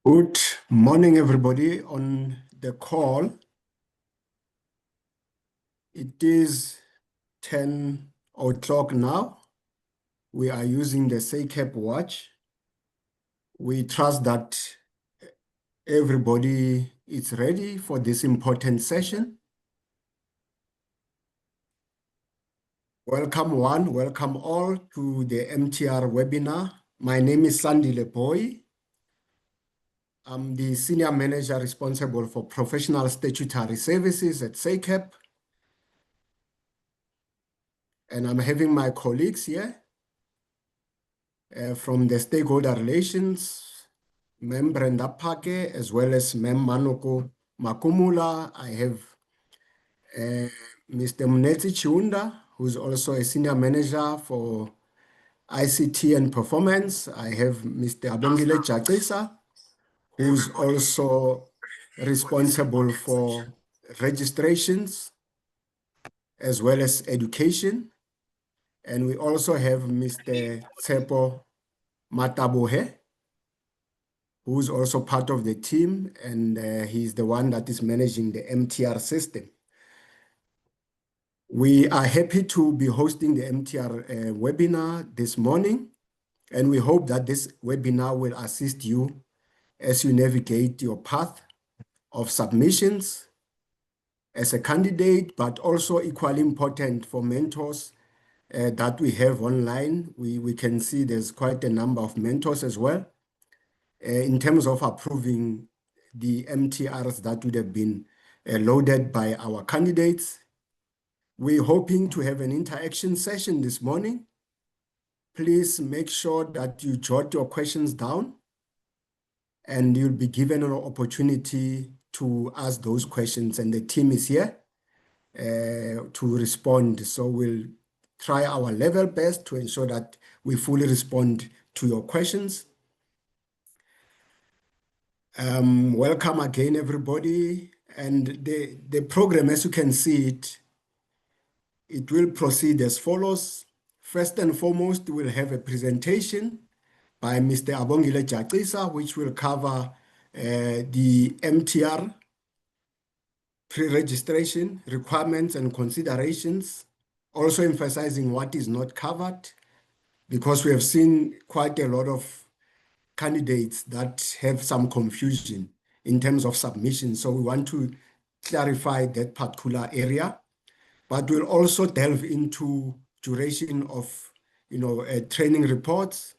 Good morning, everybody on the call. It is 10 o'clock now. We are using the SACAP watch. We trust that everybody is ready for this important session. Welcome one, welcome all to the MTR webinar. My name is Sandy Lepoy. I'm the Senior Manager responsible for Professional Statutory Services at SACAP. And I'm having my colleagues here from the Stakeholder Relations, Mem Brenda Pake, as well as Mem Manoko Makumula. I have Mr. Mnetsi Chiunda, who's also a Senior Manager for ICT and Performance. I have Mr. Abongile Jacisa, who's also responsible for registrations as well as education. And we also have Mr. Tsepo Matabohe, who's also part of the team, and he's the one that is managing the MTR system. We are happy to be hosting the MTR webinar this morning, and we hope that this webinar will assist you as you navigate your path of submissions as a candidate, but also equally important for mentors that we have online. We can see there's quite a number of mentors as well. In terms of approving the MTRs that would have been loaded by our candidates. We're hoping to have an interaction session this morning. Please make sure that you jot your questions down and you'll be given an opportunity to ask those questions, and the team is here to respond. So we'll try our level best to ensure that we fully respond to your questions. Welcome again, everybody. And the program, as you can see it will proceed as follows. First and foremost, we'll have a presentation by Mr. Abongile Jacisa, which will cover the MTR pre-registration requirements and considerations, also emphasizing what is not covered, because we have seen quite a lot of candidates that have some confusion in terms of submission. So we want to clarify that particular area, but we'll also delve into duration of, training reports,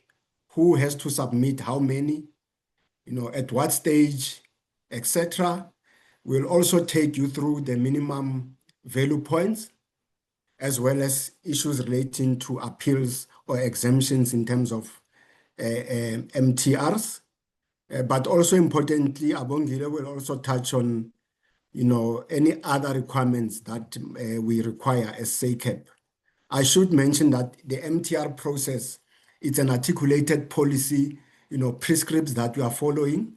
who has to submit how many, at what stage, etc. We'll also take you through the minimum value points, as well as issues relating to appeals or exemptions in terms of MTRs. But also importantly, Abongile will also touch on, any other requirements that we require as SACAP. I should mention that the MTR process, it's an articulated policy, prescripts that we are following,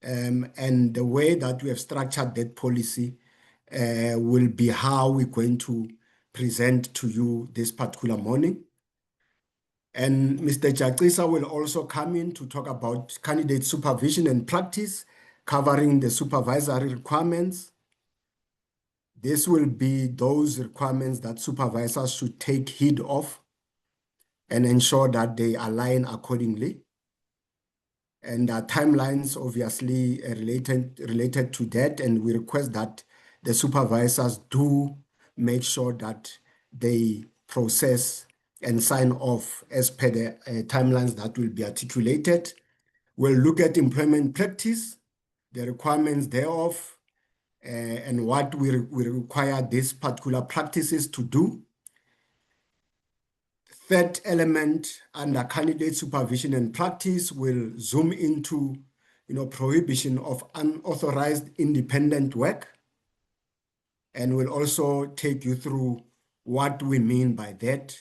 and the way that we have structured that policy will be how we're going to present to you this particular morning. And Mr. Jacisa will also come in to talk about candidate supervision and practice, covering the supervisory requirements. This will be those requirements that supervisors should take heed of and ensure that they align accordingly. And timelines obviously related to that, and we request that the supervisors do make sure that they process and sign off as per the timelines that will be articulated. We'll look at employment practice, the requirements thereof, and what we require these particular practices to do. Third element under candidate supervision and practice will zoom into, prohibition of unauthorized independent work, and we'll also take you through what we mean by that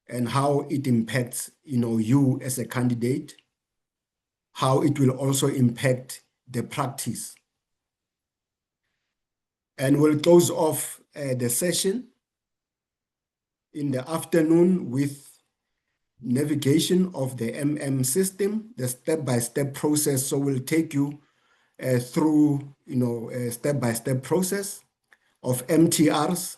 and how it impacts, you as a candidate, how it will also impact the practice. And we'll close off the session in the afternoon with navigation of the MM system, the step-by-step process. So we'll take you through, a step-by-step process of MTRs,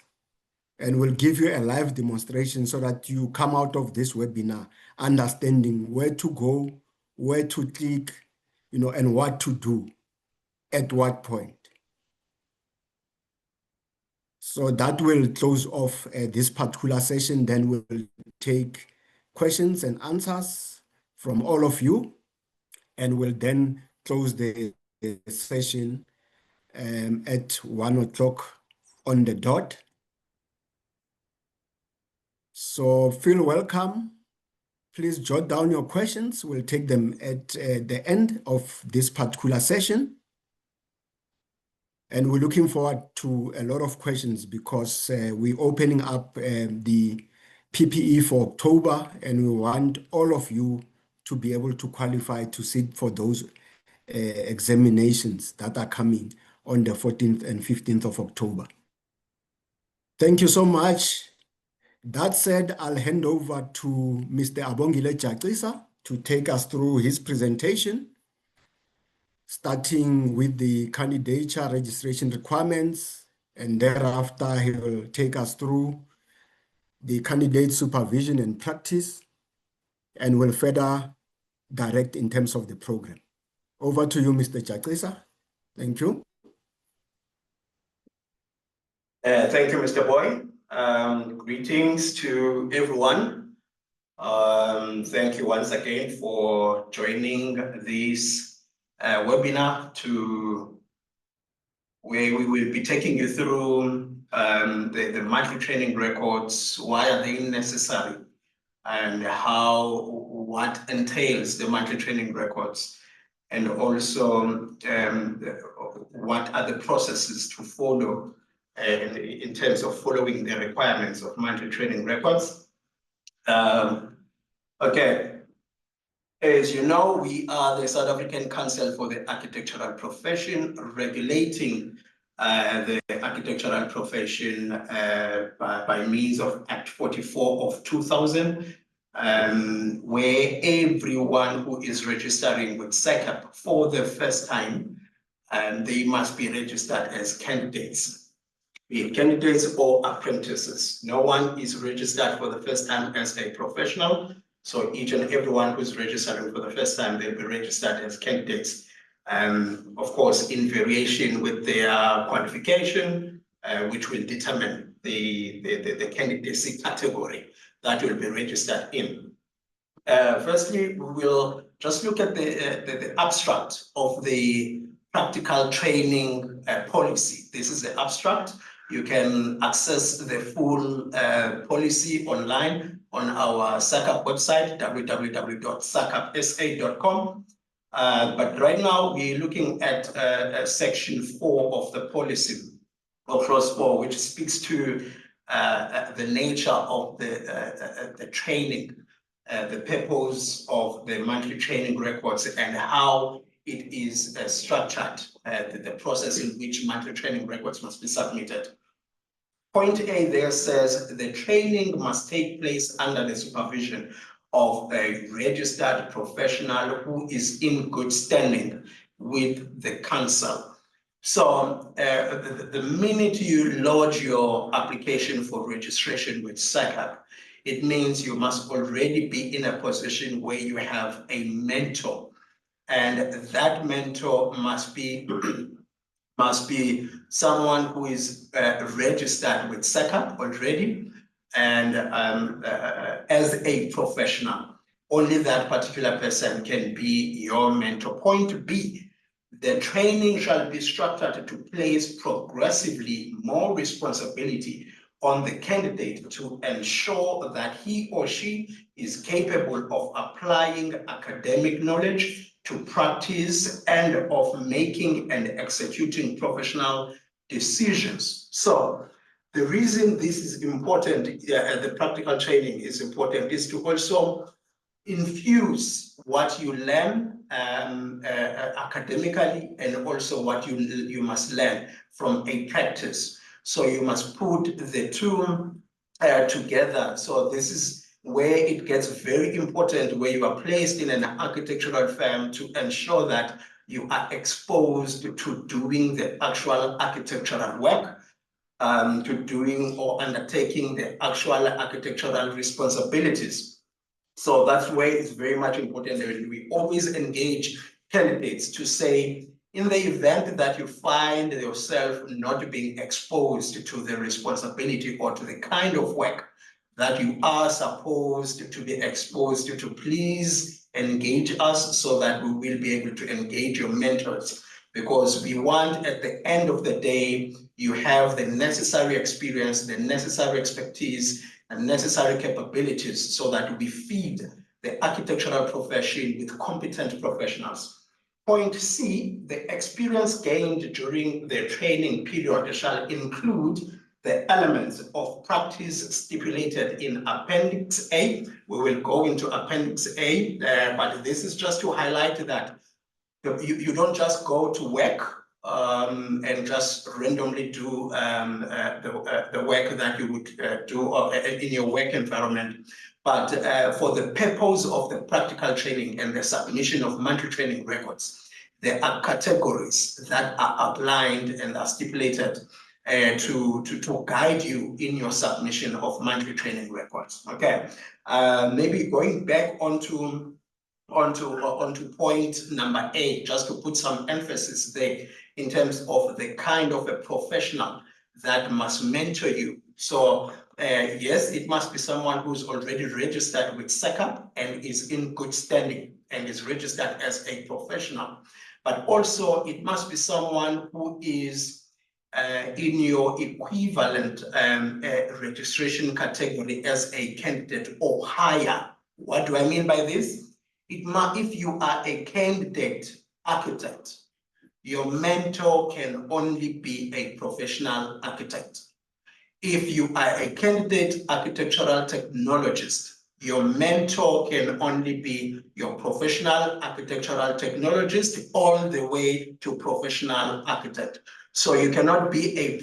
and we'll give you a live demonstration so that you come out of this webinar understanding where to go, where to click, and what to do at what point. So that will close off this particular session. Then we'll take questions and answers from all of you, and we'll then close the session at 1 o'clock on the dot. So feel welcome. Please jot down your questions. We'll take them at the end of this particular session. And we're looking forward to a lot of questions because we're opening up the PPE for October, and we want all of you to be able to qualify to sit for those examinations that are coming on the 14th and 15th of October. Thank you so much. That said, I'll hand over to Mr. Abongile Jacisa to take us through his presentation, starting with the candidature registration requirements, and thereafter he will take us through the candidate supervision and practice, and will further direct in terms of the program. Over to you, Mr. Jacisa. Thank you. Thank you, Mr. Boy. Greetings to everyone. Thank you once again for joining this webinar where we will be taking you through the monthly training records, why are they necessary, and what entails the monthly training records, and also what are the processes to follow in terms of following the requirements of monthly training records. Okay, as you know, we are the South African Council for the Architectural Profession, regulating the architectural profession by means of Act 44 of 2000, where everyone who is registering with SECAP for the first time, they must be registered as candidates. Be it candidates or apprentices. No one is registered for the first time as a professional. So each and everyone who's registering for the first time, they'll be registered as candidates. Of course, in variation with their qualification, which will determine the candidacy category that will be registered in. Firstly, we will just look at the abstract of the practical training policy. This is the abstract. You can access the full policy online on our SACAP website, www.sacapsa.com. But right now, we're looking at section 4 of the policy, or clause 4, which speaks to the nature of the training, the purpose of the monthly training records, and how it is structured, the process in which monthly training records must be submitted. Point A there says the training must take place under the supervision of a registered professional who is in good standing with the council. So the minute you lodge your application for registration with SACAP, it means you must already be in a position where you have a mentor, and that mentor must be someone who is registered with SACAP already, and as a professional. Only that particular person can be your mentor. Point B, the training shall be structured to place progressively more responsibility on the candidate to ensure that he or she is capable of applying academic knowledge to practice and of making and executing professional decisions. So the reason this is important, the practical training is important, is to also infuse what you learn academically, and also what you must learn from a practice. So you must put the two together. So this is where it gets very important, where you are placed in an architectural firm, to ensure that you are exposed to doing the actual architectural work, to doing or undertaking the actual architectural responsibilities. So that's where it's very much important that we always engage candidates to say, in the event that you find yourself not being exposed to the responsibility or to the kind of work that you are supposed to be exposed to, please engage us so that we will be able to engage your mentors, because we want, at the end of the day, you have the necessary experience, the necessary expertise, and necessary capabilities so that we feed the architectural profession with competent professionals. Point C, the experience gained during the training period shall include the elements of practice stipulated in Appendix A. We will go into Appendix A, but this is just to highlight that you don't just go to work and just randomly do the work that you would do in your work environment. But for the purpose of the practical training and the submission of monthly training records, there are categories that are outlined and are stipulated to guide you in your submission of monthly training records. Okay, maybe going back onto point number 8, just to put some emphasis there in terms of the kind of a professional that must mentor you. So yes, it must be someone who's already registered with SECAP and is in good standing and is registered as a professional. But also it must be someone who is in your equivalent registration category as a candidate or higher. What do I mean by this? If you are a candidate architect, your mentor can only be a professional architect. If you are a candidate architectural technologist, your mentor can only be your professional architectural technologist all the way to professional architect. So you cannot be a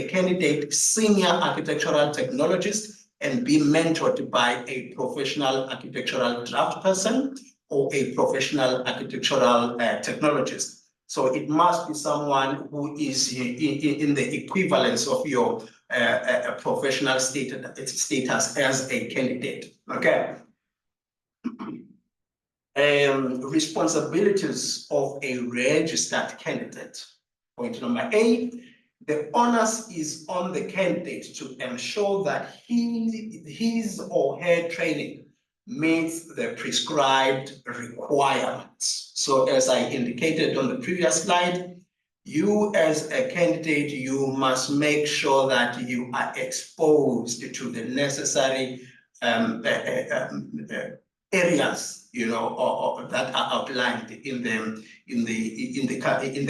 candidate senior architectural technologist and be mentored by a professional architectural draft person or a professional architectural technologist. So it must be someone who is in the equivalence of your professional status as a candidate. Okay. Responsibilities of a registered candidate. Point number 8, the onus is on the candidate to ensure that his or her training meets the prescribed requirements. So as I indicated on the previous slide, you as a candidate, you must make sure that you are exposed to the necessary areas, you know, or that are outlined in the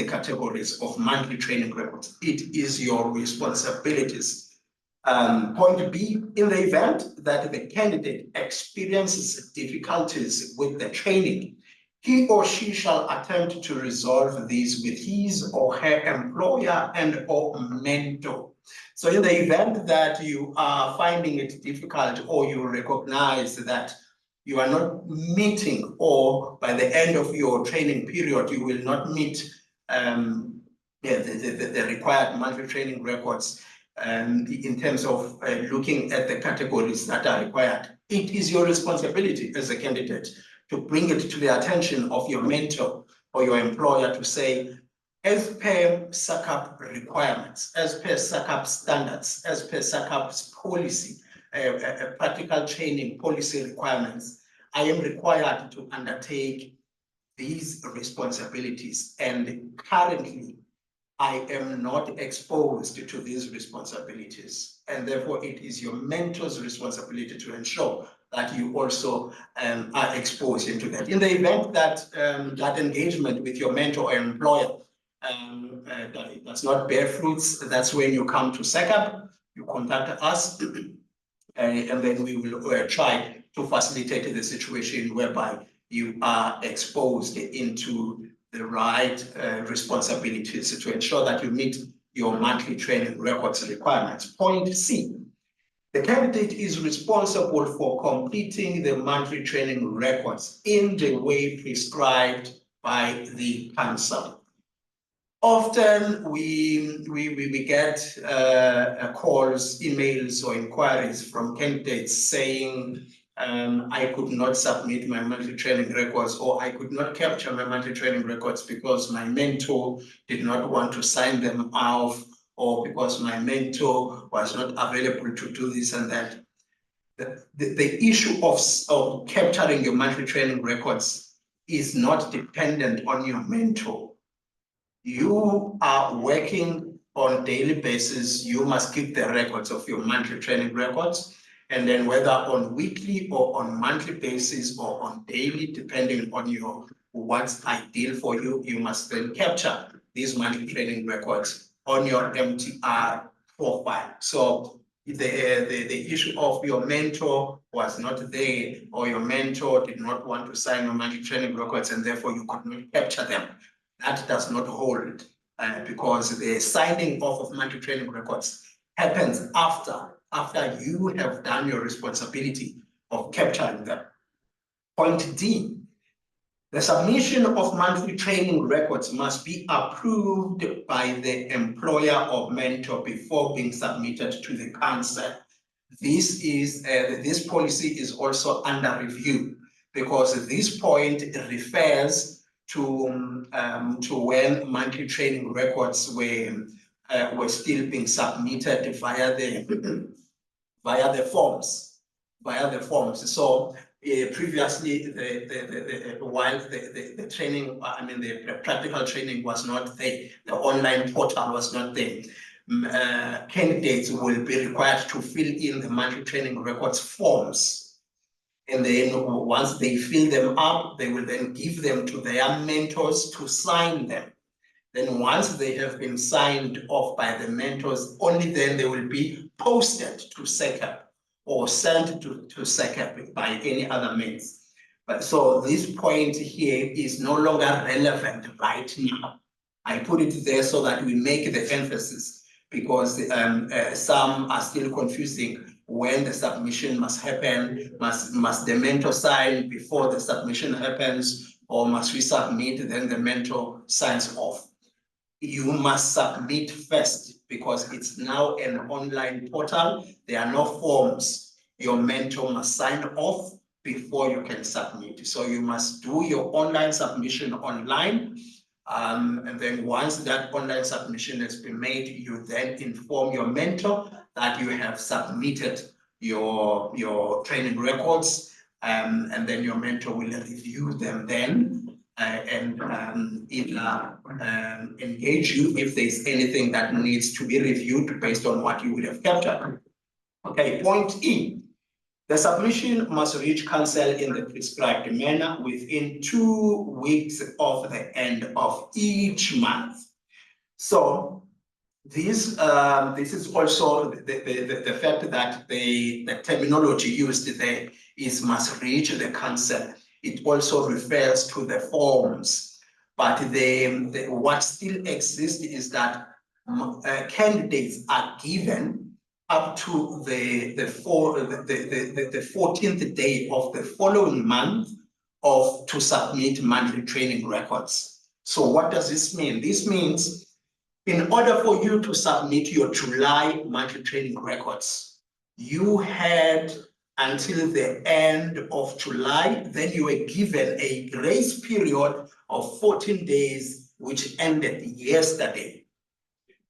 categories of monthly training records. It is your responsibilities. Point B, in the event that the candidate experiences difficulties with the training, he or she shall attempt to resolve these with his or her employer and or mentor. So in the event that you are finding it difficult or you recognize that you are not meeting, or by the end of your training period, you will not meet the required monthly training records in terms of looking at the categories that are required, it is your responsibility as a candidate to bring it to the attention of your mentor or your employer to say, as per SACAP requirements, as per SACAP standards, as per SACAP's policy, practical training policy requirements, I am required to undertake these responsibilities, and currently I am not exposed to these responsibilities, and therefore it is your mentor's responsibility to ensure that you also are exposed into that. In the event that that engagement with your mentor or employer does not bear fruits, that's when you come to SECAP, you contact us, and then we will try to facilitate the situation whereby you are exposed into the right responsibilities to ensure that you meet your monthly training records requirements. Point C, The candidate is responsible for completing the monthly training records in the way prescribed by the council. Often we get calls, emails, or inquiries from candidates saying, I could not submit my monthly training records, or I could not capture my monthly training records because my mentor did not want to sign them off, or because my mentor was not available to do this and that. The issue of capturing your monthly training records is not dependent on your mentor. You are working on a daily basis. You must keep the records of your monthly training records. And then whether on weekly or on monthly basis or on daily, depending on your what's ideal for you, you must then capture these monthly training records on your MTR profile. So the issue of your mentor was not there, or your mentor did not want to sign your monthly training records and therefore you could not capture them. That does not hold because the signing off of monthly training records happens after you have done your responsibility of capturing them. Point D, the submission of monthly training records must be approved by the employer or mentor before being submitted to the council. This policy is also under review because this point refers to when monthly training records were still being submitted via the forms. So previously, while the training, the practical training was not there, the online portal was not there. Candidates will be required to fill in the monthly training records forms. And then once they fill them up, they will then give them to their mentors to sign them. Then once they have been signed off by the mentors, only then they will be posted to SECAP or sent to SECAP by any other means. But so this point here is no longer relevant right now. I put it there so that we make the emphasis because some are still confusing when the submission must happen. Must the mentor sign before the submission happens, or must we submit then the mentor signs off? You must submit first because it's now an online portal. There are no forms. Your mentor must sign off before you can submit. So you must do your online submission online. And then once that online submission has been made, you then inform your mentor that you have submitted your training records, and then your mentor will review them then and either engage you if there's anything that needs to be reviewed based on what you would have captured. Okay, point E. The submission must reach council in the prescribed manner within 2 weeks of the end of each month. So this is also the fact that the terminology used there is must reach the council. It also refers to the forms, but what still exists is that candidates are given up to the 14th day of the following month to submit monthly training records. So what does this mean? This means in order for you to submit your July monthly training records, you had until the end of July, then you were given a grace period of 14 days, which ended yesterday.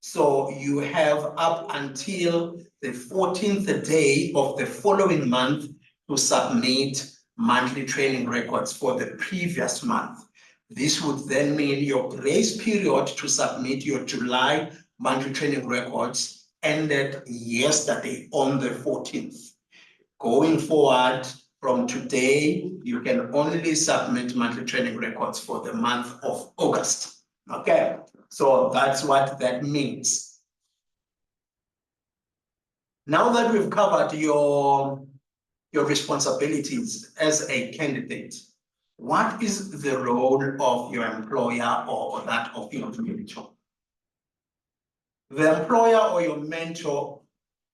So you have up until the 14th day of the following month to submit monthly training records for the previous month. This would then mean your grace period to submit your July monthly training records ended yesterday on the 14th. Going forward from today, you can only submit monthly training records for the month of August. Okay, so that's what that means. Now that we've covered your responsibilities as a candidate, what is the role of your employer or that of your mentor? The employer or your mentor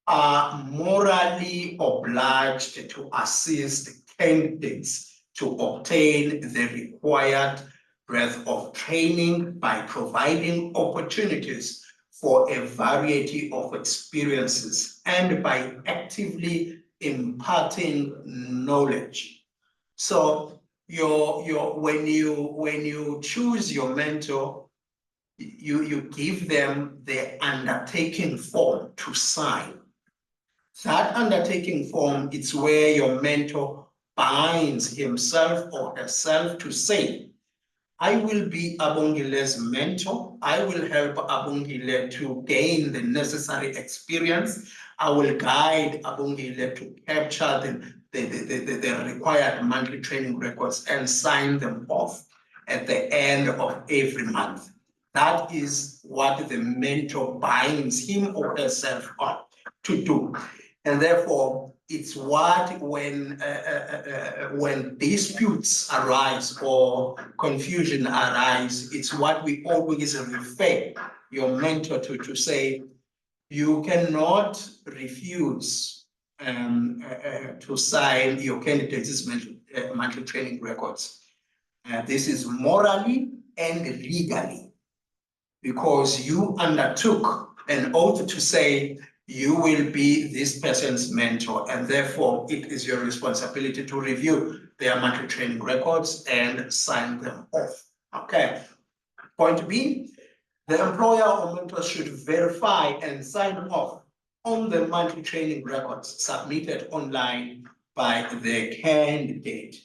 are morally obliged to assist candidates to obtain the required breadth of training by providing opportunities for a variety of experiences and by actively imparting knowledge. So when you choose your mentor, you give them the undertaking form to sign. That undertaking form, it's where your mentor binds himself or herself to say, I will be Abongile's mentor. I will help Abongile to gain the necessary experience. I will guide Abongile to capture the required monthly training records and sign them off at the end of every month. That is what the mentor binds him or herself on to do. And therefore, it's what when disputes arise or confusion arise, it's what we always refer your mentor to say, you cannot refuse to sign your candidate's monthly training records. This is morally and legally, because you undertook an oath to say you will be this person's mentor, and therefore it is your responsibility to review their monthly training records and sign them off. Okay. Point B, the employer or mentor should verify and sign off on the monthly training records submitted online by the candidate,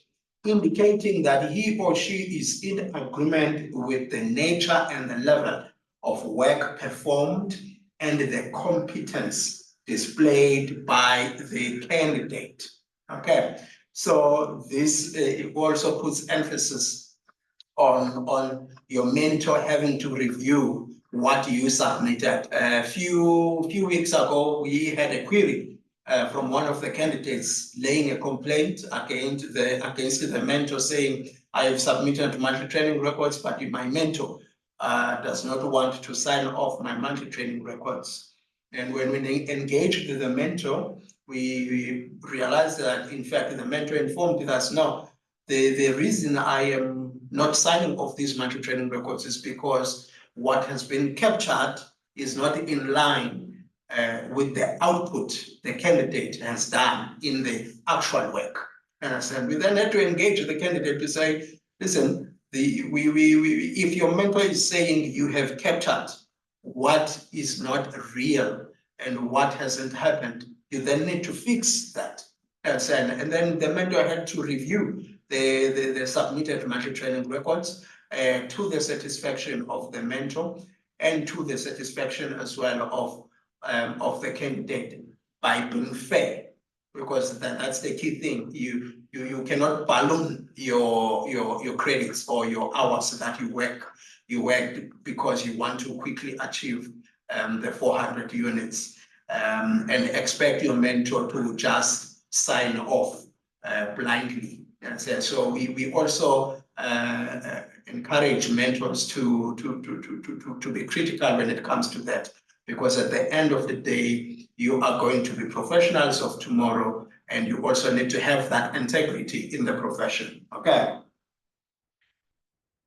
indicating that he or she is in agreement with the nature and the level of work performed and the competence displayed by the candidate. Okay, so this also puts emphasis on your mentor having to review what you submitted. A few weeks ago, we had a query from one of the candidates laying a complaint against the mentor, saying, I have submitted monthly training records, but my mentor does not want to sign off my monthly training records. And when we engaged the mentor, we realized that, in fact, the mentor informed us, no, the reason I am not signing off these monthly training records is because what has been captured is not in line with the output the candidate has done in the actual work. And I said, we then had to engage the candidate to say, listen, if your mentor is saying you have captured what is not real and what hasn't happened, you then need to fix that. And then the mentor had to review the submitted monthly training records to the satisfaction of the mentor and to the satisfaction as well of the candidate by being fair, because that's the key thing. You cannot balloon your credits or your hours that you work because you want to quickly achieve the 400 units and expect your mentor to just sign off blindly. And so we also encourage mentors to be critical when it comes to that, because at the end of the day, you are going to be professionals of tomorrow, and you also need to have that integrity in the profession. Okay.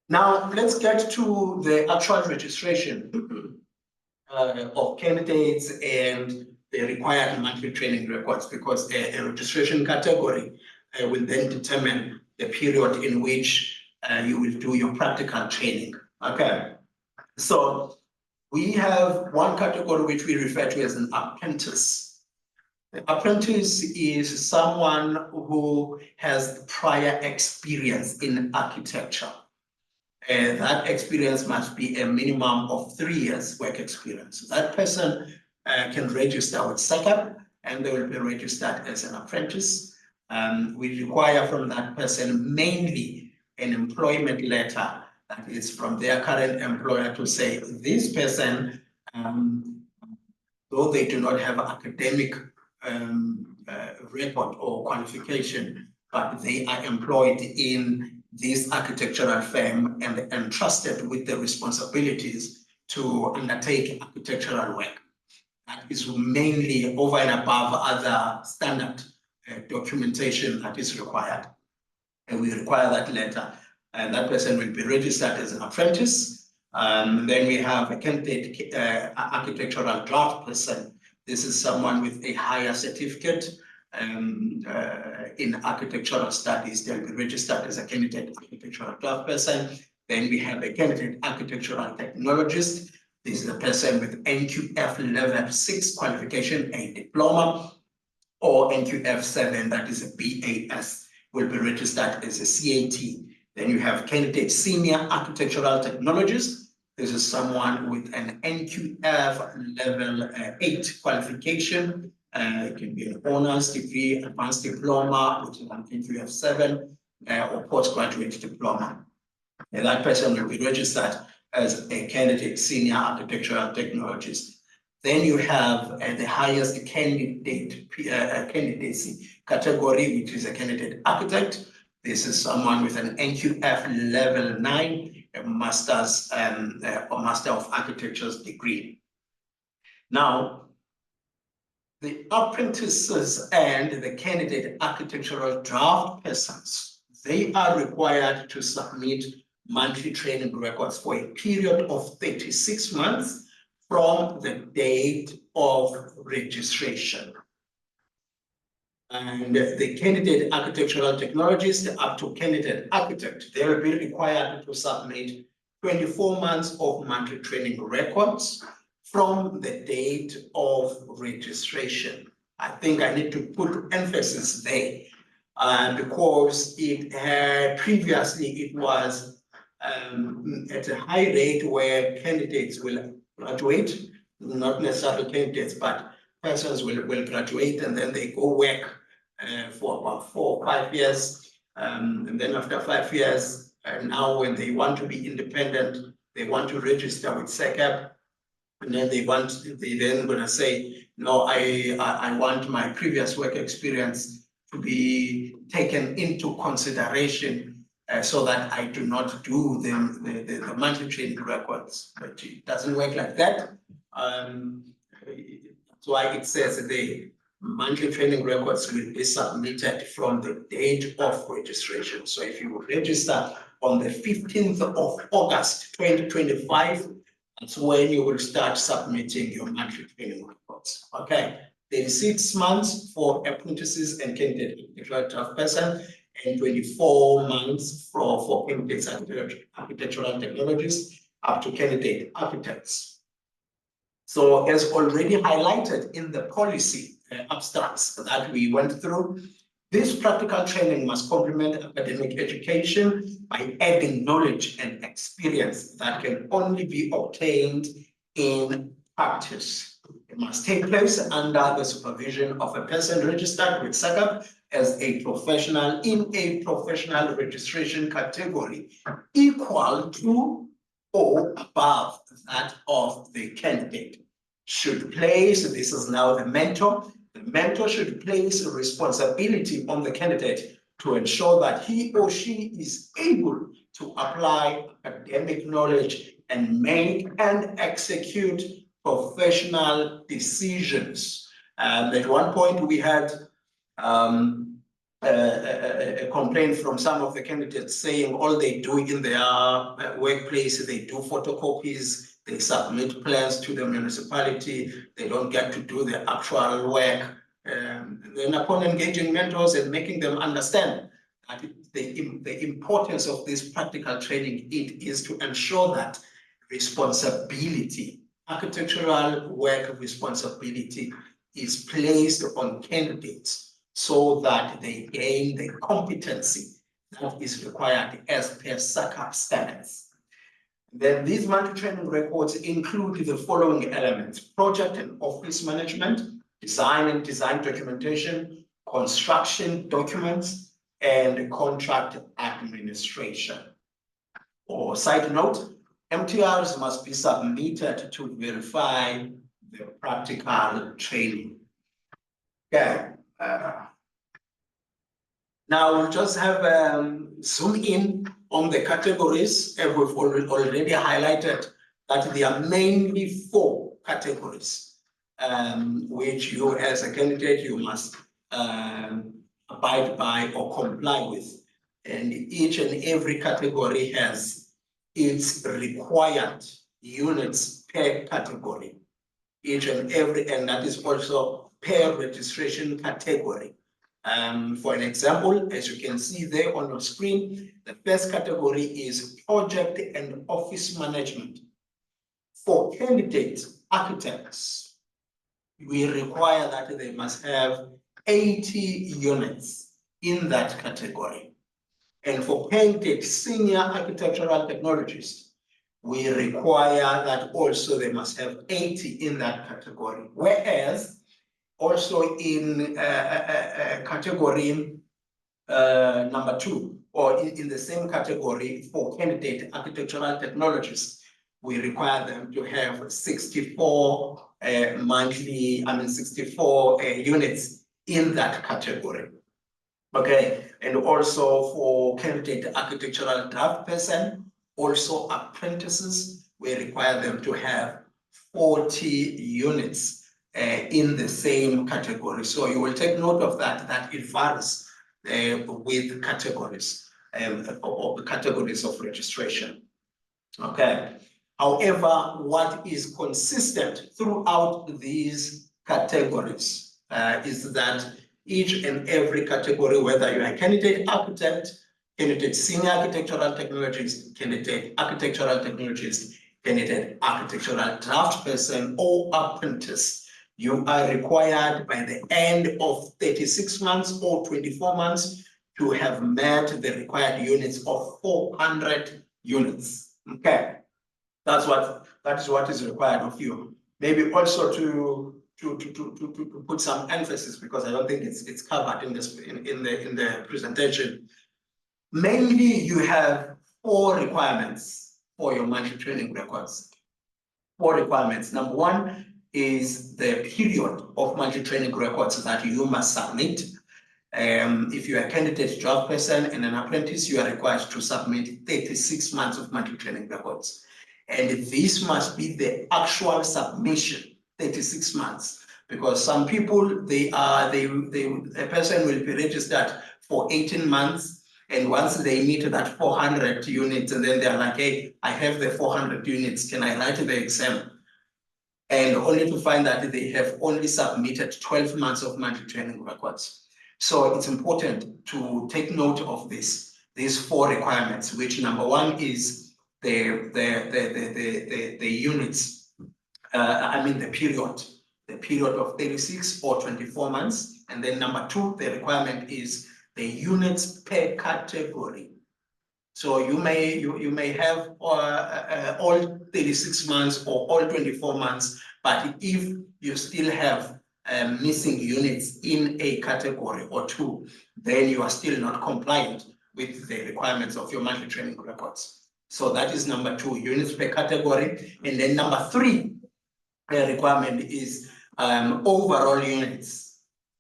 Now let's get to the actual registration of candidates and the required monthly training records, because a registration category will then determine the period in which you will do your practical training. Okay, so we have one category which we refer to as an apprentice. The apprentice is someone who has prior experience in architecture. That experience must be a minimum of 3 years work experience. That person can register with SECAP, and they will be registered as an apprentice. We require from that person mainly an employment letter that is from their current employer to say this person, though they do not have academic record or qualification, but they are employed in this architectural firm and entrusted with the responsibilities to undertake architectural work. that is mainly over and above other standard documentation that is required. And we require that letter, and that person will be registered as an apprentice. Then we have a candidate architectural draft person. This is someone with a higher certificate in architectural studies. They'll be registered as a candidate architectural draft person. Then we have a candidate architectural technologist. This is a person with NQF level 6 qualification, a diploma, or NQF 7, that is a BAS, will be registered as a CAT. Then you have candidate senior architectural technologist. This is someone with an NQF level 8 qualification. It can be an honors degree, advanced diploma, which is an NQF 7, or postgraduate diploma. And that person will be registered as a candidate senior architectural technologist. Then you have the highest candidate candidacy category, which is a candidate architect. This is someone with an NQF level 9, a master's or Master of Architecture's degree. Now, the apprentices and the candidate architectural draft persons, they are required to submit monthly training records for a period of 36 months from the date of registration. And the candidate architectural technologist up to candidate architect, they will be required to submit 24 months of monthly training records from the date of registration. I think I need to put emphasis there because previously it was at a high rate where candidates will graduate, not necessarily candidates, but persons will graduate and then they go work for about 4 or 5 years. And then after 5 years, and now when they want to be independent, they want to register with SECAP, and then they then gonna say, no, I want my previous work experience to be taken into consideration so that I do not do the monthly training records. But it doesn't work like that. That's why it says the monthly training records will be submitted from the date of registration. So if you register on the 15th of August 2025, that's when you will start submitting your monthly training reports. Okay, 36 months for apprentices and candidate architectural person, and 24 months for candidates architectural technologists up to candidate architects. So as already highlighted in the policy abstracts that we went through, this practical training must complement academic education by adding knowledge and experience that can only be obtained in practice. It must take place under the supervision of a person registered with SECAP as a professional in a professional registration category equal to or above that of the candidate. Should place, this is now the mentor should place a responsibility on the candidate to ensure that he or she is able to apply academic knowledge and make and execute professional decisions. At one point we had a complaint from some of the candidates saying all they do in their workplace, they do photocopies, they submit plans to the municipality, they don't get to do the actual work. Then upon engaging mentors and making them understand that the importance of this practical training, it is to ensure that responsibility, architectural work responsibility is placed on candidates so that they gain the competency that is required as per SECAP standards. Then these monthly training records include the following elements: project and office management, design and design documentation, construction documents, and contract administration. Or side note, MTRs must be submitted to verify the practical training. Okay. Now we'll just have zoom in on the categories. We've already highlighted that there are mainly 4 categories. which you as a candidate, you must abide by or comply with. And each and every category has its required units per category. Each and every, and that is also per registration category. For an example, as you can see there on your screen, the first category is project and office management. For candidate architects, we require that they must have 80 units in that category. And for candidate senior architectural technologists, we require that also they must have 80 in that category. Whereas also in category number 2, or in the same category for candidate architectural technologists, we require them to have 64 64 units in that category. Okay, and also for candidate architectural draft person, also apprentices, we require them to have 40 units in the same category. So you will take note of that it varies with categories or the categories of registration. Okay. However, what is consistent throughout these categories is that each and every category, whether you're a candidate architect, candidate senior architectural technologist, candidate architectural technologist, candidate architectural draft person, or apprentice, you are required by the end of 36 months or 24 months to have met the required units of 400 units. Okay. That is what is required of you. Maybe also to put some emphasis, because I don't think it's covered in this in the presentation. Mainly, you have 4 requirements for your monthly training records. 4 requirements. Number 1 is the period of monthly training records that you must submit. If you are a candidate draft person and an apprentice, you are required to submit 36 months of monthly training records. And this must be the actual submission, 36 months, because some people, a person will be registered for 18 months. And once they meet that 400 units, and then they're like, hey, I have the 400 units, can I write the exam? And only to find that they have only submitted 12 months of monthly training records. So it's important to take note of these 4 requirements, which number 1 is the units, the period of 36 or 24 months. And then number 2, the requirement is the units per category. So you may have all 36 months or all 24 months, but if you still have missing units in a category or 2, then you are still not compliant with the requirements of your monthly training records. So that is number 2, units per category. And then number 3 requirement is overall units.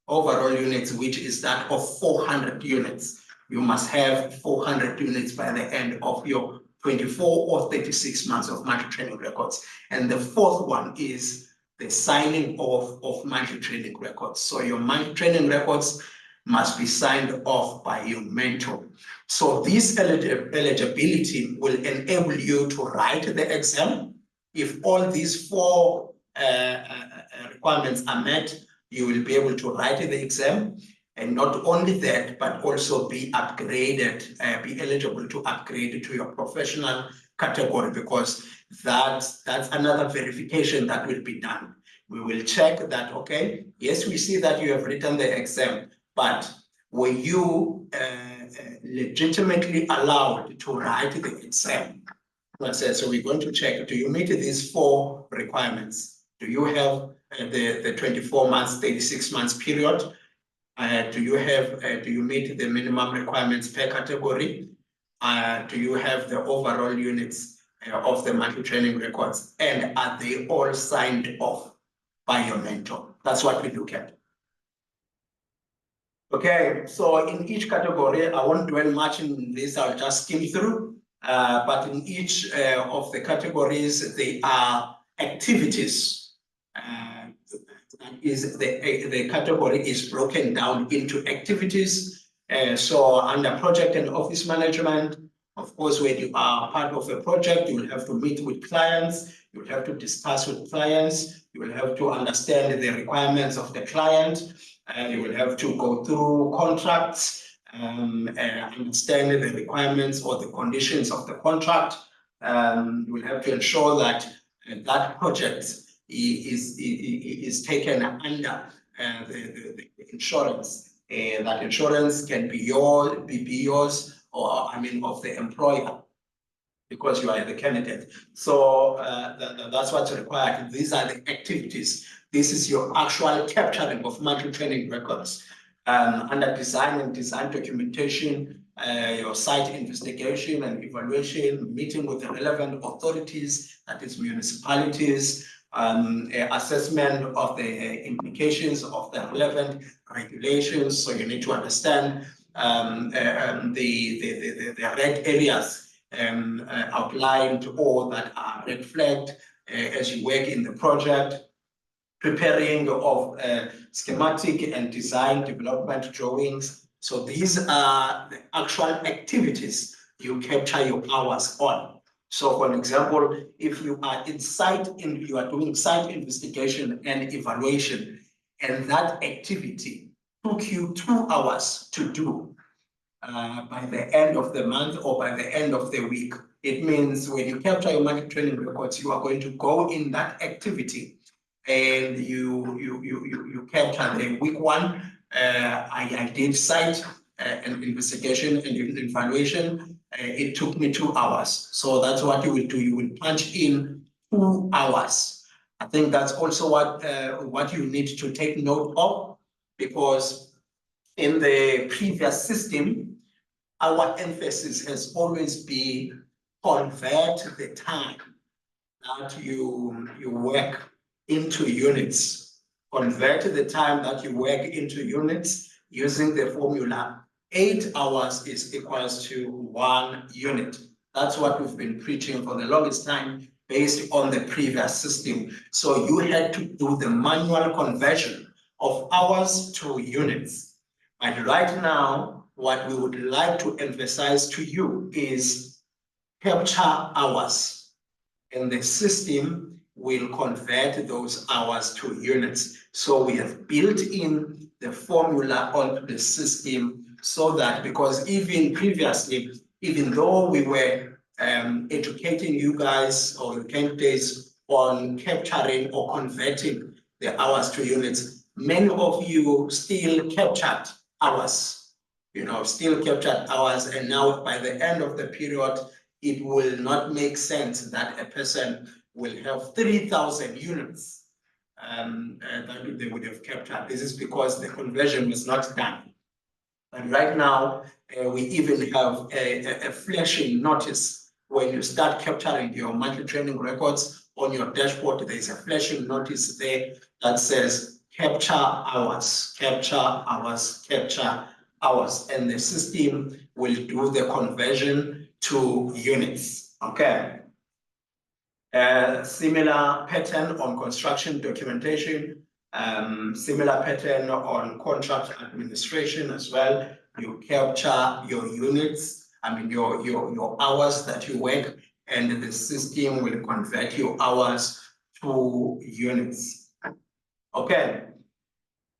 Overall units, which is that of 400 units. You must have 400 units by the end of your 24 or 36 months of monthly training records. And the 4th one is the signing off of monthly training records. So your monthly training records must be signed off by your mentor. So this eligibility will enable you to write the exam. If all these 4 requirements are met, you will be able to write the exam. And not only that, but also be upgraded, be eligible to upgrade to your professional category, because that's another verification that will be done. We will check that, okay, yes, we see that you have written the exam, but were you legitimately allowed to write the exam? So we're going to check, do you meet these 4 requirements? Do you have the 24 months, 36 months period? Do you meet the minimum requirements per category? Do you have the overall units of the monthly training records? And are they all signed off by your mentor? That's what we look at. Okay, so in each category, I won't dwell much in this, I'll just skim through. But in each of the categories, they are activities the category is broken down into activities. So under project and office management, of course, when you are part of a project, you will have to meet with clients, you will have to discuss with clients, you will have to understand the requirements of the client, and you will have to go through contracts, and understand the requirements or the conditions of the contract. You will have to ensure that that project is taken under the insurance. That insurance can be yours, or I mean of the employer, because you are the candidate. So that's what's required. These are the activities. This is your actual capturing of monthly training records. Under design and design documentation, your site investigation and evaluation, meeting with the relevant authorities, that is municipalities, assessment of the implications of the relevant regulations. So you need to understand the red areas outlined or that are red flagged as you work in the project. Preparing of schematic and design development drawings. So these are the actual activities you capture your hours on. So for example, if you are you are doing site investigation and evaluation, and that activity took you 2 hours to do by the end of the month or by the end of the week, it means when you capture your monthly training records, you are going to go in that activity and you capture the week 1. I did site and investigation and evaluation. It took me 2 hours. So that's what you will do. You will punch in 2 hours. I think that's also what you need to take note of, because in the previous system, our emphasis has always been convert the time that you work into units. Convert the time that you work into units using the formula 8 hours is equals to 1 unit. That's what we've been preaching for the longest time based on the previous system. So you had to do the manual conversion of hours to units. And right now, what we would like to emphasize to you is capture hours, and the system will convert those hours to units. So we have built in the formula onto the system, so that, because even previously, even though we were educating you guys or the candidates on capturing or converting the hours to units, many of you still captured hours, still captured hours. And now by the end of the period, it will not make sense that a person will have 3,000 units that they would have captured. This is because the conversion was not done. And right now, we even have a flashing notice. When you start capturing your monthly training records on your dashboard, there's a flashing notice there that says capture hours, capture hours, capture hours, and the system will do the conversion to units. Okay. Similar pattern on construction documentation, similar pattern on contract administration as well. You capture your units, your hours that you work, and the system will convert your hours to units. Okay.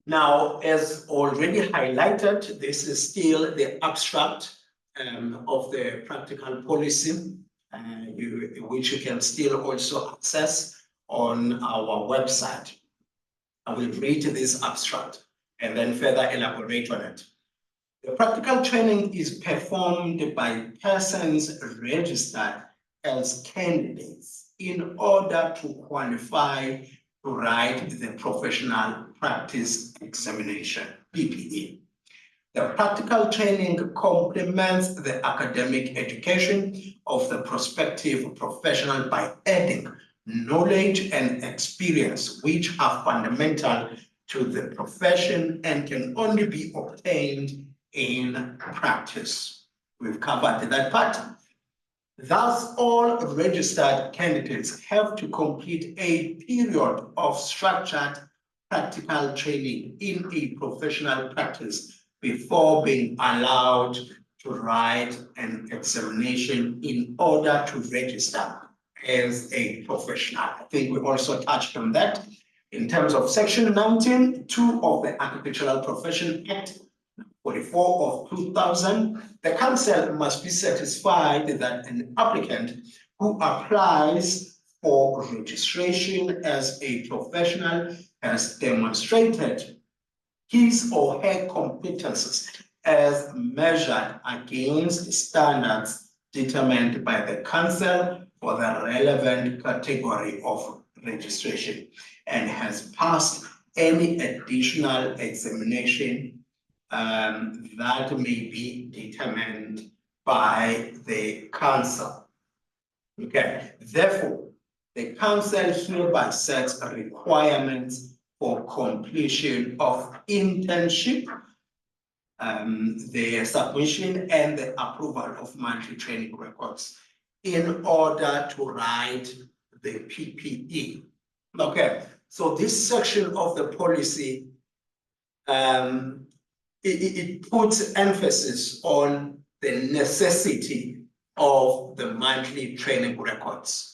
Now, as already highlighted, this is still the abstract of the practical policy, which you can still also access on our website. I will read this abstract and then further elaborate on it. The practical training is performed by persons registered as candidates in order to qualify to write the professional practice examination, PPE. The practical training complements the academic education of the prospective professional by adding knowledge and experience, which are fundamental to the profession and can only be obtained in practice. We've covered that part. Thus, all registered candidates have to complete a period of structured practical training in a professional practice before being allowed to write an examination in order to register as a professional. I think we also touched on that. In terms of Section 19(2) of the Architectural Profession Act 44 of 2000, the council must be satisfied that an applicant who applies for registration as a professional has demonstrated his or her competences as measured against standards determined by the council for the relevant category of registration and has passed any additional examination that may be determined by the council. Okay, therefore, the council hereby sets requirements for completion of internship, the submission and the approval of monthly training records in order to write the PPE. Okay, so this section of the policy, it puts emphasis on the necessity of the monthly training records.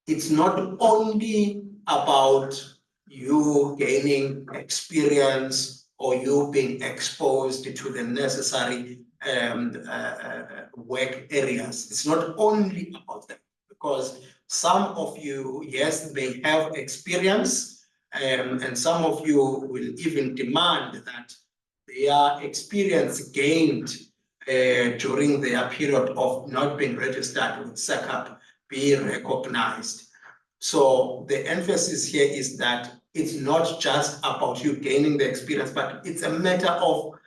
It's not only about you gaining experience or you being exposed to the necessary work areas. It's not only about that, because some of you, yes, may have experience, and some of you will even demand that their experience gained during their period of not being registered with SECAP be recognized. So the emphasis here is that it's not just about you gaining the experience, but it's a matter of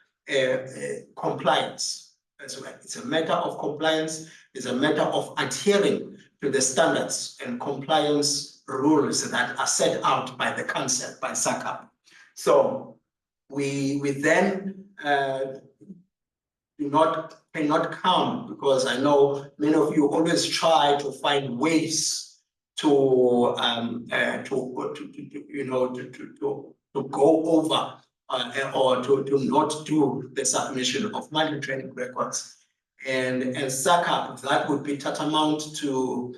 compliance as well. It's a matter of compliance, it's a matter of adhering to the standards and compliance rules that are set out by the council, by SACAP. So we then cannot come, because I know many of you always try to find ways to go over or to not do the submission of monthly training records. And SACAP, that would be tantamount to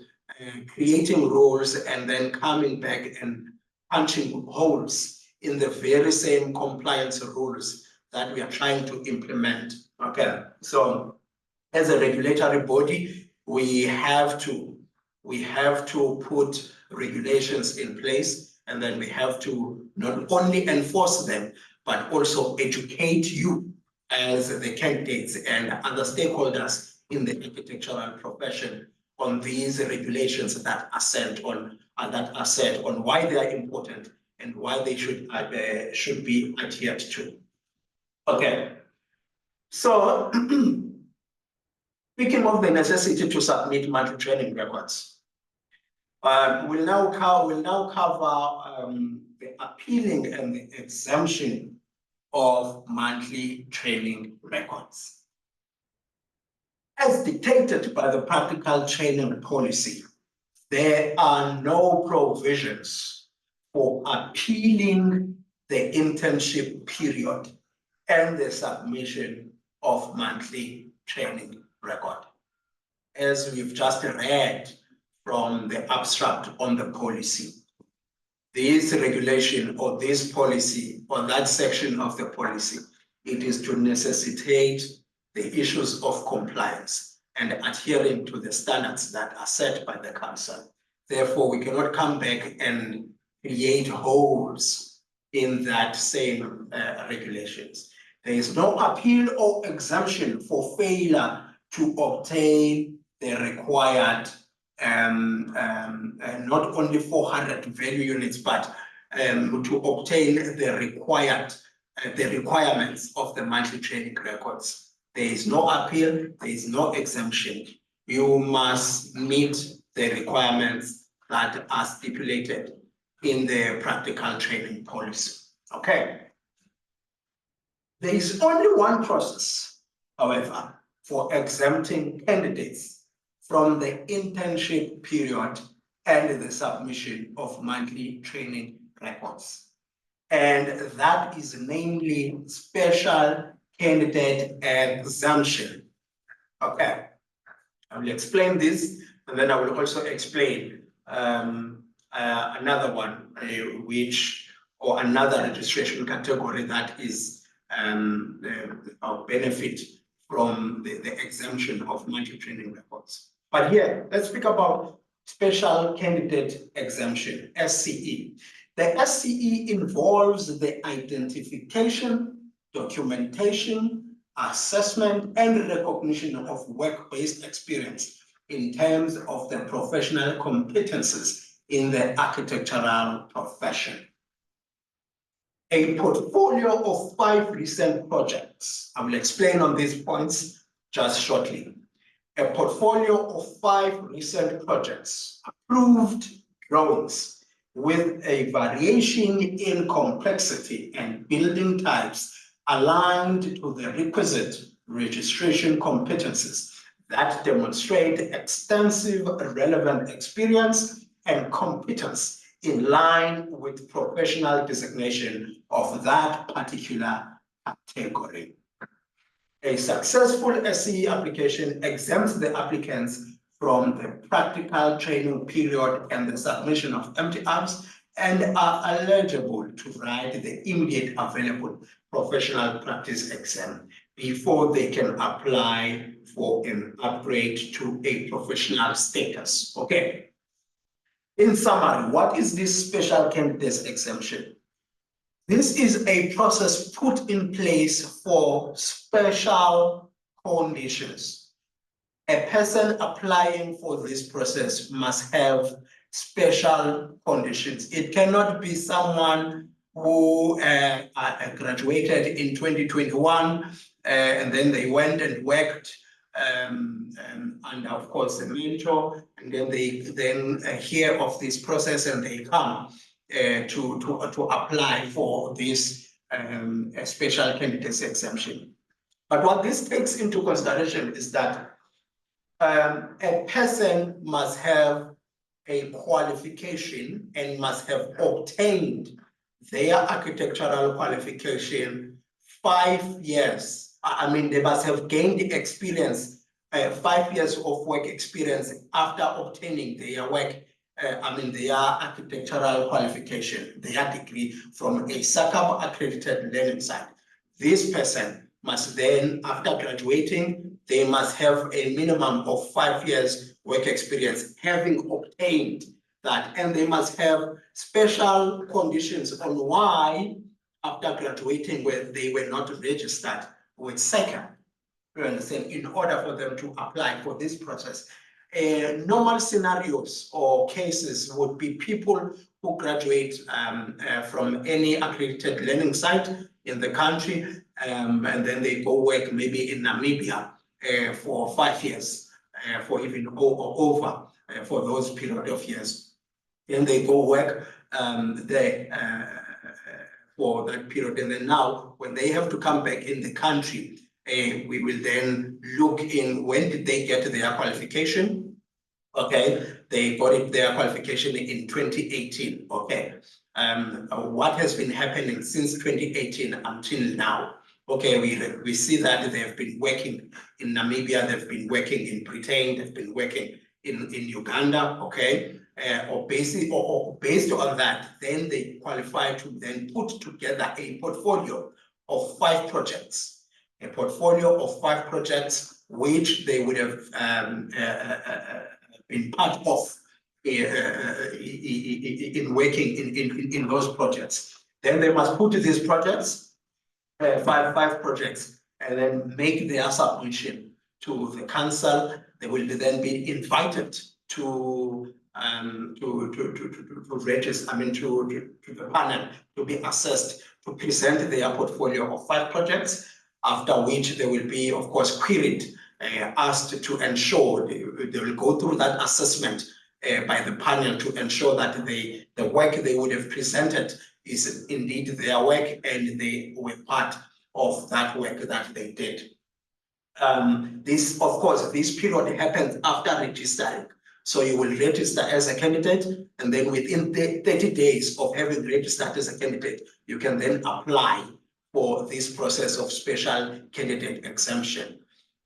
creating rules and then coming back and punching holes in the very same compliance rules that we are trying to implement. Okay, so as a regulatory body, we have to put regulations in place, and then we have to not only enforce them, but also educate you as the candidates and other stakeholders in the architectural profession on these regulations that are set on why they are important and why they should be adhered to. Okay, so speaking of the necessity to submit monthly training records, we'll now cover the appealing and the exemption of monthly training records. As dictated by the practical training policy, there are no provisions for appealing the internship period and the submission of monthly training record. As we've just read from the abstract on the policy, this regulation or this policy or that section of the policy, it is to necessitate the issues of compliance and adhering to the standards that are set by the council. Therefore, we cannot come back and create holes in that same regulations. There is no appeal or exemption for failure to obtain the required not only 400 value units, but to obtain the requirements of the monthly training records. There is no appeal, there is no exemption. You must meet the requirements that are stipulated in the practical training policy. Okay. There is only one process, however, for exempting candidates from the internship period and the submission of monthly training records. and that is namely special candidate exemption. Okay, I will explain this, and then I will also explain another one, or another registration category that is of benefit from the exemption of multi-training records. But here, let's speak about special candidate exemption, SCE. The SCE involves the identification, documentation, assessment, and recognition of work-based experience in terms of the professional competences in the architectural profession. A portfolio of 5 recent projects. I will explain on these points just shortly. A portfolio of 5 recent projects, approved drawings with a variation in complexity and building types aligned to the requisite registration competencies that demonstrate extensive relevant experience and competence in line with professional designation of that particular category. A successful SCE application exempts the applicants from the practical training period and the submission of MTRs and are eligible to write the immediate available professional practice exam before they can apply for an upgrade to a professional status. Okay. In summary, what is this special candidates exemption? This is a process put in place for special conditions. A person applying for this process must have special conditions. It cannot be someone who graduated in 2021 and then they went and worked and of course the mentor, and then they hear of this process and they come to apply for this special candidates exemption. But what this takes into consideration is that a person must have a qualification and must have obtained their architectural qualification 5 years. I mean, they must have gained experience, 5 years of work experience after obtaining their work, their architectural qualification, their degree from a SACAP accredited learning site. This person must then, after graduating, they must have a minimum of 5 years work experience, having obtained that, and they must have special conditions on why, after graduating, where they were not registered with SACAP, you understand, in order for them to apply for this process. Normal scenarios or cases would be people who graduate from any accredited learning site in the country, and then they go work maybe in Namibia for 5 years, for even over for those period of years. Then they go work there for that period, and then now when they have to come back in the country, we will then look in when did they get their qualification. Okay, they got their qualification in 2018. Okay, what has been happening since 2018 until now? Okay, we see that they have been working in Namibia, they've been working in Britain, they've been working in Uganda. Okay, or based on that, then they qualify to then put together a portfolio of 5 projects. A portfolio of 5 projects which they would have been part of in working in those projects. Then they must put these projects, 5 projects, and then make their submission to the council. They will then be invited to register, to the panel, to be assessed, to present their portfolio of 5 projects, after which they will be, of course, queried, asked to ensure they will go through that assessment by the panel to ensure that the work they would have presented is indeed their work and they were part of that work that they did. This, of course, this period happens after registering. So you will register as a candidate, and then within 30 days of having registered as a candidate, you can then apply for this process of special candidate exemption.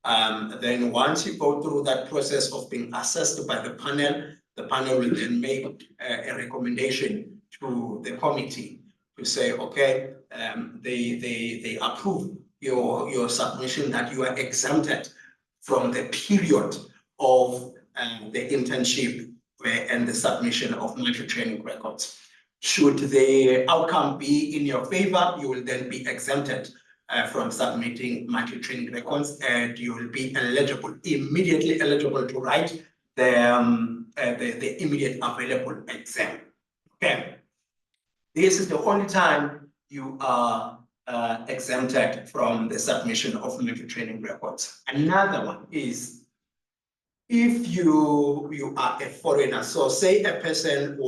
Then once you go through that process of being assessed by the panel will then make a recommendation to the committee to say, okay, they approve your submission that you are exempted from the period of the internship and the submission of mandatory training records. Should the outcome be in your favor, you will then be exempted from submitting mandatory training records, and you will be immediately eligible to write the immediate available exam. Okay. This is the only time you are exempted from the submission of mandatory training records. Another one is if you are a foreigner. So say a person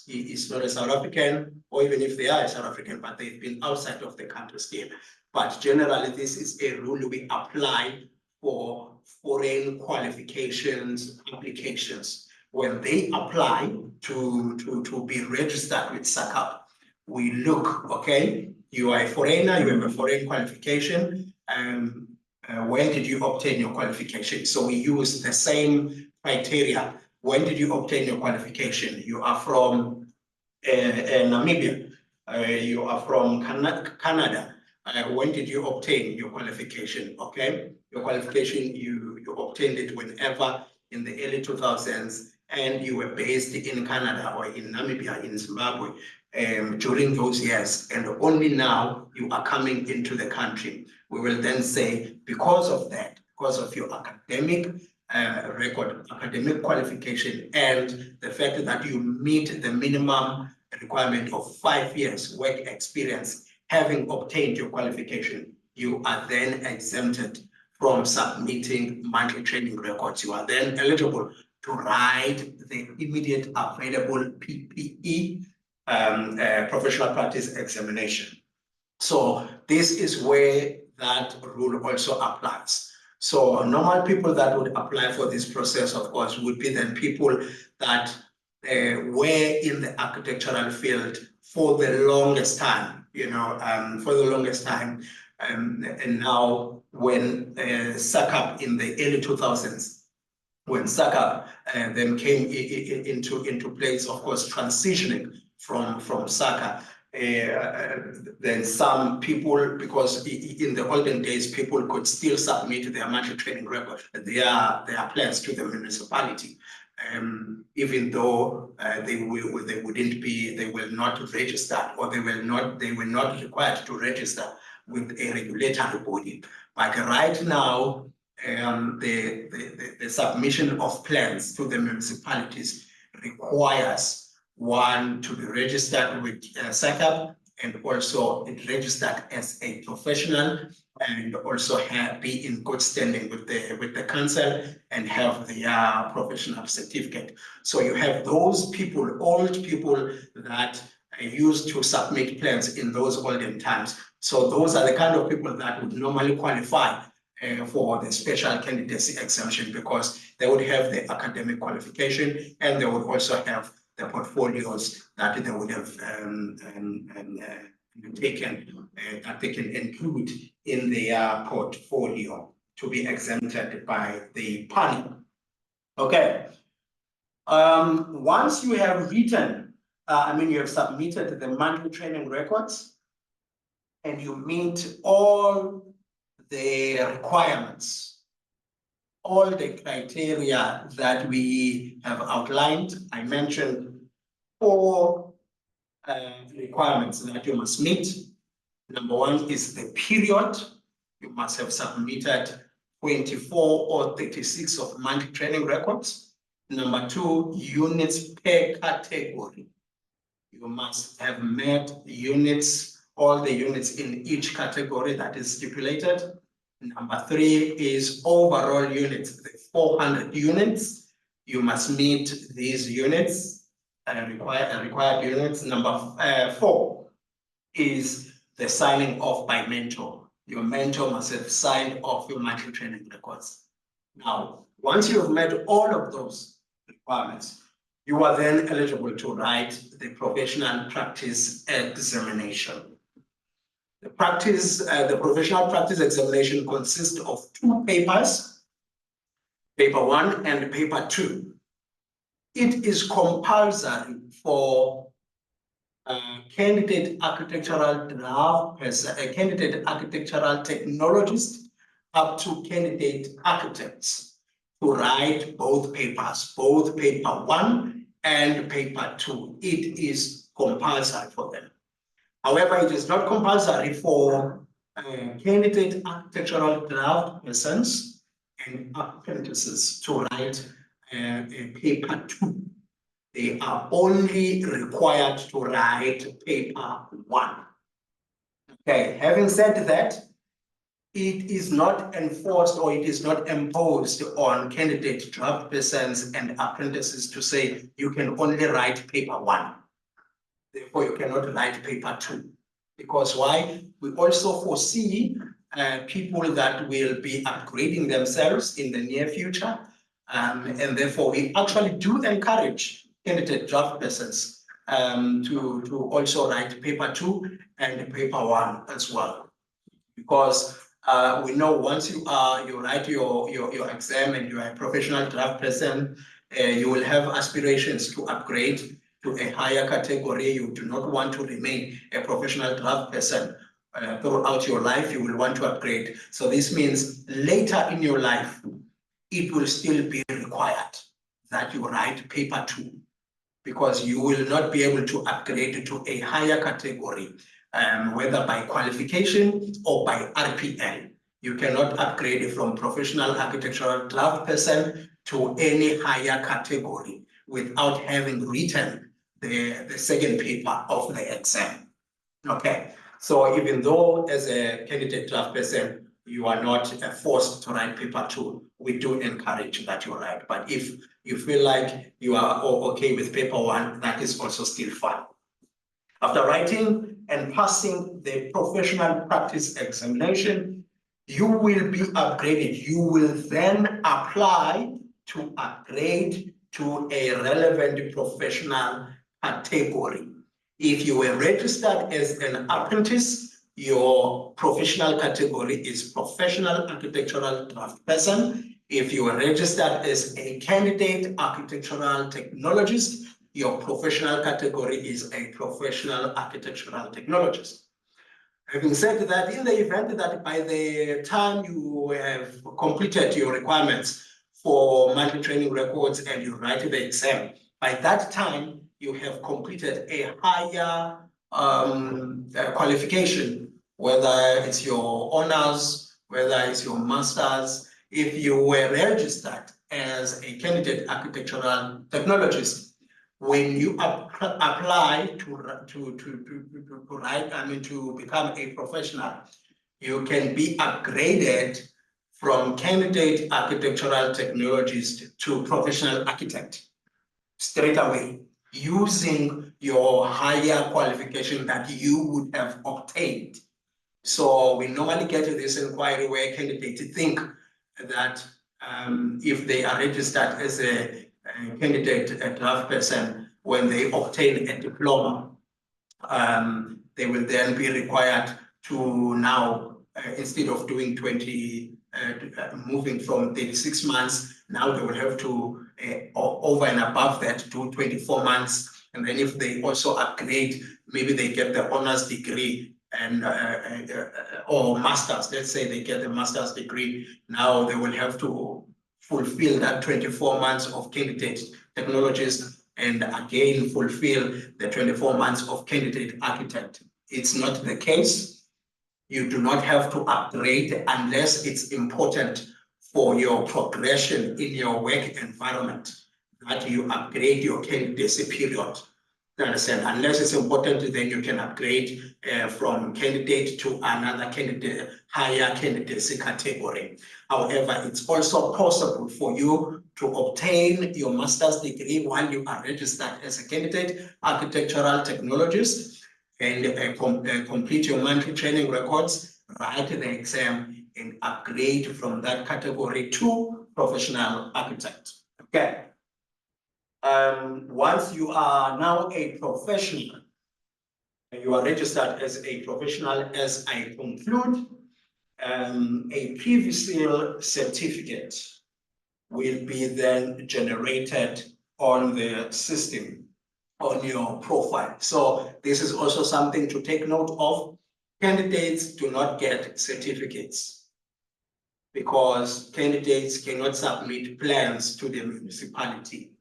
is not a South African, or even if they are a South African, but they've been outside of the country still. But generally, this is a rule we apply for foreign qualifications applications. When they apply to be registered with SACAP, we look, okay, you are a foreigner, you have a foreign qualification, when did you obtain your qualification? So we use the same criteria. When did you obtain your qualification? You are from Namibia. You are from Canada. When did you obtain your qualification? Okay, your qualification, you obtained it whenever in the early 2000s, and you were based in Canada or in Namibia, in Zimbabwe, during those years, and only now you are coming into the country. We will then say, because of that, because of your academic record, academic qualification, and the fact that you meet the minimum requirement of 5 years work experience, having obtained your qualification, you are then exempted from submitting mandatory training records. You are then eligible to write the immediate available PPE, professional practice examination. So this is where that rule also applies. So normal people that would apply for this process, of course, would be then people that were in the architectural field for the longest time, for the longest time. And now when SACAP in the early 2000s, when SACAP then came into place, of course, transitioning from SACA, then some people, because in the olden days, people could still submit their mandatory training record, their plans to the municipality, even though they will not register, or they were not required to register with a regulatory body. But right now, the submission of plans to the municipalities requires one to be registered with SACAP, and also registered as a professional, and also be in good standing with the council and have their professional certificate. So you have those people, old people that used to submit plans in those olden times. So those are the kind of people that would normally qualify for the special candidacy exemption, because they would have the academic qualification, and they would also have the portfolios that they would have taken, that they can include in their portfolio to be exempted by the panel. Okay. Once you have written, you have submitted the mandatory training records, and you meet all the requirements, all the criteria that we have outlined. I mentioned 4 requirements that you must meet. Number 1 is the period. You must have submitted 24 or 36 of mandatory training records. Number 2, units per category. You must have met units, all the units in each category that is stipulated. Number 3 is overall units, the 400 units. You must meet these units, required units. Number 4 is the signing off by mentor. Your mentor must have signed off your mandatory training records. Now, once you have met all of those requirements, you are then eligible to write the professional practice examination. The professional practice examination consists of 2 papers, paper 1 and paper 2. It is compulsory for candidate architectural draft person, a candidate architectural technologist up to candidate architects to write both papers, both paper 1 and paper 2. It is compulsory for them. However, it is not compulsory for candidate architectural draft persons and apprentices to write paper 2. They are only required to write paper 1. Okay, having said that, it is not enforced or it is not imposed on candidate draft persons and apprentices to say you can only write paper 1. Therefore, you cannot write paper 2. Because why? We also foresee people that will be upgrading themselves in the near future. And therefore, we actually do encourage candidate draft persons to also write paper 2 and paper 1 as well. Because we know once you write your exam and you are a professional draft person, you will have aspirations to upgrade to a higher category. You do not want to remain a professional draft person throughout your life. You will want to upgrade. So this means later in your life, it will still be required that you write paper 2, because you will not be able to upgrade to a higher category, whether by qualification or by RPL. You cannot upgrade from professional architectural draft person to any higher category without having written the second paper of the exam. Okay, so even though as a candidate draft person, you are not forced to write paper 2, we do encourage that you write. But if you feel like you are okay with paper 1, that is also still fine. After writing and passing the professional practice examination, you will be upgraded. You will then apply to upgrade to a relevant professional category. If you were registered as an apprentice, your professional category is professional architectural draft person. If you are registered as a candidate architectural technologist, your professional category is a professional architectural technologist. Having said that, in the event that by the time you have completed your requirements for monthly training records and you write the exam, by that time you have completed a higher qualification, whether it's your honors, whether it's your masters. If you were registered as a candidate architectural technologist, when you apply to write, to become a professional, you can be upgraded from candidate architectural technologist to professional architect straight away, using your higher qualification that you would have obtained. So we normally get to this inquiry where candidates think that if they are registered as a candidate, a draft person, when they obtain a diploma, they will then be required to now, instead of doing moving from 36 months, now they will have to, over and above that, do 24 months. And then if they also upgrade, maybe they get the honors degree and or masters. Let's say they get a master's degree. Now they will have to fulfill that 24 months of candidate technologist and again fulfill the 24 months of candidate architect. It's not the case. You do not have to upgrade unless it's important for your progression in your work environment that you upgrade your candidacy period. You understand? Unless it's important, then you can upgrade from candidate to another candidate, higher candidacy category. However, it's also possible for you to obtain your master's degree while you are registered as a candidate architectural technologist and complete your monthly training records, write the exam, and upgrade from that category to professional architect. Okay. Once you are now a professional, you are registered as a professional, as I conclude, a PVCL certificate will be then generated on the system on your profile. So this is also something to take note of. Candidates do not get certificates because candidates cannot submit plans to the municipality.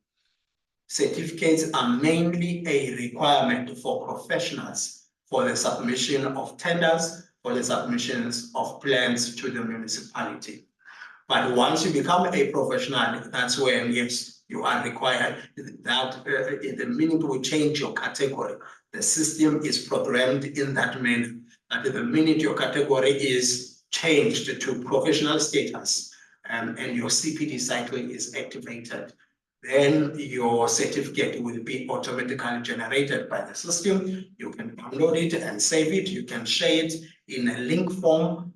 Certificates are mainly a requirement for professionals for the submission of tenders, for the submissions of plans to the municipality. But once you become a professional, that's when, yes, you are required that the minute we change your category, the system is programmed in that manner. That the minute your category is changed to professional status and your CPD cycle is activated, then your certificate will be automatically generated by the system. You can download it and save it. You can share it in a link form,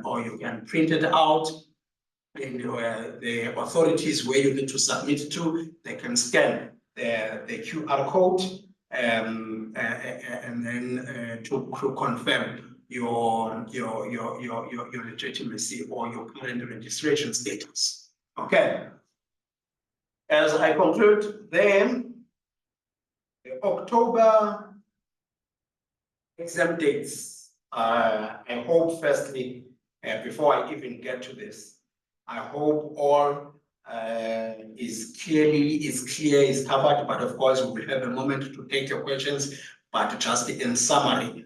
or you can print it out. In the authorities where you need to submit to, they can scan the QR code and then to confirm your legitimacy or your current registration status. Okay. As I conclude, then October exam dates. I hope, firstly, before I even get to this, I hope all is clear, covered. But of course, we will have a moment to take your questions. But just in summary,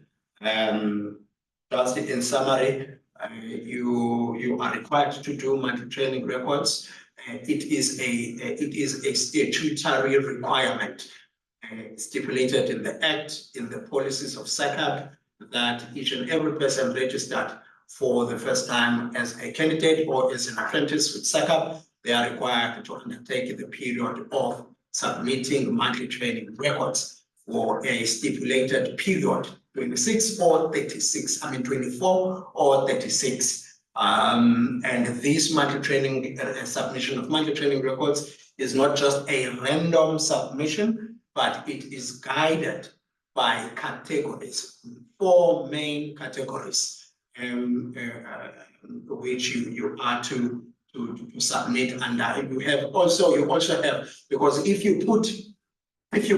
you are required to do monthly training records. It is a statutory requirement stipulated in the Act, in the policies of SACAP, that each and every person registered for the first time as a candidate or as an apprentice with SACAP, they are required to undertake the period of submitting monthly training records for a stipulated period, 26 or 36, 24 or 36. And this monthly training, submission of monthly training records is not just a random submission, but it is guided by categories, 4 main categories, which you are to submit under. You also have, because if you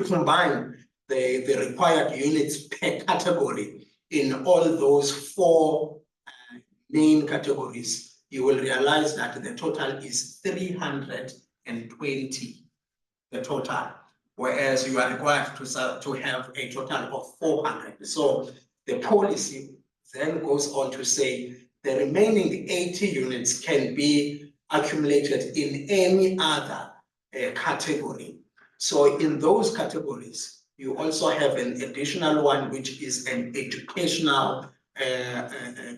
combine the required units per category in all those 4 main categories, you will realize that the total is 320, the total, whereas you are required to have a total of 400. So the policy then goes on to say the remaining 80 units can be accumulated in any other category. So in those categories, you also have an additional one, which is an educational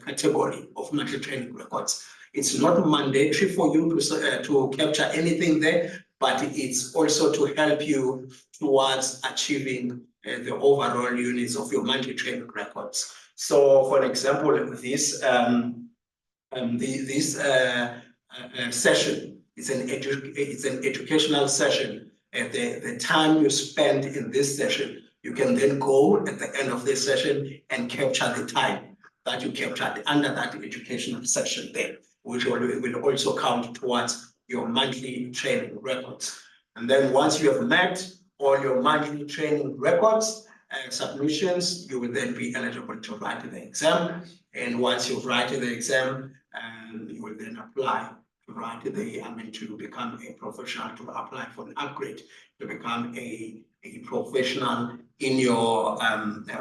category of monthly training records. It's not mandatory for you to capture anything there, but it's also to help you towards achieving the overall units of your monthly training records. So, for example, this session is an educational session. And the time you spend in this session, you can then go at the end of this session and capture the time that you captured under that educational section there, which will also count towards your monthly training records. And then once you have met all your monthly training records and submissions, you will then be eligible to write the exam. And once you've written the exam, you will then apply to write to become a professional, to apply for an upgrade, to become a professional in your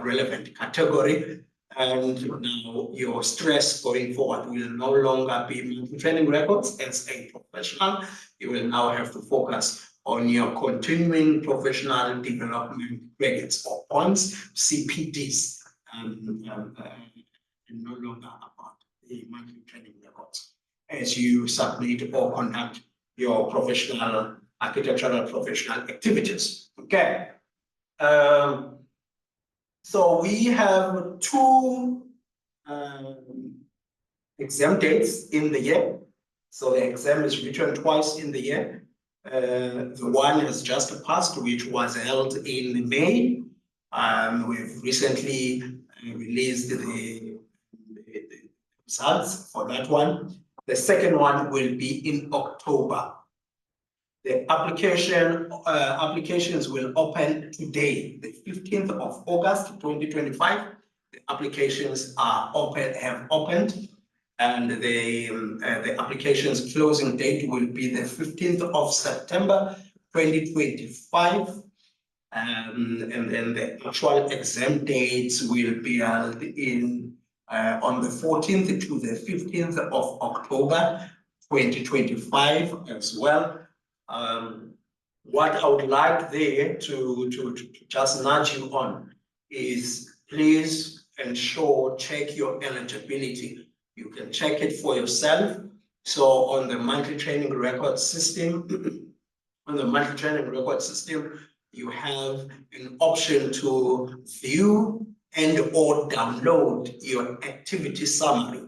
relevant category. And now your stress going forward will no longer be monthly training records as a professional. You will now have to focus on your continuing professional development credits or points, CPDs, and no longer about the monthly training records as you submit or conduct your professional, architectural professional activities. Okay. So we have 2 exam dates in the year. So the exam is written twice in the year. The one has just passed, which was held in May. We've recently released the results for that one. The second one will be in October. The applications will open today, the 15th of August, 2025. The applications have opened, and the applications closing date will be the 15th of September, 2025. And then the actual exam dates will be held on the 14th to the 15th of October, 2025 as well. What I would like there to just nudge you on is please ensure, check your eligibility. You can check it for yourself. So on the monthly training record system, you have an option to view and or download your activity summary.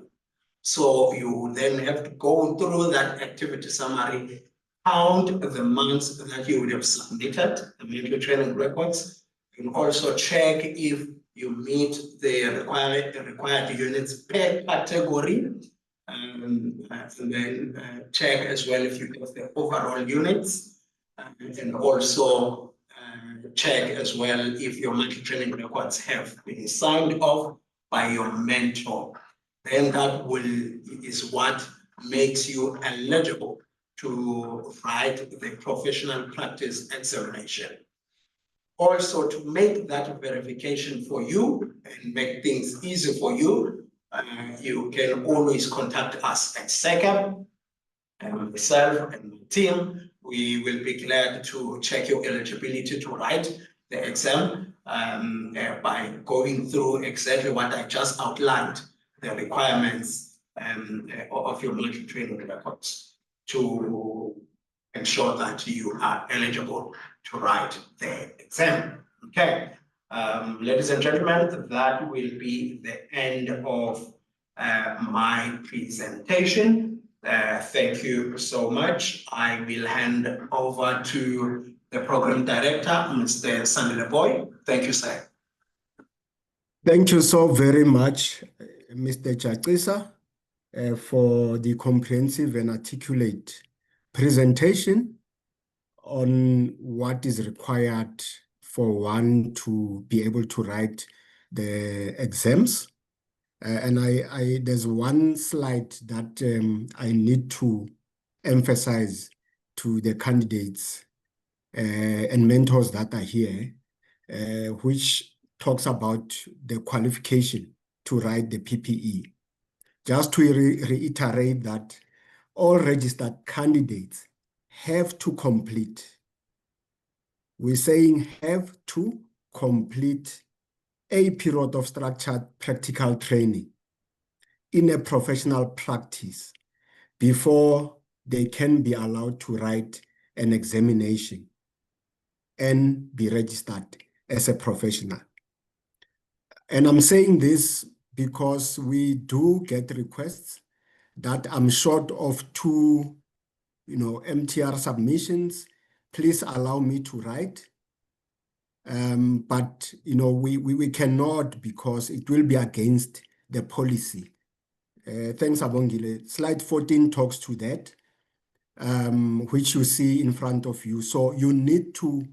So you then have to go through that activity summary, count the months that you would have submitted the monthly training records, and also check if you meet the required units per category, and then check as well if you have the overall units, and also check as well if your monthly training records have been signed off by your mentor. Then that is what makes you eligible to write the professional practice examination. Also, to make that verification for you and make things easy for you, you can always contact us at SECAP, and myself and my team. We will be glad to check your eligibility to write the exam by going through exactly what I just outlined, the requirements of your monthly training records to ensure that you are eligible to write the exam. Okay, ladies and gentlemen, that will be the end of my presentation. Thank you so much. I will hand over to the program director, Mr. Sandile Boy. Thank you, sir. Thank you so very much, Mr. Chachisa, for the comprehensive and articulate presentation on what is required for one to be able to write the exams. And there's one slide that I need to emphasize to the candidates and mentors that are here, which talks about the qualification to write the PPE. Just to reiterate that all registered candidates have to complete. We're saying have to complete a period of structured practical training in a professional practice before they can be allowed to write an examination and be registered as a professional. And I'm saying this because we do get requests that I'm short of 2, MTR submissions. Please allow me to write. But we cannot, because it will be against the policy. Thanks, Abongile. Slide 14 talks to that, which you see in front of you. So you need to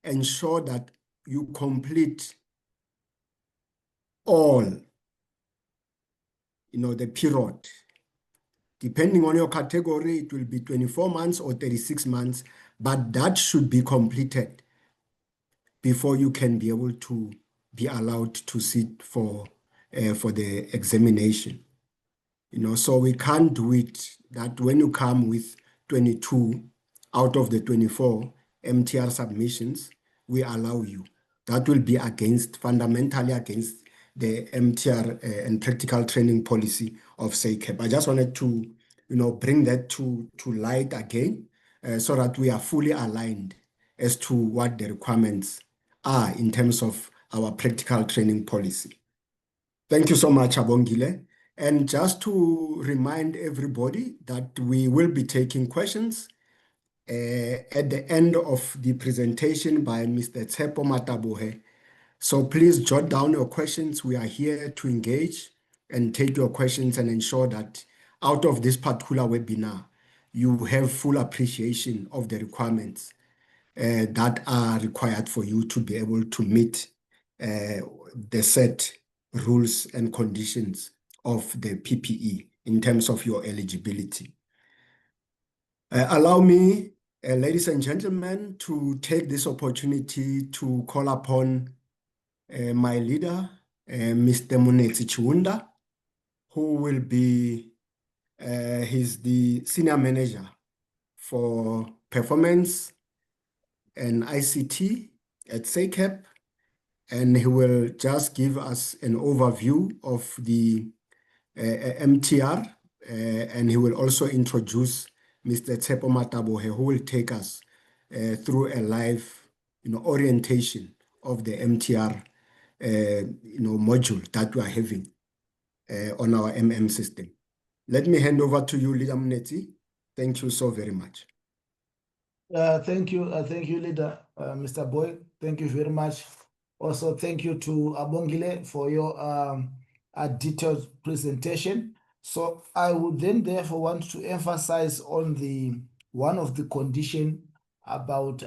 ensure that you complete all, the period. Depending on your category, it will be 24 months or 36 months, but that should be completed before you can be able to be allowed to sit for the examination. So we can't do it that when you come with 22 out of the 24 MTR submissions, we allow you. That will be fundamentally against the MTR and practical training policy of SECAP. I just wanted to, bring that to light again, so that we are fully aligned as to what the requirements are in terms of our practical training policy. Thank you so much, Abongile. And just to remind everybody that we will be taking questions at the end of the presentation by Mr. Tshepo Matabohe. So please jot down your questions. We are here to engage and take your questions and ensure that out of this particular webinar, you have full appreciation of the requirements that are required for you to be able to meet the set rules and conditions of the PPE in terms of your eligibility. Allow me, ladies and gentlemen, to take this opportunity to call upon my leader, Mr. Munetsi Chiunda, who will be, he's the Senior Manager for Performance and ICT at SACEP, and he will just give us an overview of the MTR, and he will also introduce Mr. Tshepo Matabohe, who will take us through a live, orientation of the MTR, module that we are having on our system. Let me hand over to you, Leader Munetsi. Thank you so very much. Thank you, Leader Mr. Boy. Thank you very much. Also, thank you to Abongile for your detailed presentation. So I would then therefore want to emphasize on one of the condition about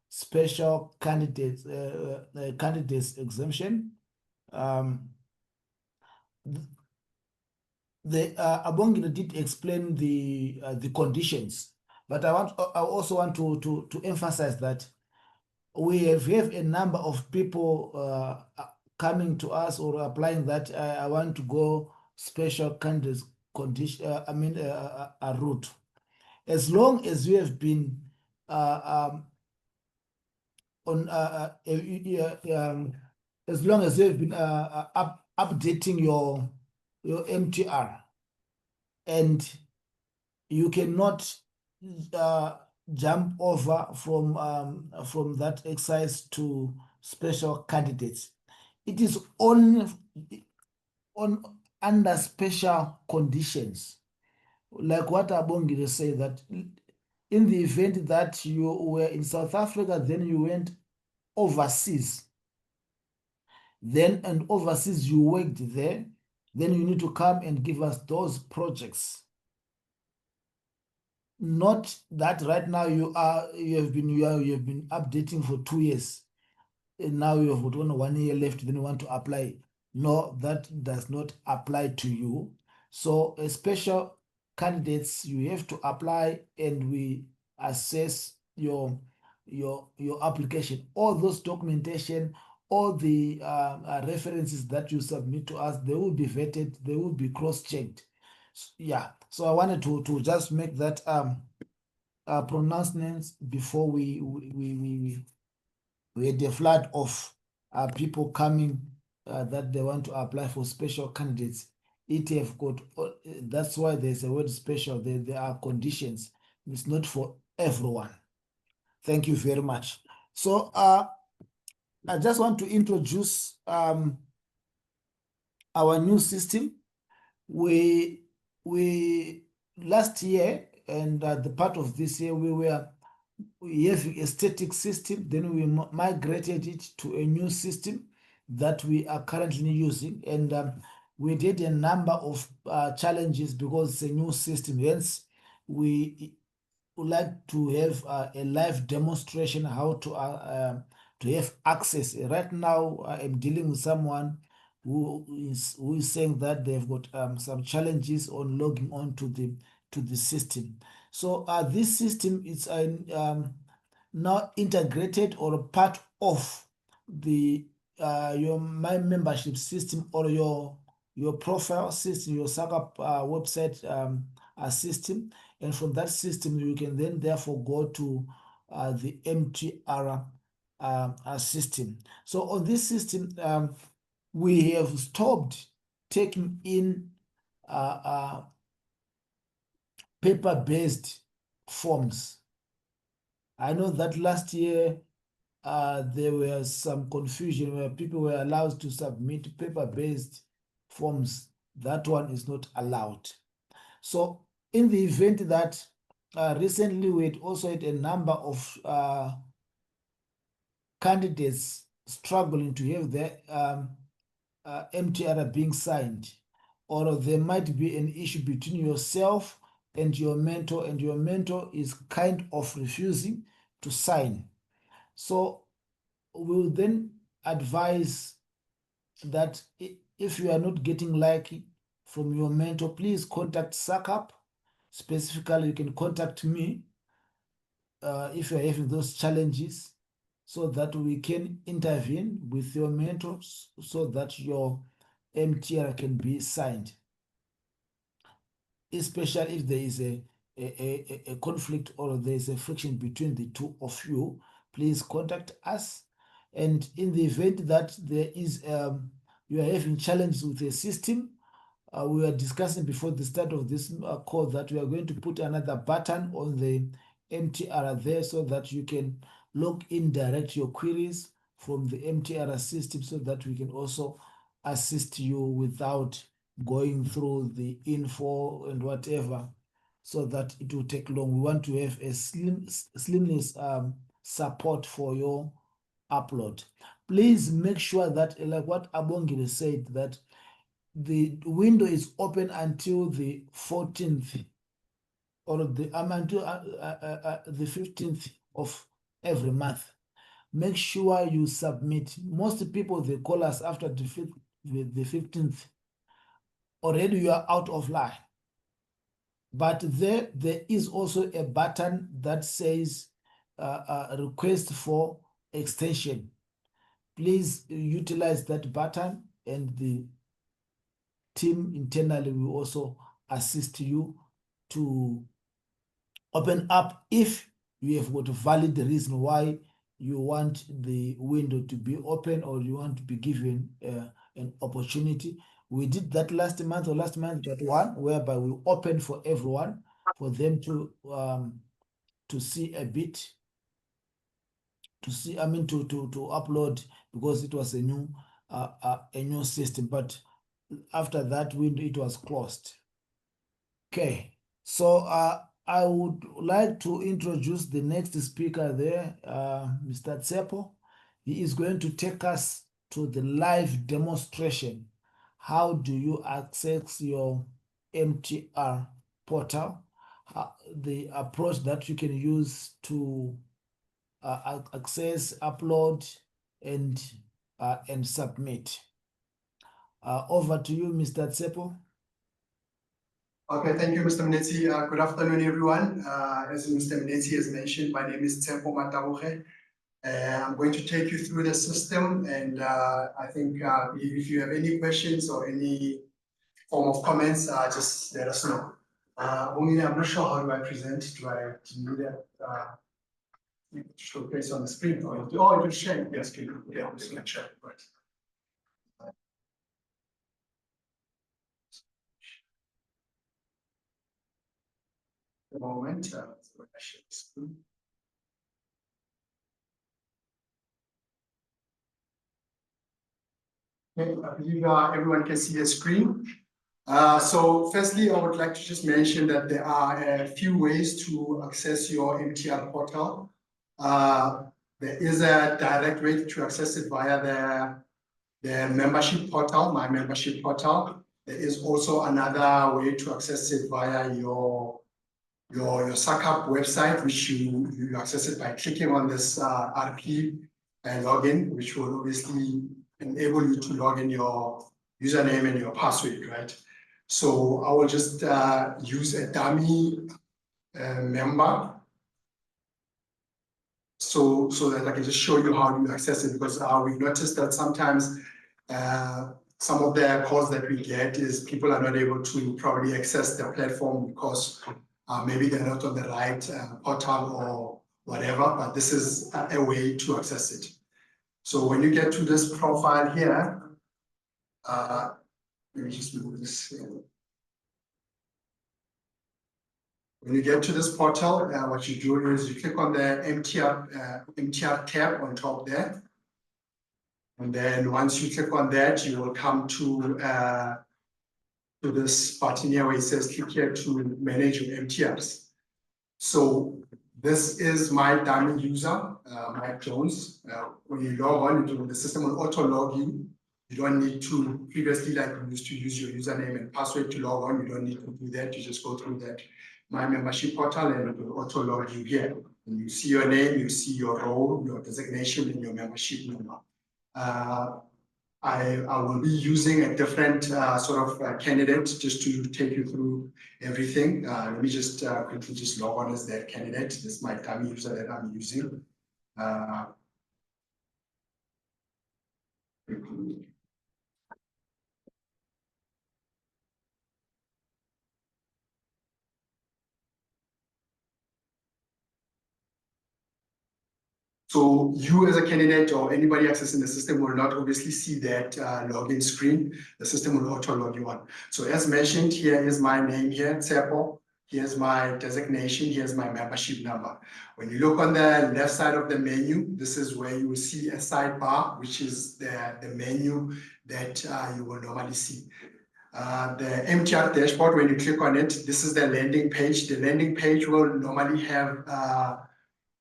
special candidates exemption. Abongile did explain the conditions, but I also want to emphasize that we have a number of people coming to us or applying that I want to go special candidates condition. A route. As long as you have been as long as you have been updating your MTR, and you cannot jump over from that exercise to special candidates. It is only under special conditions, like what Abongile said, that in the event that you were in South Africa, then you went overseas, and overseas you worked there, then you need to come and give us those projects. Not that right now you have been updating for 2 years, and now you have got 1 year left, then you want to apply. No, that does not apply to you. So special candidates, you have to apply, and we assess your application. All those documentation, all the references that you submit to us, they will be vetted, they will be cross-checked. Yeah, so I wanted to just make that pronouncements before we had a flood of people coming that they want to apply for special candidates. It have got, that's why there's a word special. There are conditions. It's not for everyone. Thank you very much. So I just want to introduce our new system. We last year and the part of this year we have a static system, then we migrated it to a new system that we are currently using, and we did a number of challenges because it's a new system. Hence, we would like to have a live demonstration how to have access. Right now, I am dealing with someone who is saying that they've got some challenges on logging on to the system. So this system is now integrated or part of the your My Membership system or your profile system, your SACEP website system, and from that system you can then therefore go to the MTR system. So on this system, we have stopped taking in paper-based forms. I know that last year there was some confusion where people were allowed to submit paper-based forms. That one is not allowed. So in the event that recently we had also had a number of candidates struggling to have their MTR being signed, or there might be an issue between yourself and your mentor is kind of refusing to sign. So we'll then advise that if you are not getting lucky from your mentor, please contact SACAP. Specifically, you can contact me if you're having those challenges, so that we can intervene with your mentors so that your MTR can be signed. Especially if there is a conflict or there is a friction between the two of you, please contact us. And in the event that there is you are having challenges with the system, we were discussing before the start of this call that we are going to put another button on the MTR there so that you can log in, direct your queries from the MTR system, so that we can also assist you without going through the info and whatever, so that it will take long. We want to have a seamless support for your upload. Please make sure that, like what Abongile said, that the window is open until the 14th or until the 15th of every month. Make sure you submit. Most people, they call us after the 15th. Already you are out of line. But there is also a button that says request for extension. Please utilize that button, and the team internally will also assist you to open up if you have got a valid reason why you want the window to be open, or you want to be given an opportunity. We did that last month that one, whereby we opened for everyone, for them to see a bit, to upload, because it was a new system. But after that window, it was closed. Okay, so I would like to introduce the next speaker there, Mr. Tsepo. He is going to take us to the live demonstration. How do you access your MTR portal? The approach that you can use to access, upload, and submit. Over to you, Mr. Tsepo. Okay, thank you, Mr. Mnetsi. Good afternoon, everyone. As Mr. Mnetsi has mentioned, my name is Tsepo Mataboge. I'm going to take you through the system, and I think if you have any questions or any form of comments, just let us know. Only I'm not sure how do I present. Do I need that showcase on the screen? Or it will share. Yes, yeah, I'm just going to share. Right. The moment, so I share the screen. Okay, I believe everyone can see the screen. So firstly, I would like to just mention that there are a few ways to access your MTR portal. There is a direct way to access it via the membership portal, my membership portal. There is also another way to access it via your SACAP website, which you access it by clicking on this RP login, which will obviously enable you to log in your username and your password, right? So I will just use a dummy member so that I can just show you how you access it, because we noticed that sometimes some of the calls that we get is people are not able to probably access the platform because maybe they're not on the right portal or whatever, but this is a way to access it. So when you get to this profile here, let me just move this here. When you get to this portal, what you do is you click on the MTR tab on top there. And then once you click on that, you will come to this button here where it says click here to manage your MTRs. So this is my dummy user, Mike Jones. When you log on, the system will auto log you. You don't need to, previously like you used to use your username and password to log on. You don't need to do that. You just go through that My Membership portal and it will auto log you here. And you see your name, you see your role, your designation, and your membership number. I will be using a different sort of candidate just to take you through everything. Let me just quickly just log on as that candidate. This is my dummy user that I'm using. So you as a candidate or anybody accessing the system will not obviously see that login screen. The system will auto log you on. So as mentioned, here is my name here, Tsepo. Here's my designation, here's my membership number. When you look on the left side of the menu, this is where you will see a sidebar, which is the menu that you will normally see. The MTR dashboard, when you click on it, this is the landing page. The landing page will normally have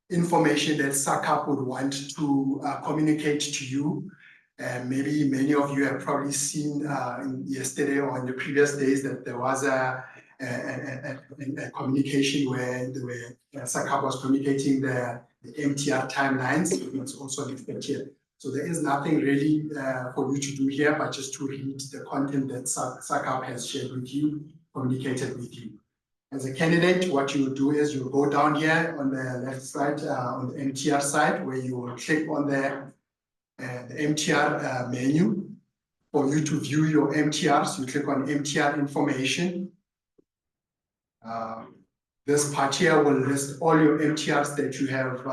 information that SACAP would want to communicate to you. Maybe many of you have probably seen yesterday or in the previous days that there was a communication where SACAP was communicating the MTR timelines. It's also listed here. So there is nothing really for you to do here, but just to read the content that SACAP has shared with you, communicated with you. As a candidate, what you will do is you will go down here on the left side, on the MTR side, where you will click on the MTR menu. For you to view your MTRs, you click on MTR information. This part here will list all your MTRs that you have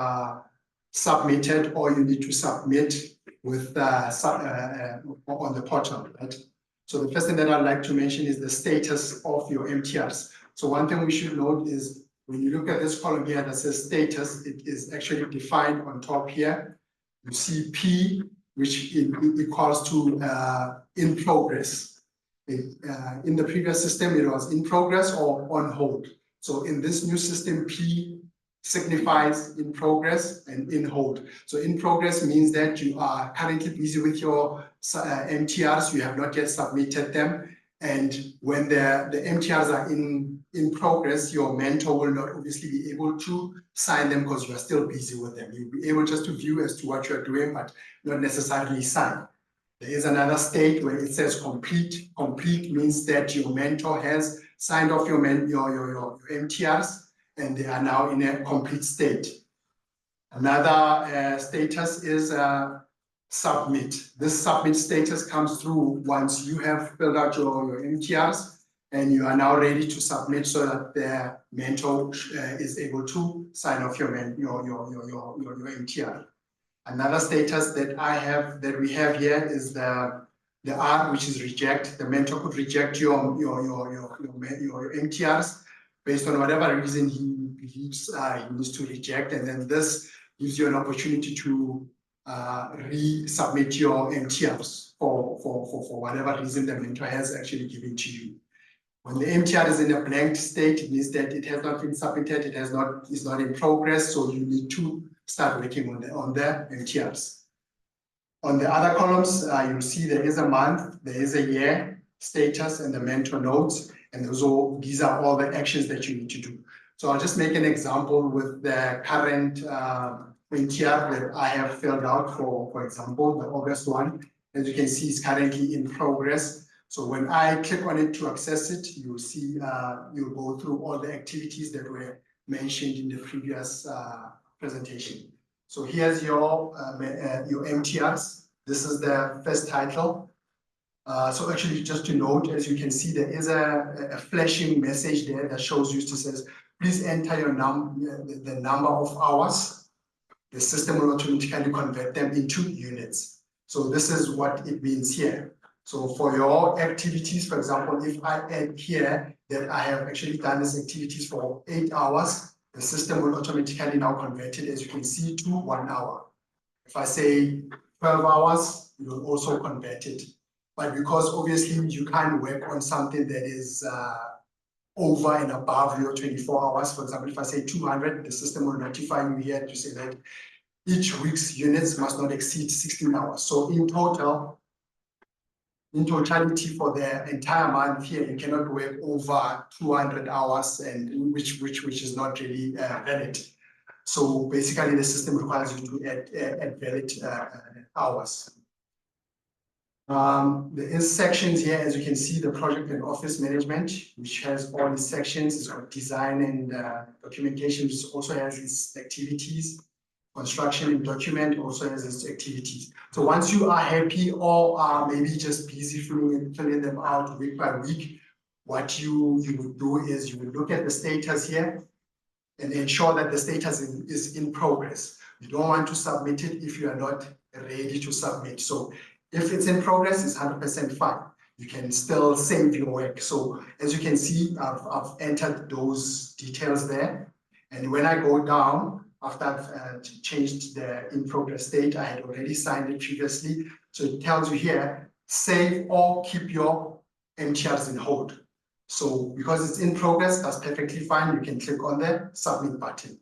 submitted or you need to submit with on the portal. Right? So the first thing that I'd like to mention is the status of your MTRs. So one thing we should note is when you look at this column here that says status, it is actually defined on top here. You see P, which equals to in progress. In the previous system, it was in progress or on hold. So in this new system, P signifies in progress and in hold. So in progress means that you are currently busy with your MTRs, you have not yet submitted them. And when the MTRs are in progress, your mentor will not obviously be able to sign them because you are still busy with them. You'll be able just to view as to what you're doing, but not necessarily sign. There is another state where it says complete. Complete means that your mentor has signed off your MTRs and they are now in a complete state. Another status is submit. This submit status comes through once you have filled out your MTRs and you are now ready to submit so that the mentor is able to sign off your MTR. Another status that we have here is the R, which is reject. The mentor could reject your MTRs based on whatever reason he believes he needs to reject, and then this gives you an opportunity to resubmit your MTRs for whatever reason the mentor has actually given to you. When the MTR is in a blank state, it means that it has not been submitted, it's not in progress, so you need to start working on the MTRs. On the other columns, you'll see there is a month, there is a year, status, and the mentor notes, and these are all the actions that you need to do. So I'll just make an example with the current MTR that I have filled out for example, the August one. As you can see, it's currently in progress. So when I click on it to access it, you'll see, you'll go through all the activities that were mentioned in the previous presentation. So here's your MTRs. This is the first title. So actually, just to note, as you can see, there is a flashing message there that shows you, says, please enter your the number of hours. The system will automatically convert them into units. So this is what it means here. So for your activities, for example, if I add here that I have actually done these activities for 8 hours, the system will automatically now convert it, as you can see, to 1 hour. If I say 12 hours, it will also convert it. But because obviously you can't work on something that is over and above your 24 hours. For example, if I say 200, the system will notify you here to say that each week's units must not exceed 16 hours. So in totality for the entire month here, you cannot work over 200 hours, and which is not really valid. So basically, the system requires you to add valid hours. There is sections here, as you can see, the project and office management, which has all these sections. It's got design and documentation, which also has its activities. Construction and document also has its activities. So once you are happy or are maybe just busy filling them out week by week, what you would do is you would look at the status here and ensure that the status is in progress. You don't want to submit it if you are not ready to submit. So if it's in progress, it's 100% fine. You can still save your work. So as you can see, I've entered those details there. And when I go down, after I've changed the in progress state, I had already signed it previously. So it tells you here, save or keep your MTRs in hold. So because it's in progress, that's perfectly fine. You can click on the submit button,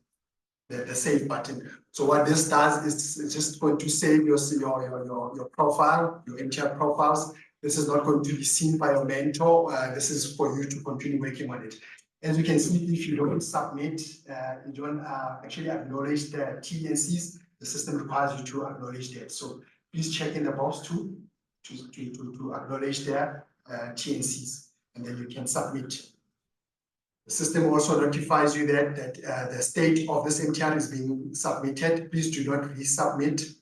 the save button. So what this does is it's just going to save your profile, your MTR profiles. This is not going to be seen by your mentor. This is for you to continue working on it. As you can see, if you don't submit, you don't actually acknowledge the TNCs, the system requires you to acknowledge that. So please check in the box to acknowledge their TNCs, and then you can submit. The system also notifies you that the state of this MTR is being submitted. Please do not resubmit.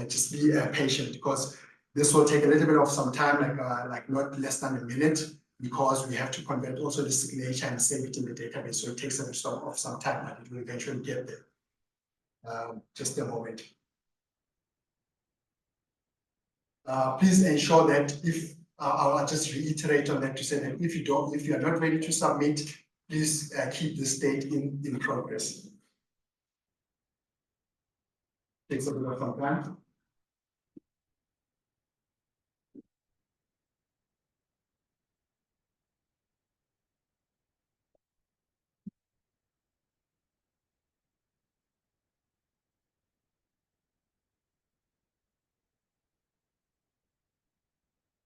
Just be patient, because this will take a little bit of some time, like not less than a minute, because we have to convert also the signature and save it in the database. So it takes a bit of some time, but it will eventually get there. Just a moment. Please ensure that if I'll just reiterate on that to say that if you are not ready to submit, please keep the state in progress. Takes a bit of some time.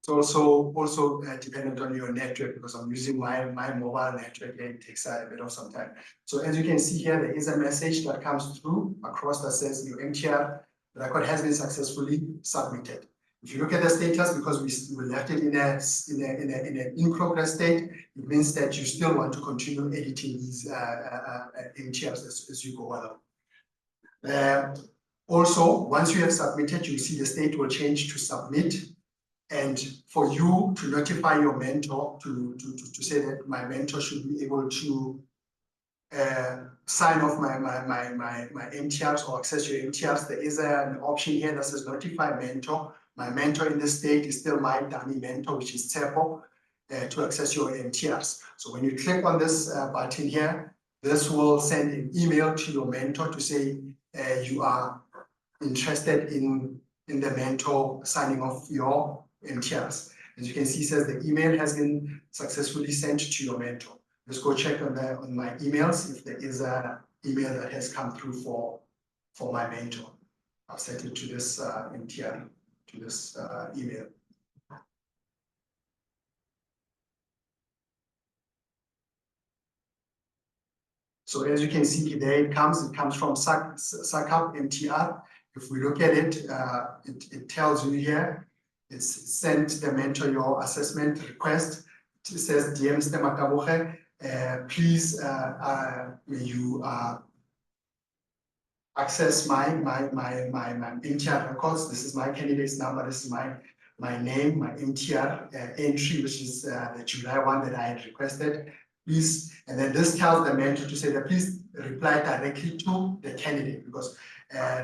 It's also dependent on your network, because I'm using my mobile network, and it takes a bit of some time. So as you can see here, there is a message that comes through across that says your MTR record has been successfully submitted. If you look at the status, because we left it in an in progress state, it means that you still want to continue editing these MTRs as you go along. Also, once you have submitted, you see the state will change to submit. And for you to notify your mentor to say that my mentor should be able to sign off my MTRs or access your MTRs, there is an option here that says notify mentor. My mentor in this state is still my dummy mentor, which is Tsepo, to access your MTRs. So when you click on this button here, this will send an email to your mentor to say you are interested in the mentor signing off your MTRs. As you can see, it says the email has been successfully sent to your mentor. Let's go check on my emails if there is an email that has come through for my mentor. I've sent it to this MTR, to this email. So as you can see, there it comes from SACAP MTR. If we look at it, it tells you here, it's sent the mentor your assessment request. It says, dear Mr. Makabuche, please may you access my MTR records. This is my candidate's number. This is my name, my MTR entry, which is the July one that I had requested. Please, and then this tells the mentor to say that please reply directly to the candidate, because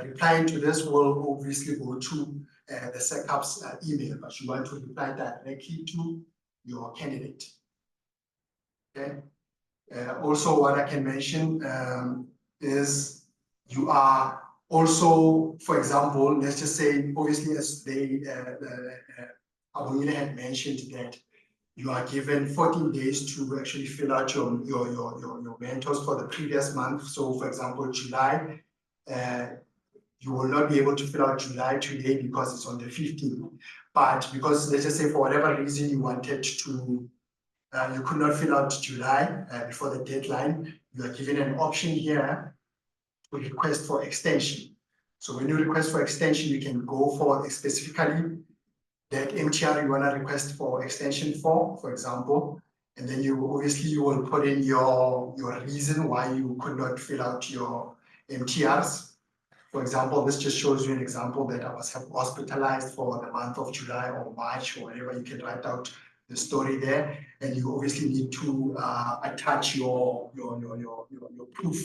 replying to this will obviously go to the SECAP's email, but you want to reply directly to your candidate. Okay. Also, what I can mention is you are also, for example, let's just say, obviously, as Abongile had mentioned that you are given 14 days to actually fill out your mentors for the previous month. So for example, July, you will not be able to fill out July today because it's on the 15th. But because let's just say for whatever reason you wanted to, you could not fill out July before the deadline, you are given an option here to request for extension. So when you request for extension, you can go for specifically that MTR you want to request for extension for example, and then you obviously you will put in your reason why you could not fill out your MTRs. For example, this just shows you an example that I was hospitalized for the month of July or March or whatever. You can write out the story there, and you obviously need to attach your proof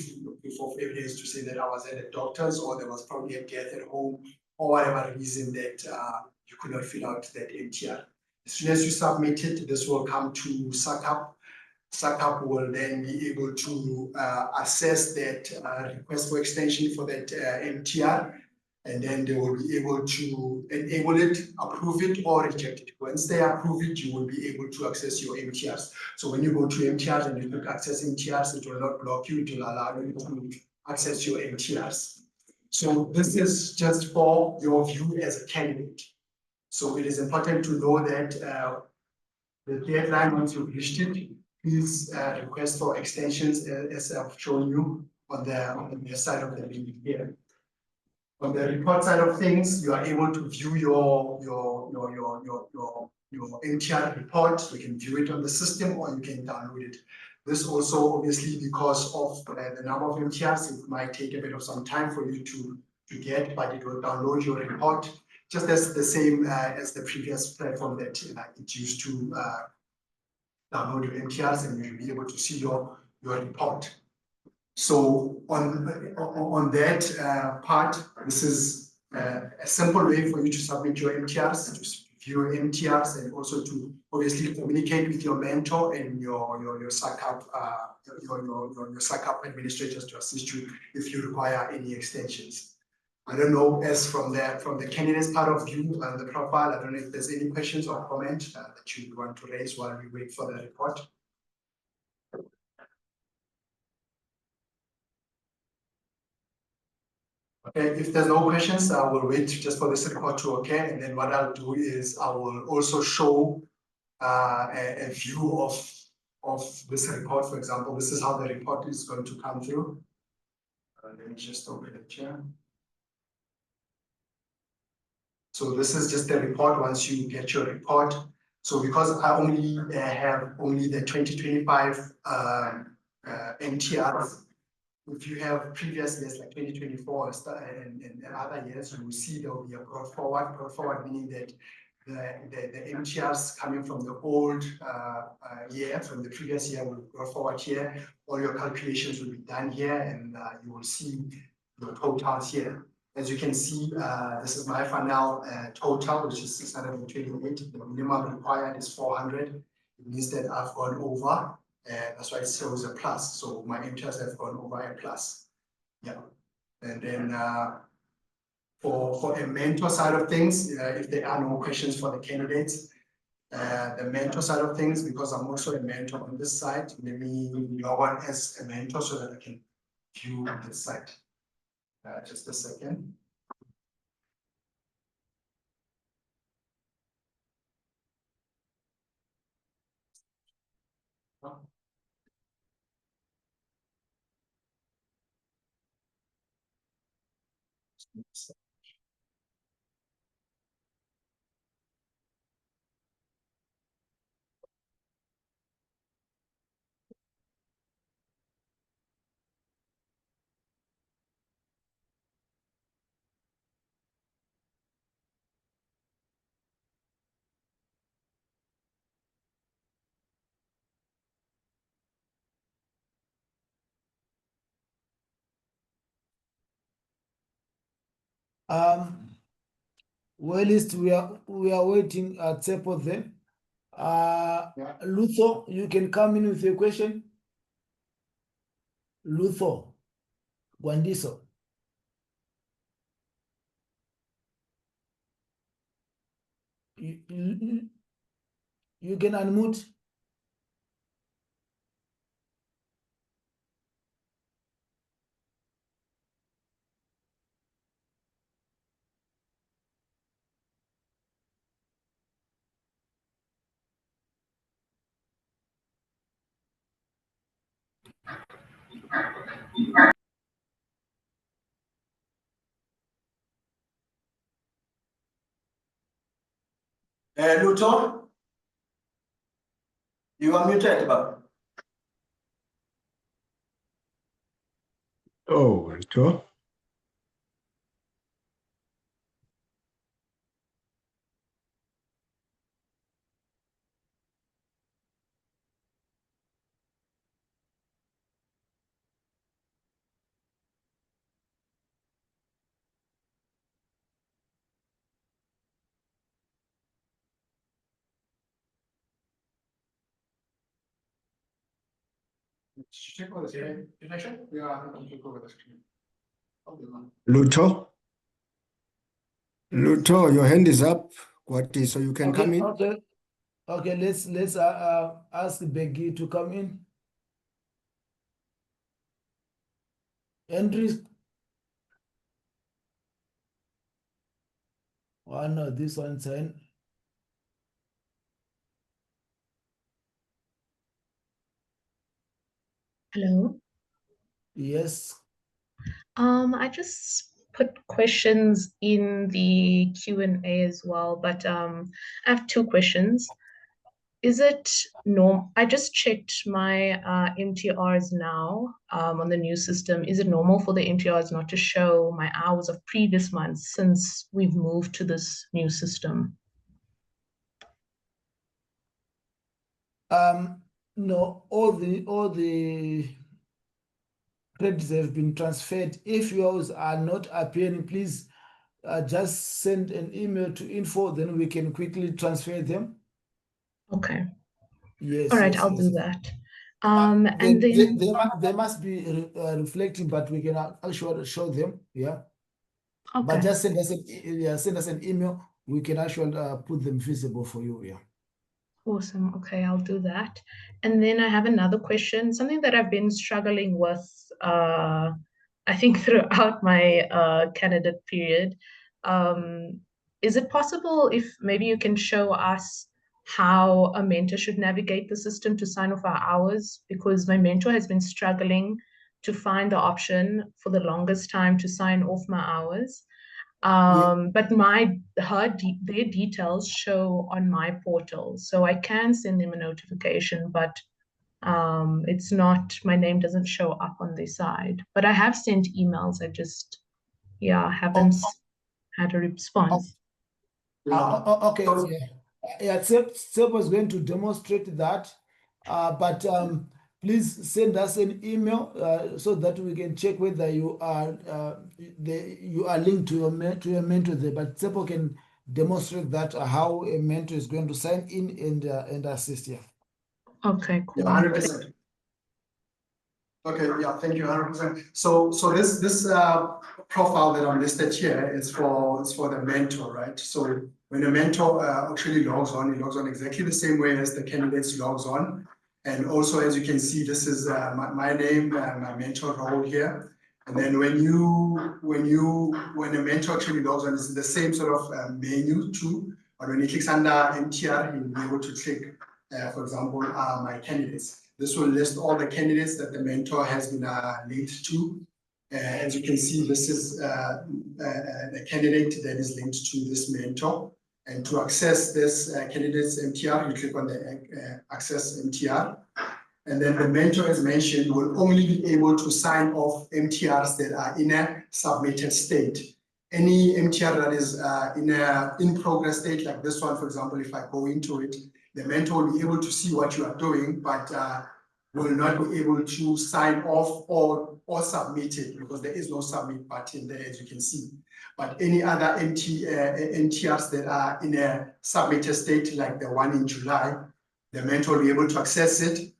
of evidence to say that I was at a doctor's or there was probably a death at home or whatever reason that you could not fill out that MTR. As soon as you submit it, this will come to SACAP. SACAP will then be able to assess that request for extension for that MTR, and then they will be able to enable it, approve it, or reject it. Once they approve it, you will be able to access your MTRs. So when you go to MTRs and you click access MTRs, it will not block you, it will allow you to access your MTRs. So this is just for your view as a candidate. So it is important to know that the deadline, once you've reached it, please request for extensions as I've shown you on the side of the link here. On the report side of things, you are able to view your MTR report. You can view it on the system or you can download it. This also obviously because of the number of MTRs, it might take a bit of some time for you to get, but it will download your report just as the same as the previous platform that it used to download your MTRs, and you'll be able to see your report. So on that part, this is a simple way for you to submit your MTRs, to view your MTRs, and also to obviously communicate with your mentor and your SACAP your SACAP administrators to assist you if you require any extensions. I don't know, as from the candidate's part of view and the profile, I don't know if there's any questions or comments that you want to raise while we wait for the report. Okay, if there's no questions, I will wait just for this report to occur, and then what I'll do is I will also show a view of this report. For example, this is how the report is going to come through. Let me just open it here. So this is just the report once you get your report. So because I only have only the 2025 MTRs, if you have previous years like 2024 and other years, you will see there will be a brought forward meaning that the MTRs coming from the old year, from the previous year, will go forward here. All your calculations will be done here, and you will see your totals here. As you can see, this is my final total, which is 628. The minimum required is 400. It means that I've gone over. That's why it shows a plus. So my MTRs have gone over a plus. Yeah. And then for a mentor side of things, if there are no questions for the candidates, the mentor side of things, because I'm also a mentor on this side, let me log on as a mentor so that I can view this side. Just a second. Well, list we are waiting at Tsepo then. Lutho, you can come in with your question. Lutho, Gwandiso. You can unmute. Luton, you are muted, Bob. Oh, Luto. Check over the screen. Did I check? Yeah, I think I'll check over the screen. Luto. Luto, your hand is up. What is, so you can come in? Okay, let's ask Becky to come in. Andrew. Oh no, this one's in. Hello. Yes. I just put questions in the Q&A as well, but I have two questions. Is it normal? I just checked my MTRs now on the new system. Is it normal for the MTRs not to show my hours of previous months since we've moved to this new system? No, all the credits have been transferred. If yours are not appearing, please just send an email to info, then we can quickly transfer them. Okay. Yes. All right, yes, I'll yes. do that. And then They must be reflecting, but we can actually show them. Yeah. okay. But just send us an email. We can actually put them visible for you. Yeah. Awesome. Okay, I'll do that. And then I have another question, something that I've been struggling with, I think throughout my candidate period. Is it possible if maybe you can show us how a mentor should navigate the system to sign off our hours? Because my mentor has been struggling to find the option for the longest time to sign off my hours. But their details show on my portal, so I can send them a notification, but it's not, my name doesn't show up on their side. But I have sent emails, I just haven't had a response. Okay. Yeah. Seb was going to demonstrate that, but please send us an email so that we can check whether you are linked to your mentor there. But Seb can demonstrate that how a mentor is going to sign in and assist you. Okay, cool. Yeah, 100%. Okay, yeah, thank you, 100%. So this profile that I'm listed here is for the mentor, right? So when a mentor actually logs on, he logs on exactly the same way as the candidates logs on. And also, as you can see, this is my name, my mentor role here. And then when a mentor actually logs on, it's the same sort of menu too. But when he clicks under MTR, he'll be able to click, for example, my candidates. This will list all the candidates that the mentor has been linked to. As you can see, this is the candidate that is linked to this mentor. And to access this candidate's MTR, you click on the access MTR. And then the mentor, as mentioned, will only be able to sign off MTRs that are in a submitted state. Any MTR that is in a in-progress state, like this one, for example, if I go into it, the mentor will be able to see what you are doing, but will not be able to sign off or submit it because there is no submit button there, as you can see. But any other MTRs that are in a submitted state, like the one in July, the mentor will be able to access it.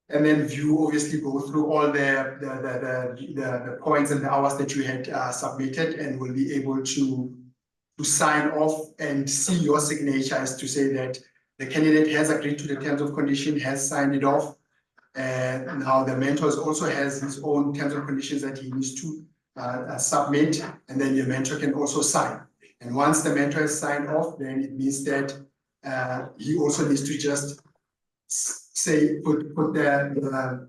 And then view, obviously go through all the points and the hours that you had submitted, and will be able to to sign off and see your signature as to say that the candidate has agreed to the terms of condition, has signed it off. Now the mentor also has his own terms and conditions that he needs to submit, and then your mentor can also sign. And once the mentor has signed off, then it means that he also needs to just say put the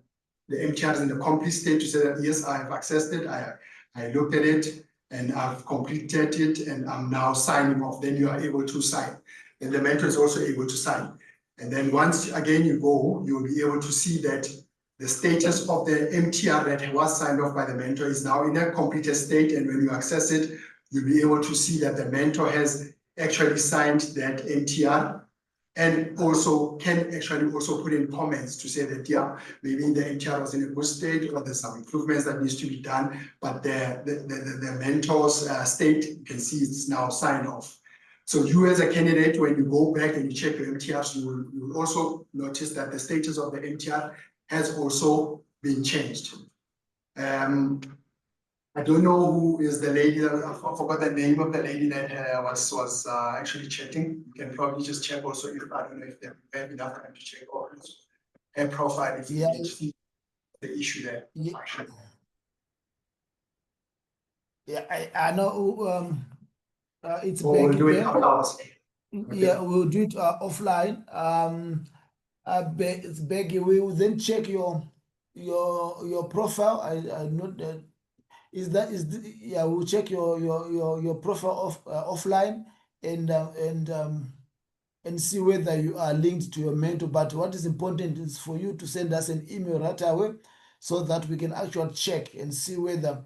MTRs in the complete state to say that yes, I have accessed it, I looked at it, and I've completed it, and I'm now signing off. Then you are able to sign. And the mentor is also able to sign. And then once again you go, you'll be able to see that the status of the MTR that was signed off by the mentor is now in a completed state. And when you access it, you'll be able to see that the mentor has actually signed that MTR, and also can actually also put in comments to say that, yeah, maybe the MTR was in a good state, or there's some improvements that needs to be done, but the mentor's state, you can see it's now signed off. So you as a candidate, when you go back and you check your MTRs, you will also notice that the status of the MTR has also been changed. I don't know who is the lady, I forgot the name of the lady that was actually chatting. You can probably just check also if, I don't know if they have enough time to check or her profile if you can see the issue there. Yeah, I know it's Or we'll do it Becky. after hours. Yeah, we'll do it offline. It's Becky. We will then check your profile. I note that yeah, we'll check your profile offline and see whether you are linked to your mentor. But what is important is for you to send us an email right away so that we can actually check and see whether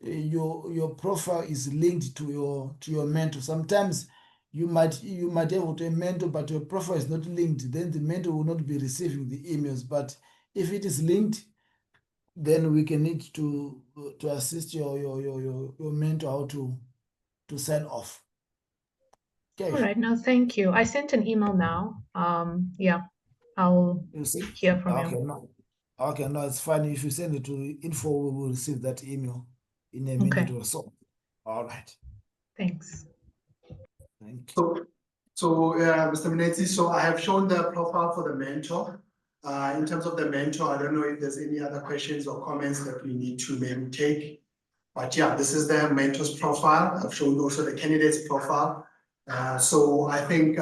your profile is linked to your mentor. Sometimes you might have a mentor, but your profile is not linked. Then the mentor will not be receiving the emails. But if it is linked, then we can need to assist your mentor how to sign off. Okay. All right, no, thank you. I sent an email now. Yeah, I'll hear from Okay, you. no. Okay, no, it's fine. If you send it to info, we will receive that email in a minute or so. All right. Thanks. Thank you. So Mr. Menetzi, so I have shown the profile for the mentor. In terms of the mentor, I don't know if there's any other questions or comments that we need to maybe take. But yeah, this is the mentor's profile. I've shown also the candidate's profile. So I think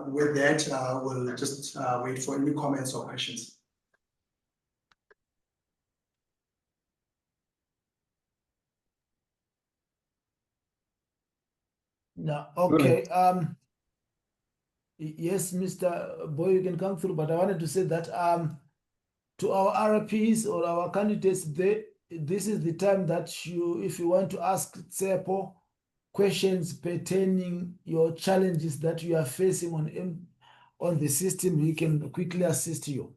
with that, we'll just wait for any comments or questions. No, okay. Yes, Mr. Boy, you can come through, but I wanted to say that to our RPs or our candidates, this is the time that you, if you want to ask Tsepo questions pertaining your challenges that you are facing on the system, we can quickly assist you.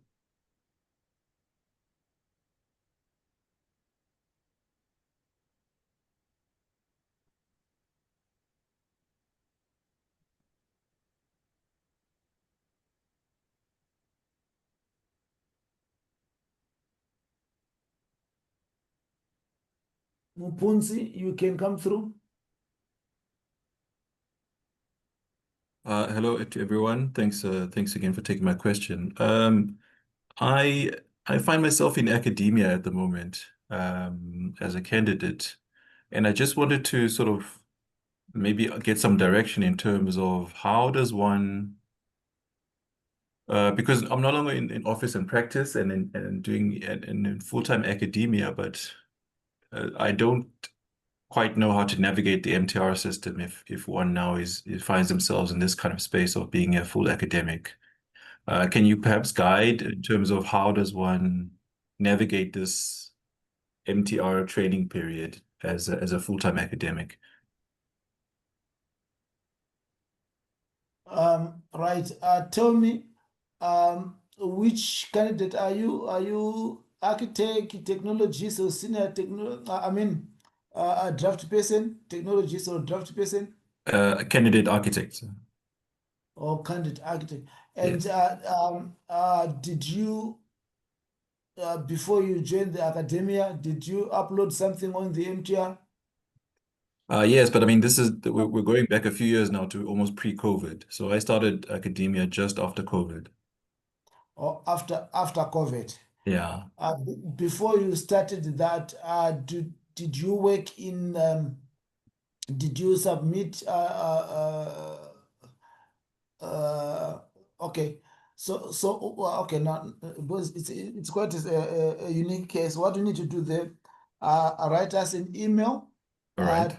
Mupunzi, you can come through. Hello to everyone. Thanks again for taking my question. I find myself in academia at the moment as a candidate, and I just wanted to sort of maybe get some direction in terms of how does one, because I'm no longer in office and practice and doing in full-time academia, but I don't quite know how to navigate the MTR system if one now finds themselves in this kind of space of being a full academic. Can you perhaps guide in terms of how does one navigate this MTR training period as a full-time academic? Right. Tell me, which candidate are you? Are you architect, technologist, or senior technology? I mean, a draft person, technologist, or draft person? Candidate architect. Or candidate architect. And Yes. did you, before you joined the academia, did you upload something on the MTR? Yes, but I mean, we're going back a few years now to almost pre-COVID. So I started academia just after COVID. Or after COVID? Yeah, Before you started that, did you work in? Did you submit? Okay. Okay, now because it's quite a unique case. What you need to do there, write us an email. all right.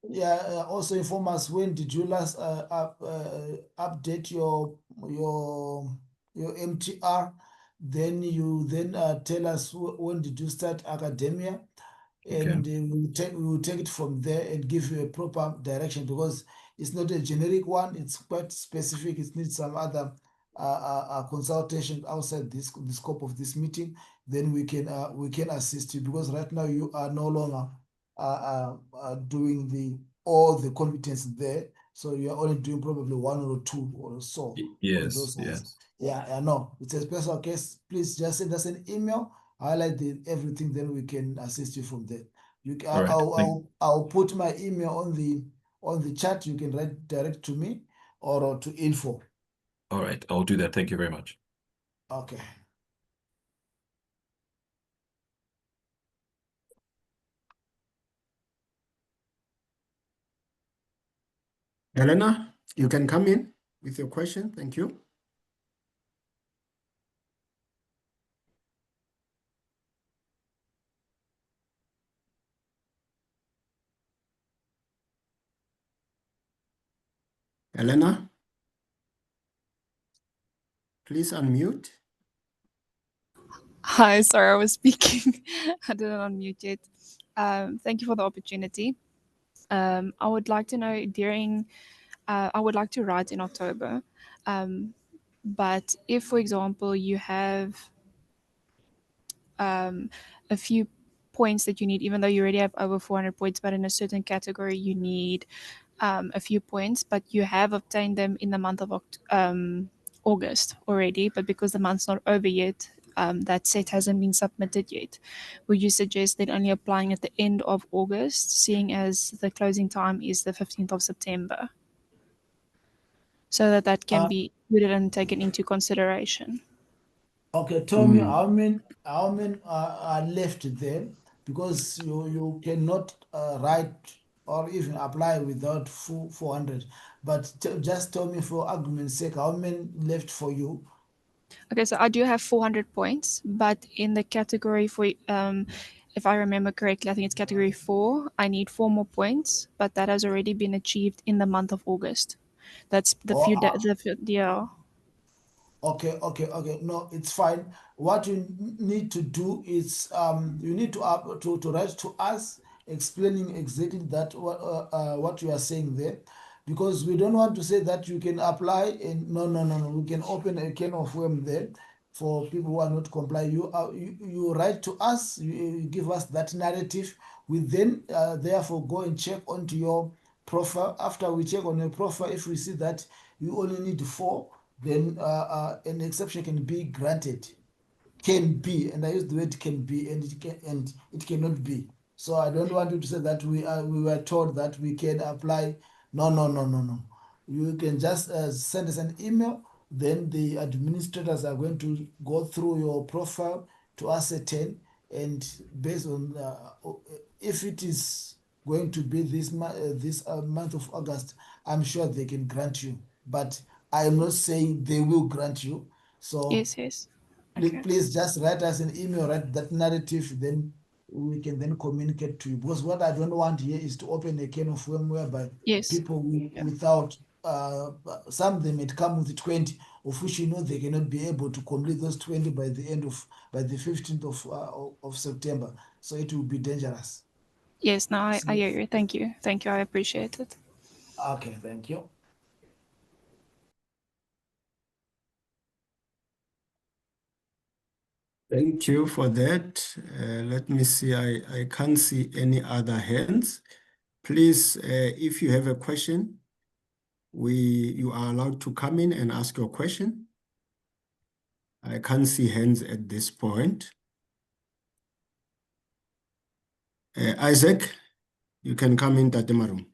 Yeah. Also inform us when did you last update your MTR. Then you tell us when did you start academia, Okay. and we will take it from there and give you a proper direction, because it's not a generic one. It's quite specific. It needs some other consultation outside the scope of this meeting. Then we can assist you, because right now you are no longer doing all the competence there. So you're only doing probably one or two or so on Yes, those ones. yes. Yeah, I know. It's a special case. Please just send us an email, highlight everything, then we can assist you from there. All right. I'll put my email on the chat. You can write direct to me or to info. All right. I'll do that. Thank you very much. Okay. Helena, you can come in with your question. Thank you. Helena, please unmute. Hi, sorry, I was speaking. I didn't unmute yet. Thank you for the opportunity. I would like to know I would like to write in October. But if, for example, you have a few points that you need, even though you already have over 400 points, but in a certain category you need a few points, but you have obtained them in the month of August already, but because the month's not over yet, that set hasn't been submitted yet. Would you suggest then only applying at the end of August, seeing as the closing time is the 15th of September, so that can be included and taken into consideration? Okay, tell me how many are left there, because you cannot write or even apply without full 400. But just tell me, for argument's sake, how many left for you? Okay, so I do have 400 points, but in the category for, if I remember correctly, I think it's category 4, I need 4 more points, but that has already been achieved in the month of August. That's the Or yeah. Okay. No, it's fine. What you need to do is you need to write to us explaining exactly what you are saying there, because we don't want to say that you can apply and no. We can open a can of worm there for people who are not comply. You write to us. You give us that narrative. We then therefore go and check onto your profile. After we check on your profile, if we see that you only need 4, then an exception can be granted. Can be, and I use the word can be, and it cannot be. So I don't want you to say that we were told that we can apply. No. You can just send us an email. Then the administrators are going to go through your profile to ascertain, and based on if it is going to be this month of August, I'm sure they can grant you. But I am not saying they will grant you. So Yes. Okay. please just write us an email, write that narrative, then we can then communicate to you. Because what I don't want here is to open a can of worm whereby Yes. people Yeah. without some of them may come with 20, of which they cannot be able to complete those 20 by the 15th of September. So it will be dangerous. Yes, no, I So, hear you. Thank you. I appreciate it. okay, thank you. Thank you for that. Let me see. I can't see any other hands. Please, if you have a question, you are allowed to come in and ask your question. I can't see hands at this point. Isaac, You can come in, Tatemarum,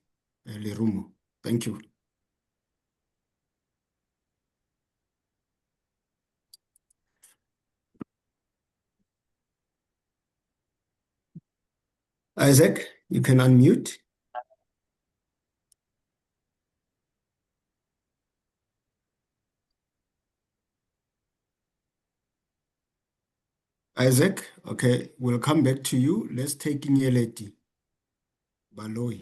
Lerumo. Thank you. Isaac, you can unmute. Isaac, okay, we'll come back to you. Let's take Nyeleti Baloi.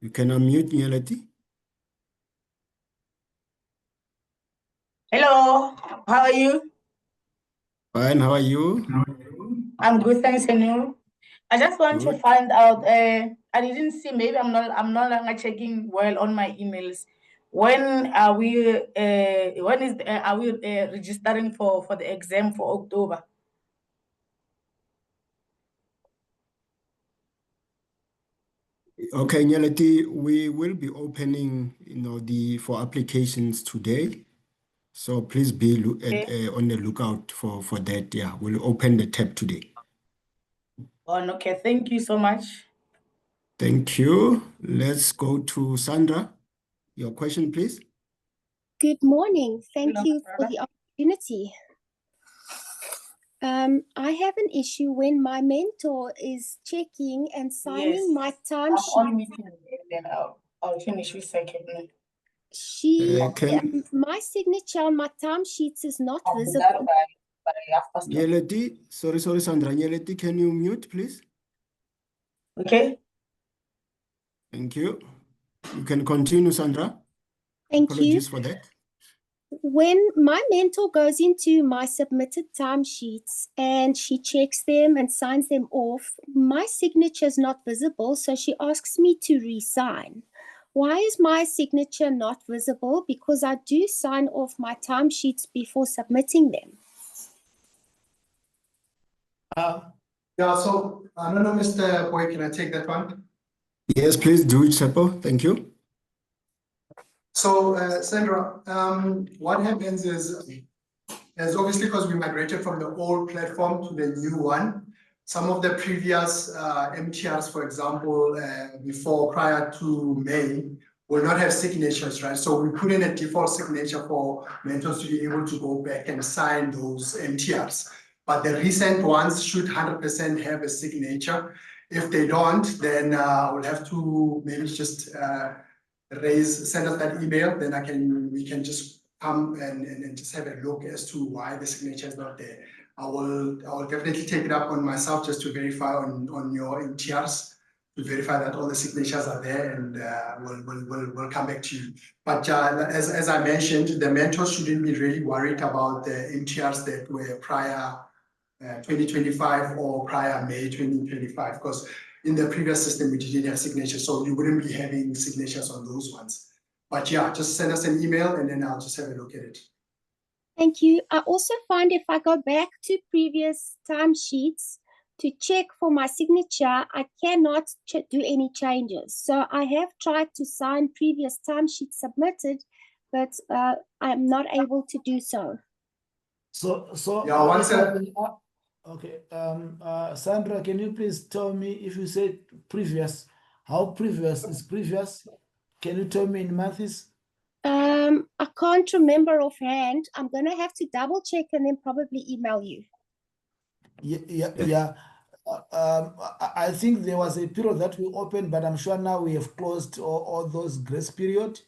You can unmute Nyeleti. Hello, how are you? Fine, how are you? I'm good, thanks, and you? I just want to Good. find out. I didn't see. Maybe I'm no longer checking well on my emails. When are we? Are we registering for the exam for October? Okay, Nyeleti, we will be opening, for applications today. So please be on the lookout for that. Yeah, we'll open the tab today. Okay, thank you so much. Thank you. Let's go to Sandra. Your question, please. Good morning. Thank Hello, you for Sandra. the opportunity. I have an issue when my mentor is checking and signing Yes, my I'm timesheet. on meeting, and then I'll finish with second. My signature on my timesheets is not I'll do visible. that by after. Nyeleti, sorry, Sandra. Nyeleti, can you mute, please? Okay. Thank you. You can continue, Sandra. Thank you. Apologies for that. When my mentor goes into my submitted timesheets and she checks them and signs them off, my signature is not visible, so she asks me to re-sign. Why is my signature not visible? Because I do sign off my timesheets before submitting them. Yeah, so I don't know, Mr. Boy, can I take that one? Yes, please do it, Seppo. Thank you. So, Sandra, what happens is obviously because we migrated from the old platform to the new one, some of the previous MTRs, for example, prior to May, will not have signatures, right? So we put in a default signature for mentors to be able to go back and sign those MTRs. But the recent ones should 100% have a signature. If they don't, then we'll have to maybe just send us that email, then we can just come and just have a look as to why the signature is not there. I will definitely take it up on myself just to verify on your MTRs to verify that all the signatures are there, and we'll come back to you. But as I mentioned, the mentors shouldn't be really worried about the MTRs that were prior 2025 or prior May 2025, because in the previous system we didn't have signatures, so you wouldn't be having signatures on those ones. But yeah, just send us an email and then I'll just have a look at it. Thank you. I also find if I go back to previous timesheets to check for my signature, I cannot do any changes. So I have tried to sign previous timesheets submitted, but I'm not able to do so. So Yeah, one okay. Sandra, can you please tell me if you said previous, how previous is previous? Can you tell me in months? I can't remember offhand. I'm gonna have to double check and then probably email you. Yeah. I think there was a period that we opened, but I'm sure now we have closed all those grace period.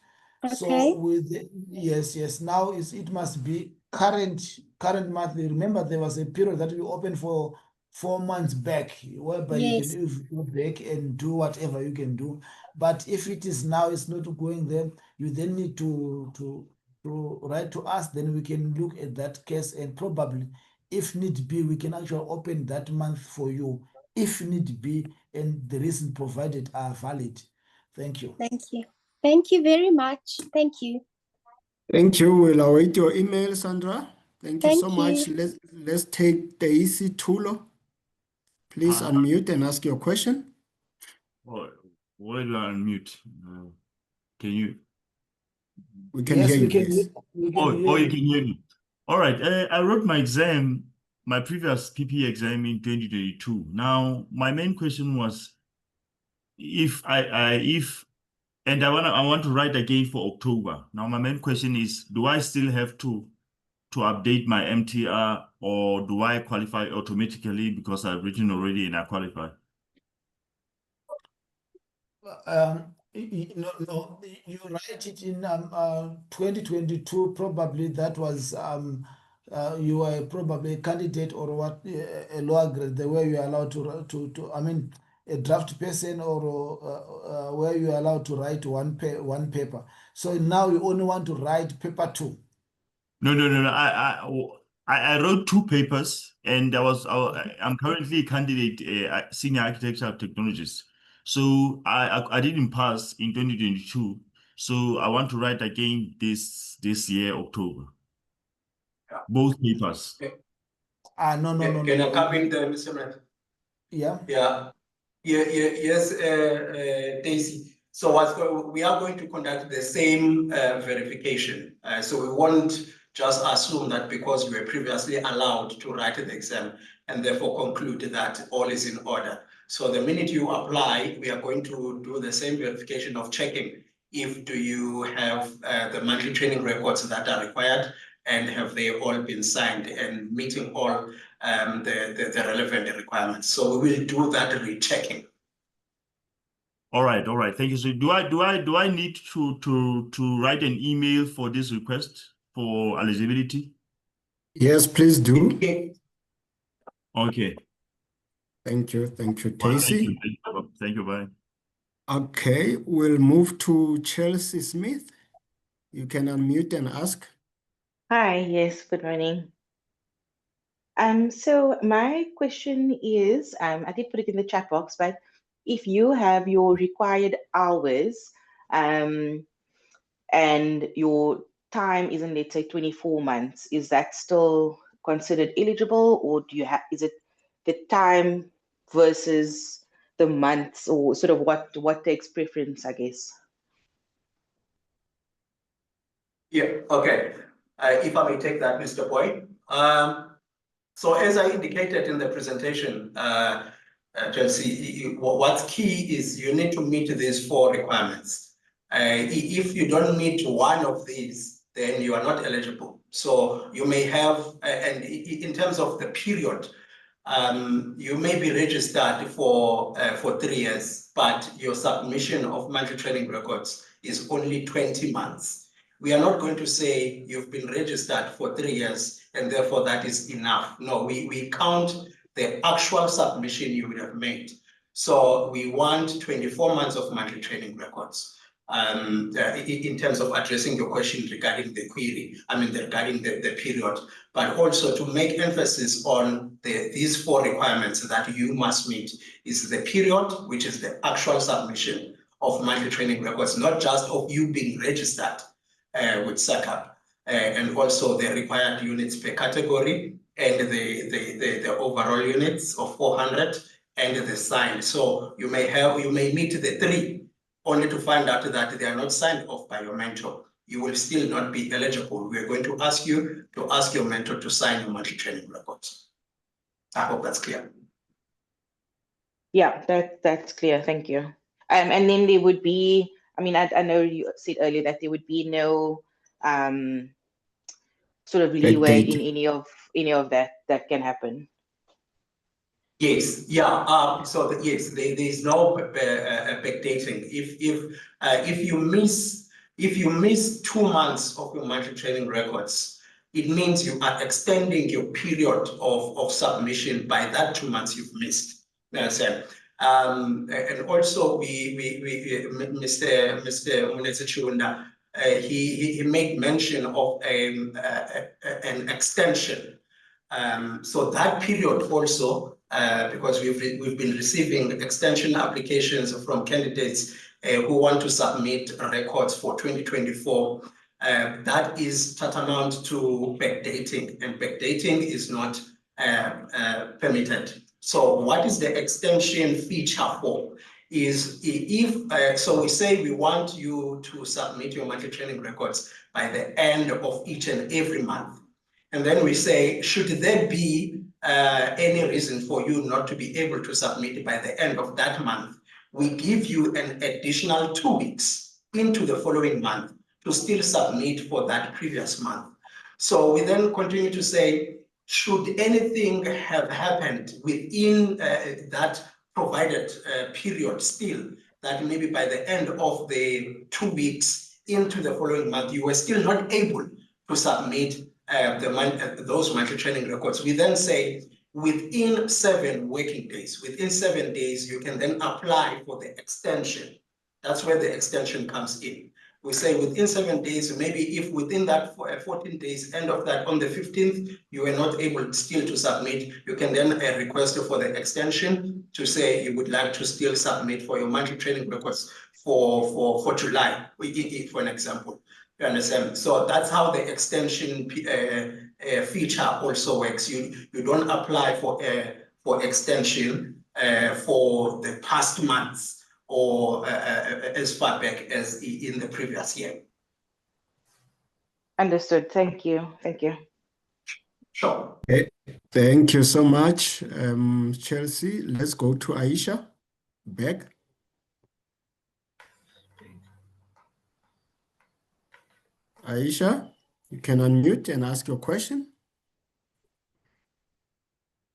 Okay. So yes, now it must be current month. Remember, there was a period that we opened for 4 months back, whereby Yes. you can go back and do whatever you can do. But if it is now, it's not going there, you then need to write to us, then we can look at that case, and probably, if need be, we can actually open that month for you, if need be, and the reasons provided are valid. Thank you. Thank you. Thank you very much. Thank you. Thank you. We'll await your email, Sandra. Thank you Thank so much. you. Let's take Daisy Tulo. Please unmute and ask your question. Well, unmute. Can you? We can Yes, hear we you. can Yes. we can Oh, hear you you. can hear me. All right. I wrote my exam my previous PP exam in 2022. Now, my main question was and I want to write again for October. Now, my main question is, do I still have to update my MTR, or do I qualify automatically because I've written already and I qualify? No, you write it in 2022. Probably that was you were probably a candidate or what, a lower grade. The way you are allowed to I mean, a draft person, or where you are allowed to write one paper. So now you only want to write paper 2. No. I wrote 2 papers, and I'm currently a candidate, senior architectural technologist. So I didn't pass in 2022. So I want to write again this year, October. Yeah. Both papers. No. Can I come in there, Mr. Mayor? Yeah. Yes, Daisy. So we are going to conduct the same verification. So we won't just assume that because you were previously allowed to write the exam and therefore conclude that all is in order. So the minute you apply, we are going to do the same verification of checking if do you have the monthly training records that are required, and have they all been signed and meeting all the relevant requirements. So we will do that rechecking. All right. Thank you. So do I need to write an email for this request for eligibility? Yes, please do. Okay. Thank you, Well, Daisy. thank you. Bye. Okay, we'll move to Chelsea Smith. You can unmute and ask. Hi, yes, good morning. So my question is, I did put it in the chat box, but if you have your required hours, and your time is in, let's say, 24 months, is that still considered eligible, or is it the time versus the months, or sort of what takes preference, I guess? Yeah, okay. If I may take that, Mr. Boy. So as I indicated in the presentation, Chelsea, what's key is you need to meet these 4 requirements. If you don't meet one of these, then you are not eligible. So you may have, and in terms of the period, you may be registered for 3 years, but your submission of monthly training records is only 20 months. We are not going to say you've been registered for 3 years and therefore that is enough. No, we count the actual submission you would have made. So we want 24 months of monthly training records. In terms of addressing your question regarding the query, regarding the period, but also to make emphasis on these 4 requirements that you must meet is the period, which is the actual submission of monthly training records, not just of you being registered with SACAP, and also the required units per category, and the overall units of 400, and the sign. So you may meet the 3, only to find out that they are not signed off by your mentor. You will still not be eligible. We are going to ask you to ask your mentor to sign your monthly training records. I hope that's clear. Yeah, that's clear. Thank you. And then there would be, I know you said earlier that there would be no sort of leeway in any of that can happen. Yes, yeah. So yes, there is no backdating. If you miss 2 months of your monthly training records, it means you are extending your period of submission by that 2 months you've missed. And also Mr. Munetsi, he made mention of an extension. So that period also, because we've been receiving extension applications from candidates who want to submit records for 2024, that is tantamount to backdating, and backdating is not permitted. So what is the extension feature for? Is so we say we want you to submit your monthly training records by the end of each and every month. And then we say, should there be any reason for you not to be able to submit by the end of that month, we give you an additional 2 weeks into the following month to still submit for that previous month. So we then continue to say, should anything have happened within that provided period still, that maybe by the end of the 2 weeks into the following month, you were still not able to submit those monthly training records, we then say within 7 working days, within 7 days, you can then apply for the extension. That's where the extension comes in. We say within 7 days, maybe if within that 14 days, end of that, on the 15th, you were not able still to submit, you can then request for the extension to say you would like to still submit for your monthly training records for July, for an example. You understand? So that's how the extension feature also works. You don't apply for extension for the past months or as far back as in the previous year. Understood. Thank you. Thank you. Sure. Okay. Thank you so much, Chelsea. Let's go to Aisha. Back. Aisha, you can unmute and ask your question.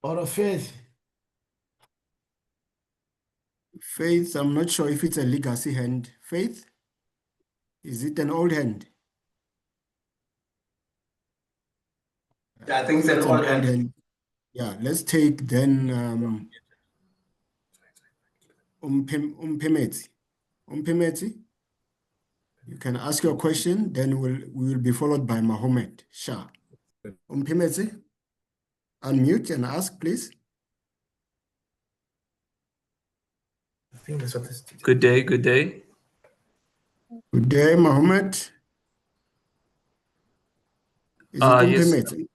Or Faith. Faith, I'm not sure if it's a legacy hand. Faith, is it an old hand? Yeah, I think it's an old hand. Yeah, let's take then Umpemetsi. Umpemetsi, you can ask your question, then we will be followed by Mohammed Shah. Umpemetsi, unmute and ask, please. Good day, good day. Good day, Mohammed. Is it Yes. Umpemetsi?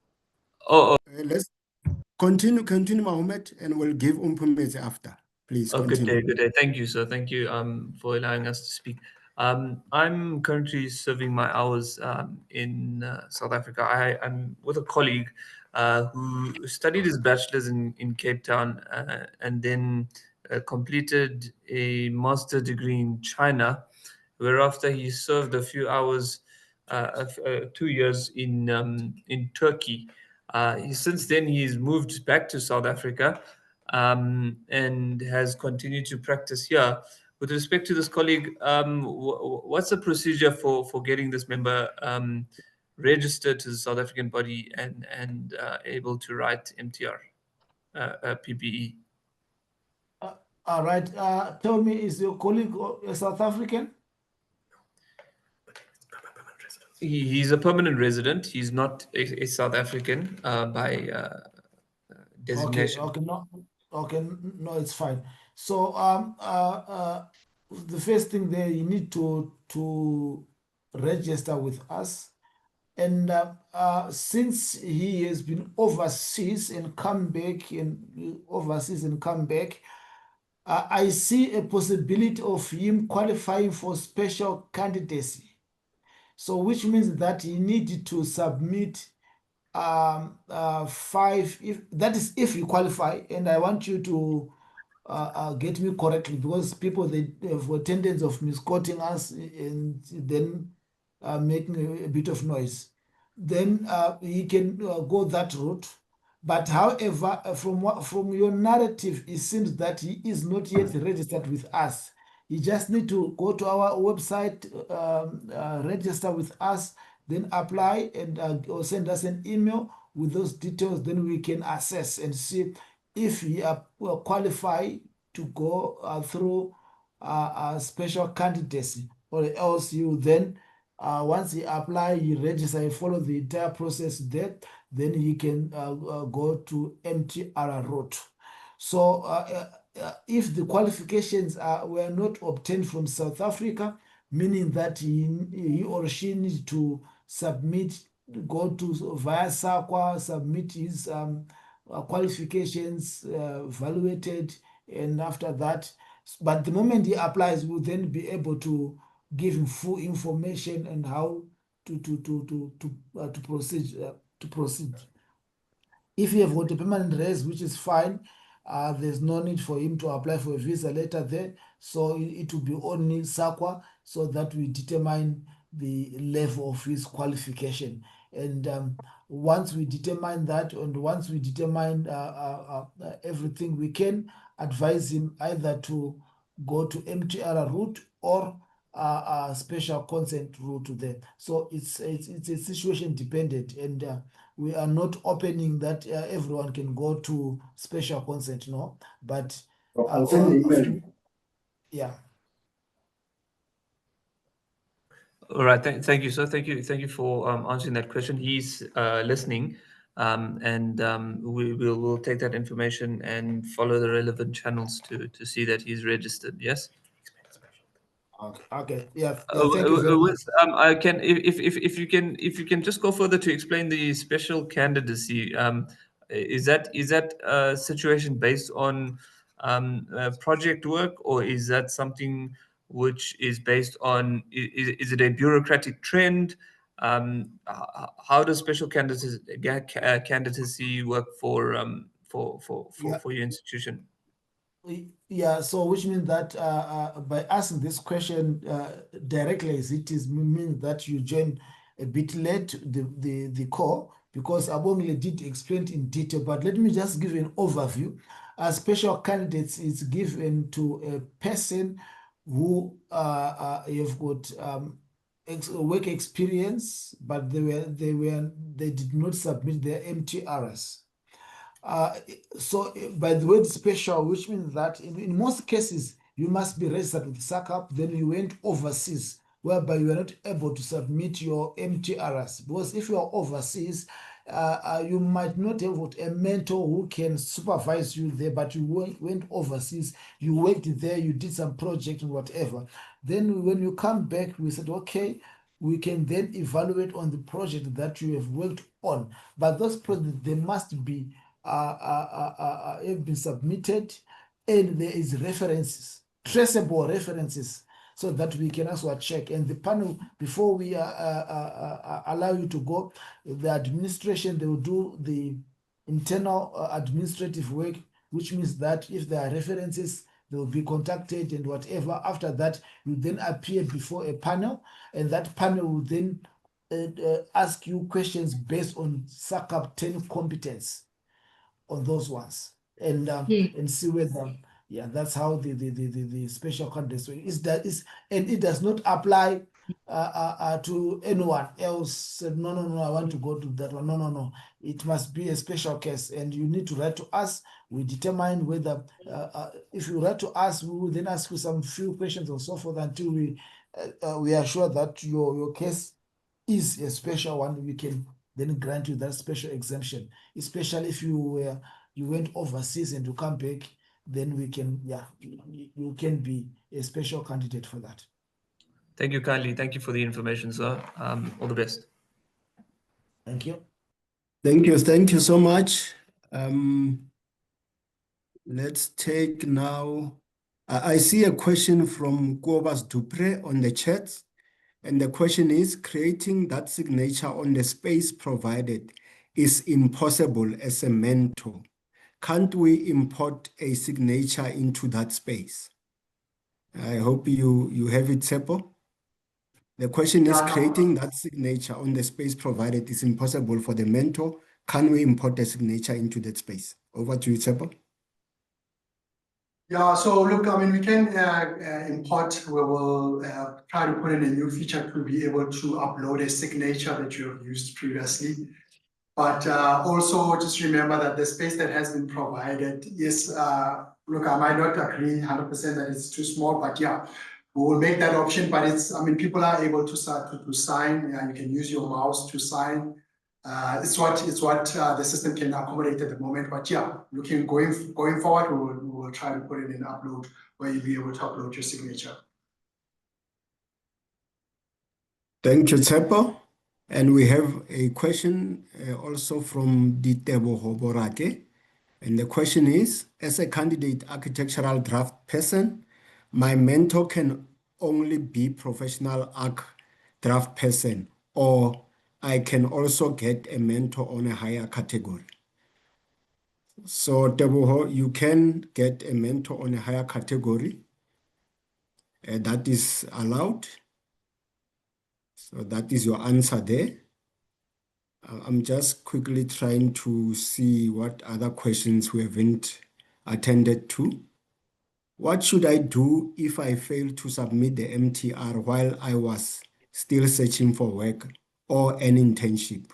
Oh, Let's continue, Mohammed, and we'll give Umpemetsi after. Please continue. good day. Thank you, sir. Thank you for allowing us to speak. I'm currently serving my hours in South Africa. I'm with a colleague who studied his bachelor's in Cape Town and then completed a master's degree in China, whereafter he served a few hours, 2 years in Turkey. Since then, he's moved back to South Africa and has continued to practice here. With respect to this colleague, what's the procedure for getting this member registered to the South African body and able to write MTR PPE? All right. Tell me, is your colleague a South African? He's a permanent resident. He's not a South African by designation. Okay, no, it's fine. So the first thing there, you need to register with us. And since he has been overseas and come back, I see a possibility of him qualifying for special candidacy. So which means that he needed to submit 5, if you qualify, and I want you to get me correctly, because people, they have a tendency of misquoting us and then making a bit of noise. Then he can go that route. But however, from your narrative, it seems that he is not yet registered with us. You just need to go to our website, register with us, then apply and or send us an email with those details. Then we can assess and see if you are qualified to go through a special candidacy, or else you then, once you apply, you register, you follow the entire process there, then you can go to MTR route. So if the qualifications were not obtained from South Africa, meaning that he or she needs to submit, go to via SAQA, submit his qualifications evaluated, and after that, but the moment he applies, we'll then be able to give him full information and how to proceed to proceed. If you have got a permanent res, which is fine, there's no need for him to apply for a visa later there. So it will be only SAQA so that we determine the level of his qualification. And once we determine that, and once we determine everything, we can advise him either to go to MTR route or a special consent route there. So it's a situation dependent, and we are not opening that everyone can go to special consent, no. But I'll send the email. yeah. All right. Thank you, sir. Thank you for answering that question. He's listening, and we'll take that information and follow the relevant channels to see that he's registered. Yes. Okay. Yeah. Thank you very much. I can if you can just go further to explain the special candidacy. Is that a situation based on project work, or is that something which is based on is it a bureaucratic trend? How does special candidacy work for your institution? Yeah, so which means that by asking this question directly, as it is means that you join a bit late the core, because Abongile did explain it in detail. But let me just give you an overview. Special candidates is given to a person who have got work experience, but they did not submit their MTRs. So by the word special, which means that in most cases, you must be registered with SACAP, then you went overseas, whereby you are not able to submit your MTRs. Because if you are overseas, you might not have a mentor who can supervise you there, but you went overseas, you worked there, you did some project and whatever. Then when you come back, we said, okay, we can then evaluate on the project that you have worked on. But those projects, they must be have been submitted, and there is references, traceable references, so that we can also check. And the panel, before we allow you to go, the administration, they will do the internal administrative work, which means that if there are references, they will be contacted and whatever. After that, you then appear before a panel, and that panel will then ask you questions based on SACAP 10 competence on those ones, and see whether that's how the special candidates is. That is, and it does not apply to anyone else. Said no, I want to go to that one. No, it must be a special case, and you need to write to us. We determine whether if you write to us, we will then ask you some few questions and so forth until we are sure that your case is a special one. We can then grant you that special exemption, especially if you went overseas and you come back, then we can, you can be a special candidate for that. Thank you kindly. Thank you for the information, sir. All the best. Thank you. Thank you so much. Let's take now, I see a question from Kobas Dupre on the chat. And the question is, creating that signature on the space provided is impossible as a mentor. Can't we import a signature into that space? I hope you have it, Tsepo. The question is, creating that signature on the space provided is impossible for the mentor. Can we import a signature into that space? Over to you, Tsepo. Yeah, so look, I mean, we can import, we will try to put in a new feature to be able to upload a signature that you have used previously. But also just remember that the space that has been provided is, look, I might not agree 100% that it's too small, but yeah, we will make that option. But it's, I mean, people are able to start to sign, and you can use your mouse to sign. It's what the system can accommodate at the moment. But yeah, going forward, we will try to put it in upload where you'll be able to upload your signature. Thank you, Tsepo. And we have a question also from Ditebo Hoborake. And the question is, as a candidate architectural draft person, my mentor can only be professional arch draft person, or I can also get a mentor on a higher category. So Teboho, you can get a mentor on a higher category. That is allowed. So that is your answer there. I'm just quickly trying to see what other questions we haven't attended to. What should I do if I fail to submit the MTR while I was still searching for work or an internship?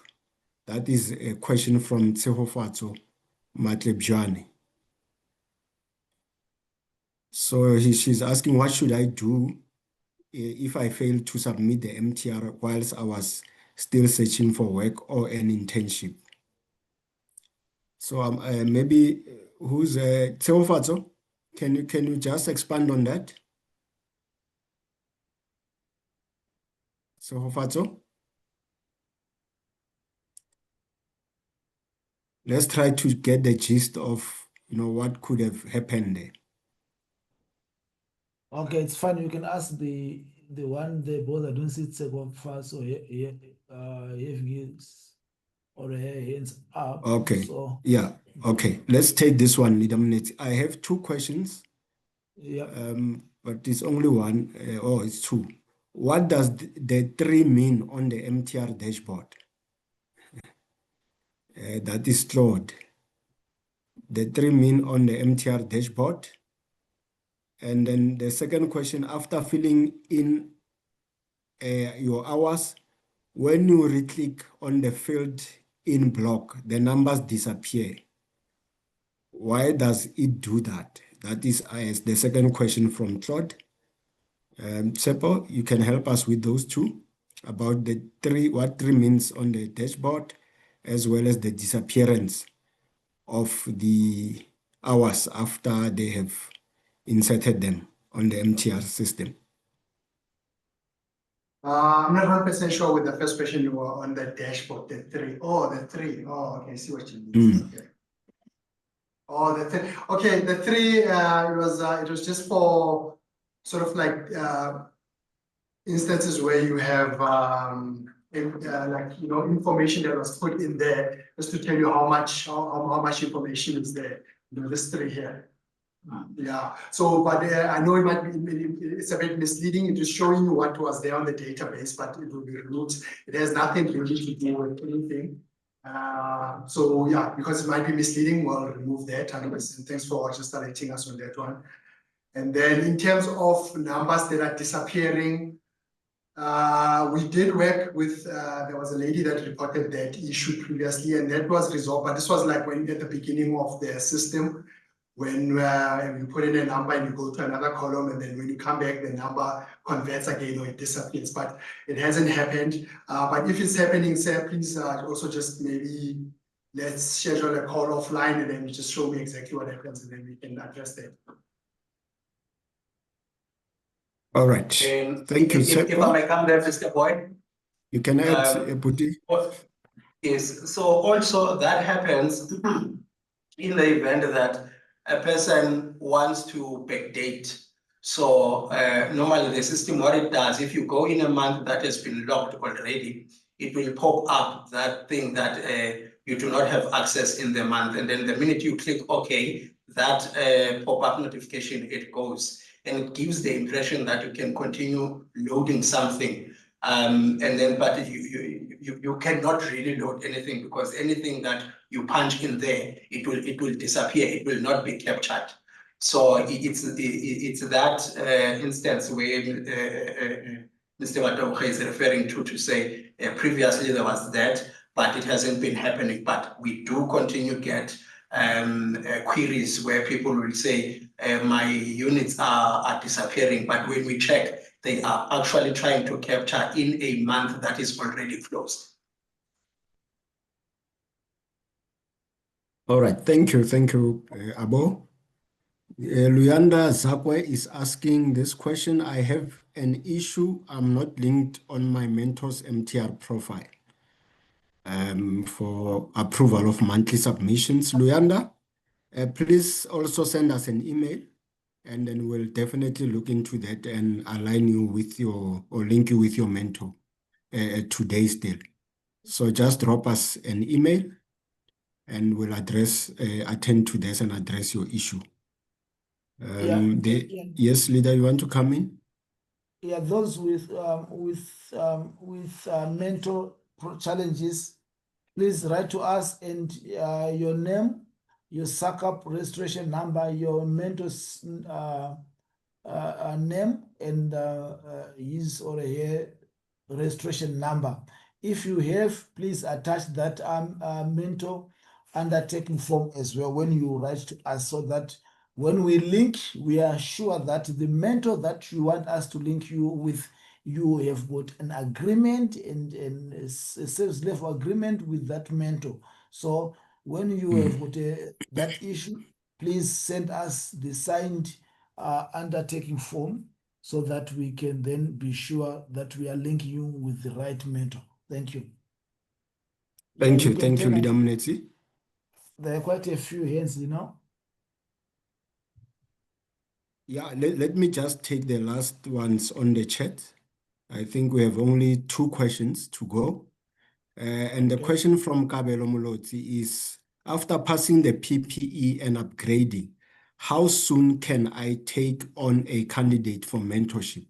That is a question from Tsehofatso Matlebjane. So she's asking, what should I do if I fail to submit the MTR whilst I was still searching for work or an internship? So maybe who's Tsehofatso? Can you just expand on that? Tsehofatso? Let's try to get the gist of what could have happened there. Okay, it's fine. You can ask the one the both I don't see Tsehofatso or hands up. Okay. So Yeah. Okay. Let's take this one, Leader Minutes. I have two questions. yeah. But it's only one. It's two. What does the 3 mean on the MTR dashboard? That is Claude. The 3 mean on the MTR dashboard. And then the second question, after filling in your hours, when you re-click on the filled in block, the numbers disappear. Why does it do that? That is the second question from Claude. Tsepo, you can help us with those two about the what 3 means on the dashboard, as well as the disappearance of the hours after they have inserted them on the MTR system. I'm not 100% sure with the first question you were on the dashboard, the 3. Oh, the 3. Oh, okay, I see what you mean. Okay. Oh, the 3. Okay, the 3, it was just for sort of like instances where you have information that was put in there just to tell you how much information is there. This 3 here. Yeah. So, but I know it might be it's a bit misleading. It is showing you what was there on the database, but it will be removed. It has nothing really to do with anything. So yeah, because it might be misleading, we'll remove that 100%. Thanks for just alerting us on that one. And then in terms of numbers that are disappearing, we did work with, there was a lady that reported that issue previously, and that was resolved, but this was like when at the beginning of the system, when you put in a number and you go to another column, and then when you come back, the number converts again or it disappears, but it hasn't happened. But if it's happening, sir, please also just maybe let's schedule a call offline and then you just show me exactly what happens and then we can address that. All right. Thank you, If I may come there, Mr. Boyd. You can add, Puti. Yes, so also that happens in the event that a person wants to backdate. So normally the system, what it does, if you go in a month that has been logged already, it will pop up that thing that you do not have access in the month. And then the minute you click OK, that pop-up notification, it goes. And it gives the impression that you can continue loading something. And then, but you cannot really load anything because anything that you punch in there, it will disappear. It will not be captured. So it's that instance where Mr. Watoge is referring to say previously there was that, but it hasn't been happening. But we do continue to get queries where people will say my units are disappearing, but when we check, they are actually trying to capture in a month that is already closed. All right, thank you, Abo. Luyanda Zakwe is asking this question. I have an issue. I'm not linked on my mentor's MTR profile for approval of monthly submissions. Luyanda, please also send us an email and then we'll definitely look into that and align you with or link you with your mentor today still. So just drop us an email and we'll attend to this and address your issue. Yes, leader, you want to come in? Yeah, those with mental challenges, please write to us and your name, your SACAP registration number, your mentor's name, and his or her registration number. If you have, please attach that mentor undertaking form as well when you write to us, so that when we link, we are sure that the mentor that you want us to link you with, you have got an agreement and a sales level agreement with that mentor. So when you have got that issue, please send us the signed undertaking form so that we can then be sure that we are linking you with the right mentor. Thank you. Thank you, Leader Munetsi. There are quite a few hands, you know. Yeah, let me just take the last ones on the chat. I think we have only 2 questions to go. And the question from Kabelo Muloti is, after passing the PPE and upgrading, how soon can I take on a candidate for mentorship?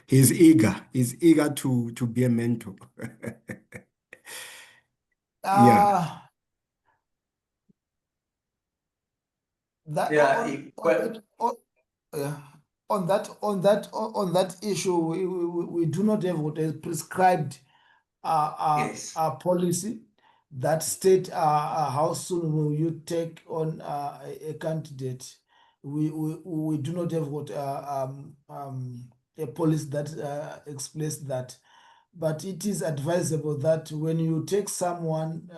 He's eager to be a mentor. Yeah. On that issue, we do not have what is prescribed policy that state how soon will you take on a candidate. We do not have what a policy that explains that, but it is advisable that when you take someone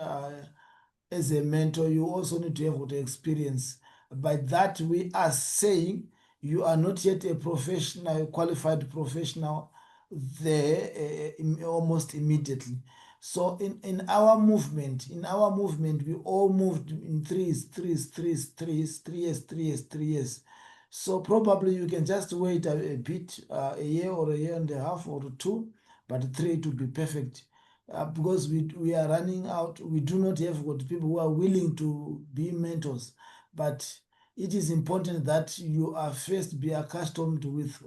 as a mentor, you also need to have what experience. By that, we are saying you are not yet a professional, a qualified professional there almost immediately. So in our movement, we all moved in 3 years. So probably you can just wait a bit, a year or a year and a half or 2, but 3 to be perfect. Because we are running out, we do not have what people who are willing to be mentors, but it is important that you are first be accustomed with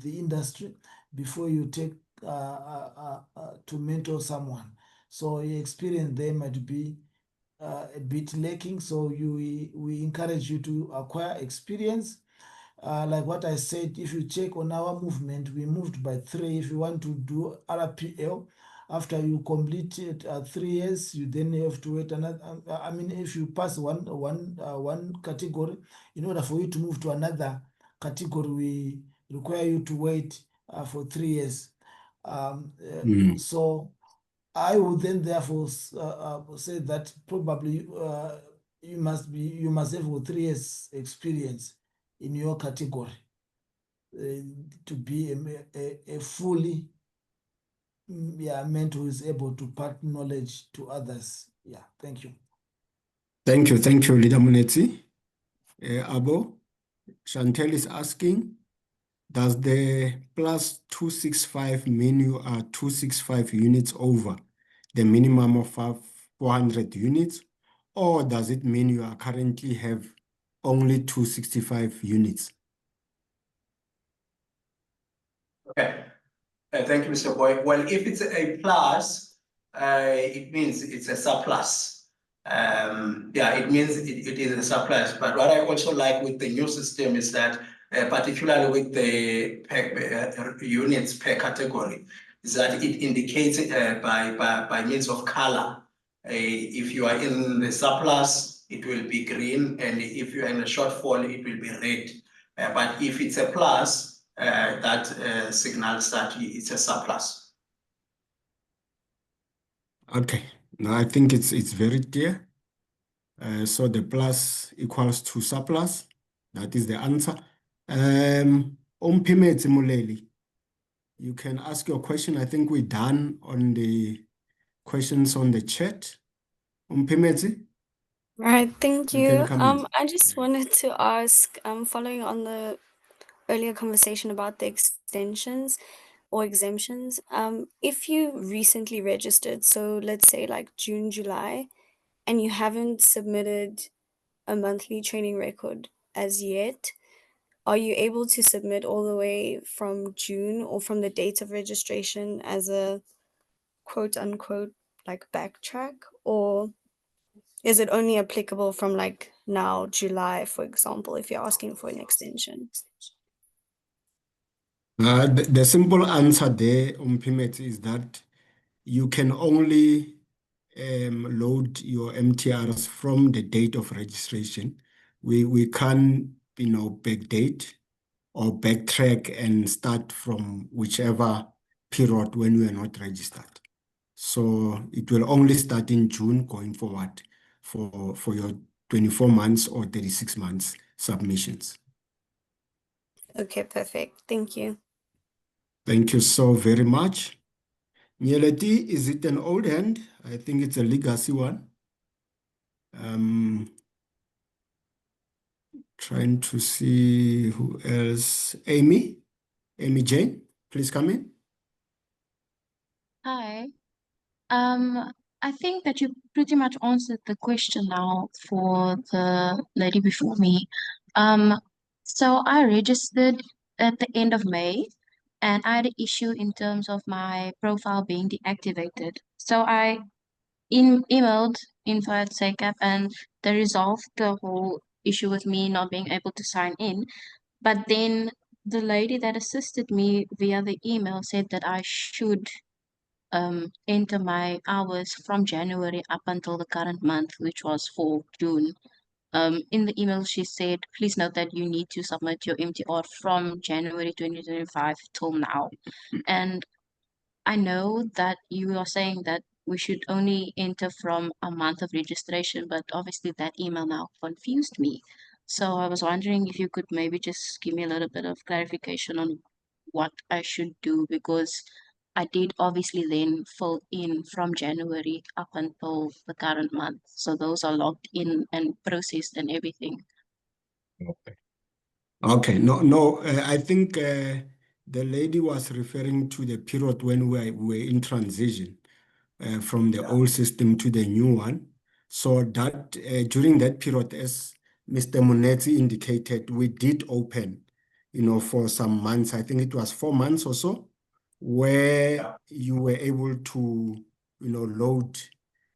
the industry before you take to mentor someone. So your experience there might be a bit lacking. So we encourage you to acquire experience. Like what I said, if you check on our movement, we moved by 3. If you want to do RPL, after you completed 3 years, you then have to wait another. I mean, if you pass one category, in order for you to move to another category, we require you to wait for 3 years. So I would then therefore say that probably you must have 3 years experience in your category to be a fully mentor who is able to pass knowledge to others. Yeah, thank you. Thank you, Leader Munetsi. Abo, Chantel is asking, does the plus 265 mean you are 265 units over the minimum of 400 units, or does it mean you are currently have only 265 units? Okay. Thank you, Mr. Boy. Well, if it's a plus, it means it's a surplus. Yeah, it means it is a surplus. But what I also like with the new system is that, particularly with the units per category, is that it indicates by means of color. If you are in the surplus, it will be green, and if you are in the shortfall, it will be red. But if it's a plus, that signals that it's a surplus. Okay, now I think it's very clear. So the plus equals to surplus. That is the answer. Ompimetse Muleli, you can ask your question. I think we're done on the questions on the chat. Ompimetse? Right, thank You can you. come in. I just wanted to ask, following on the earlier conversation about the extensions or exemptions. If you recently registered, so let's say like June, July, and you haven't submitted a monthly training record as yet, are you able to submit all the way from June or from the date of registration as a quote unquote like backtrack, or is it only applicable from like now, July, for example, if you're asking for an extension? The simple answer there, Umpimet, is that you can only load your MTRs from the date of registration. We can't, backdate or backtrack and start from whichever period when we are not registered. So it will only start in June going forward for your 24 months or 36 months submissions. Okay, perfect. Thank you. Thank you so very much. Nyeleti, is it an old hand? I think it's a legacy one. Trying to see who else. Amy Jane, please come in. Hi. I think that you pretty much answered the question now for the lady before me. So I registered at the end of May, and I had an issue in terms of my profile being deactivated. So I emailed info at SACAP, and they resolved the whole issue with me not being able to sign in. But then the lady that assisted me via the email said that I should enter my hours from January up until the current month, which was for June. In the email, she said, please note that you need to submit your MTR from January 2025 till now. And I know that you are saying that we should only enter from a month of registration, but obviously that email now confused me. So I was wondering if you could maybe just give me a little bit of clarification on what I should do, because I did obviously then fill in from January up until the current month. So those are logged in and processed and everything. Okay, no, I think the lady was referring to the period when we were in transition from the old system to the new one. So that during that period, as Mr. Munetsi indicated, we did open, for some months. I think it was 4 months or so, where you were able to, load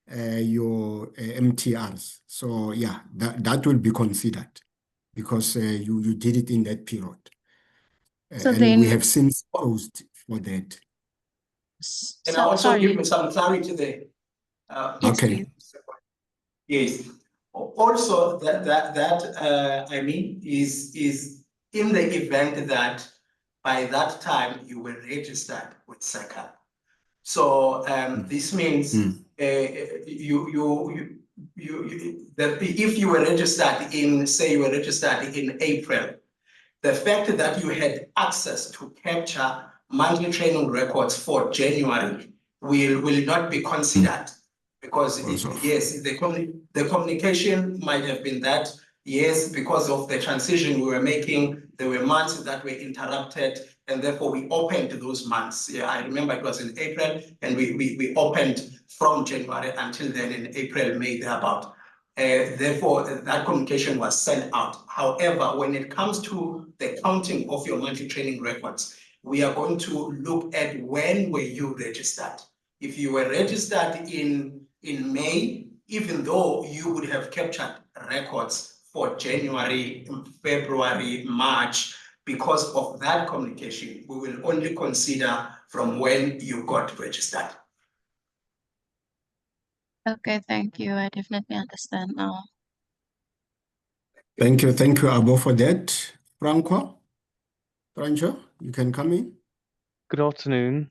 your MTRs. So yeah, that will be considered because you did it in that period. So And then, we have since closed for that. And I also sorry. give me some clarity there. Yes, Okay. please. Yes. Also, I mean, is in the event that by that time you were registered with SACAP. So this means if you were registered in, say you were registered in April, the fact that you had access to capture monthly training records for January will not be considered, because yes, the communication might have been that, yes, because of the transition we were making, there were months that were interrupted, and therefore we opened those months. Yeah, I remember it was in April, and we opened from January until then in April, May, thereabout. Therefore, that communication was sent out. However, when it comes to the counting of your monthly training records, we are going to look at when were you registered. If you were registered in May, even though you would have captured records for January, February, March, because of that communication, we will only consider from when you got registered. Okay, thank you. I definitely understand now. Thank you, Abo, for that. Franco, you can come in. Good afternoon.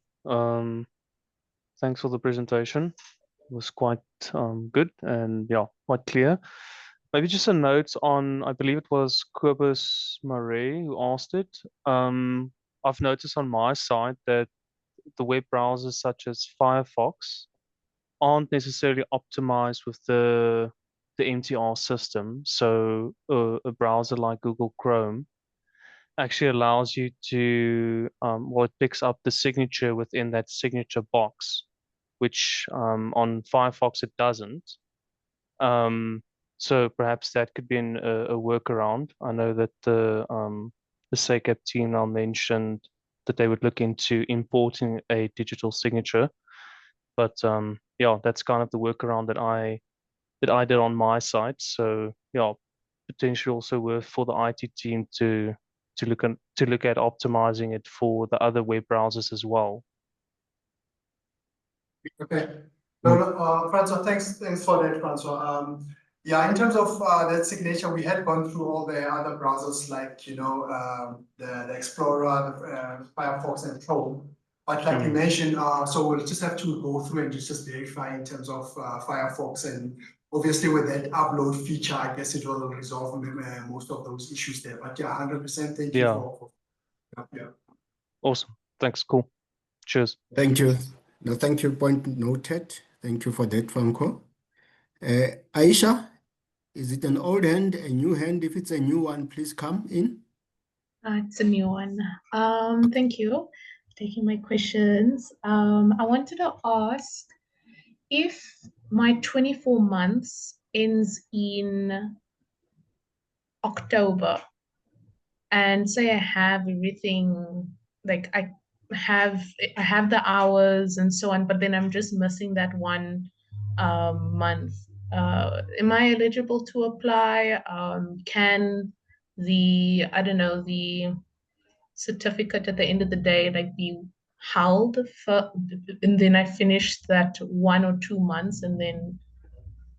Thanks for the presentation. It was quite good and yeah, quite clear. Maybe just a note on, I believe it was Kobus Murray who asked it. I've noticed on my side that the web browsers such as Firefox aren't necessarily optimized with the MTR system. So a browser like Google Chrome actually allows you to, well, it picks up the signature within that signature box, which on Firefox it doesn't. So perhaps that could be a workaround. I know that the SACEP team now mentioned that they would look into importing a digital signature, but yeah, that's kind of the workaround that I did on my side. So yeah, potentially also worth for the IT team to look at optimizing it for the other web browsers as well. Okay. No, Francois, thanks for that, Francois. Yeah, in terms of that signature, we had gone through all the other browsers like, the Explorer, Firefox and Chrome. But like you mentioned, so we'll just have to go through and just verify in terms of Firefox, and obviously with that upload feature, I guess it will resolve most of those issues there. But yeah, 100% thank you for yeah. Awesome. Thanks. Cool. Cheers. Thank you. No, thank you. Point noted. Thank you for that, Franco. Aisha, is it an old hand, a new hand? If it's a new one, please come in. It's a new one. Thank you for taking my questions. I wanted to ask if my 24 months ends in October, and say I have everything, like I have the hours and so on, but then I'm just missing that one month. Am I eligible to apply? Can the, I don't know, the certificate at the end of the day like be held for, and then I finished that 1 or 2 months, and then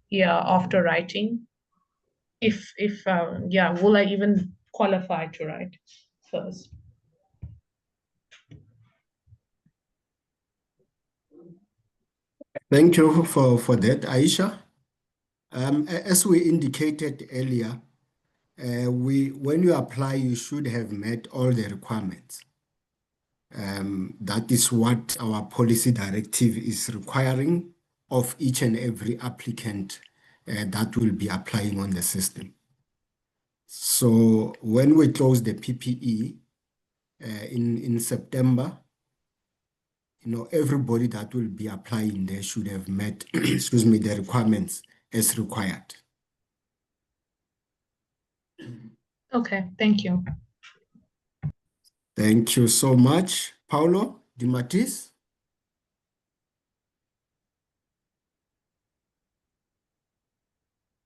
yeah, after writing, if yeah, will I even qualify to write first? Thank you for that, Aisha. As we indicated earlier, when you apply, you should have met all the requirements. That is what our policy directive is requiring of each and every applicant that will be applying on the system. So when we close the PPE in September, everybody that will be applying there should have met, excuse me, the requirements as required. Okay, thank you. Thank you so much. Paulo Di Mattis.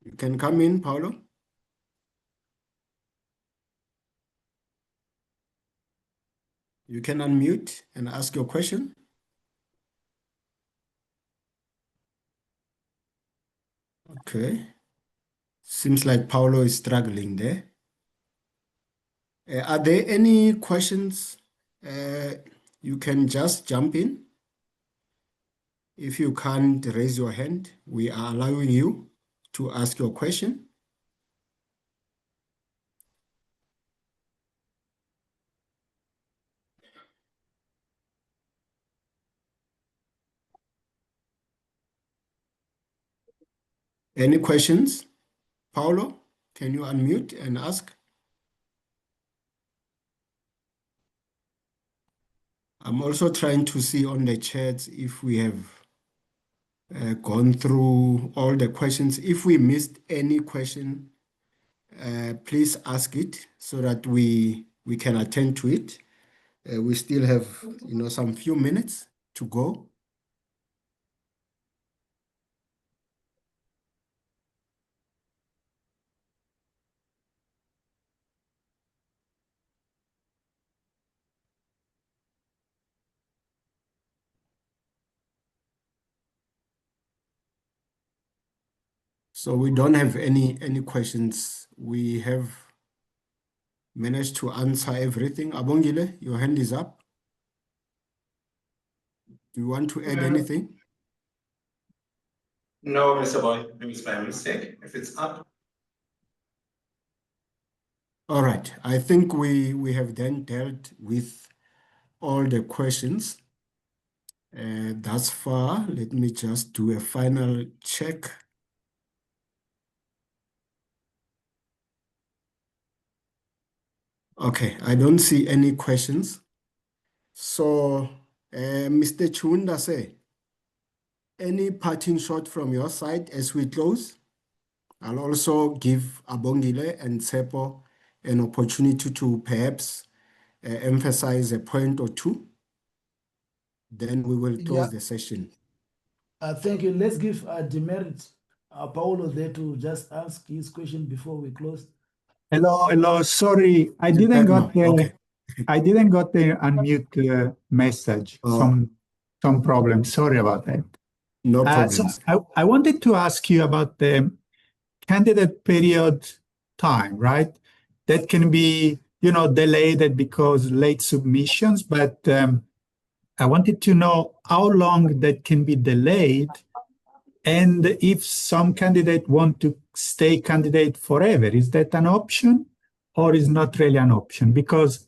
You can come in, Paulo. You can unmute and ask your question. Okay. Seems like Paulo is struggling there. Are there any questions? You can just jump in. If you can't raise your hand, we are allowing you to ask your question. Any questions? Paulo, can you unmute and ask? I'm also trying to see on the chat if we have gone through all the questions. If we missed any question, please ask it so that we can attend to it. We still have, some few minutes to go. So we don't have any questions. We have managed to answer everything. Abongile, your hand is up. Do you want to add anything? No, Mr. Boy, it was my mistake. If it's up. All right. I think we have then dealt with all the questions thus far. Let me just do a final check. Okay, I don't see any questions. So, Mr. Chunda say, any parting shot from your side as we close? I'll also give Abongile and Tsepo an opportunity to perhaps emphasize a point or two. Then we will close the session. Thank you. Let's give demerit Paulo there to just ask his question before we close. Hello. Sorry, I didn't got the Okay. I didn't got the unmute message. Some problem. Sorry about that. No So problems. I wanted to ask you about the candidate period time, right? That can be, delayed because late submissions, but I wanted to know how long that can be delayed, and if some candidate want to stay candidate forever, is that an option or is not really an option? Because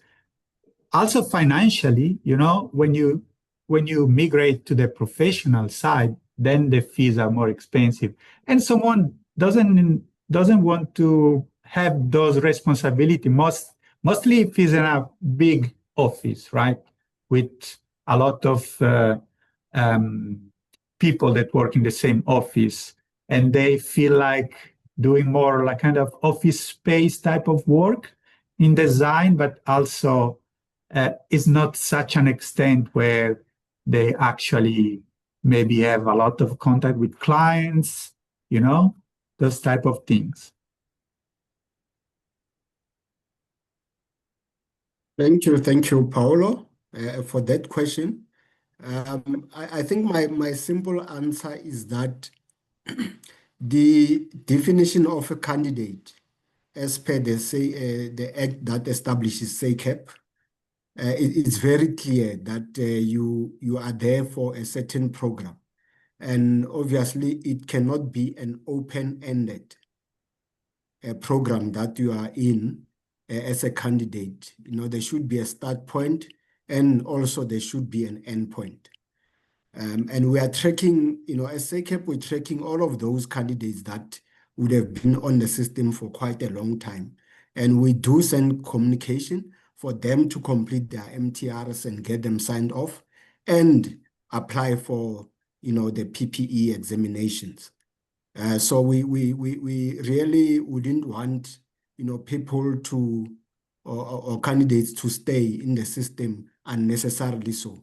also financially, when you migrate to the professional side, then the fees are more expensive, and someone doesn't want to have those responsibility. Mostly if he's in a big office, right, with a lot of people that work in the same office, and they feel like doing more like kind of office space type of work in design, but also is not such an extent where they actually maybe have a lot of contact with clients, those type of things. Thank you, Paolo, for that question. I think my simple answer is that the definition of a candidate, as per the act that establishes SACEP, it's very clear that you are there for a certain program, and obviously it cannot be an open-ended program that you are in as a candidate. There should be a start point, and also there should be an end point. And we are tracking, as SACEP, we're tracking all of those candidates that would have been on the system for quite a long time. And we do send communication for them to complete their MTRs and get them signed off and apply for, the PPE examinations. So we really wouldn't want, people to or candidates to stay in the system unnecessarily so.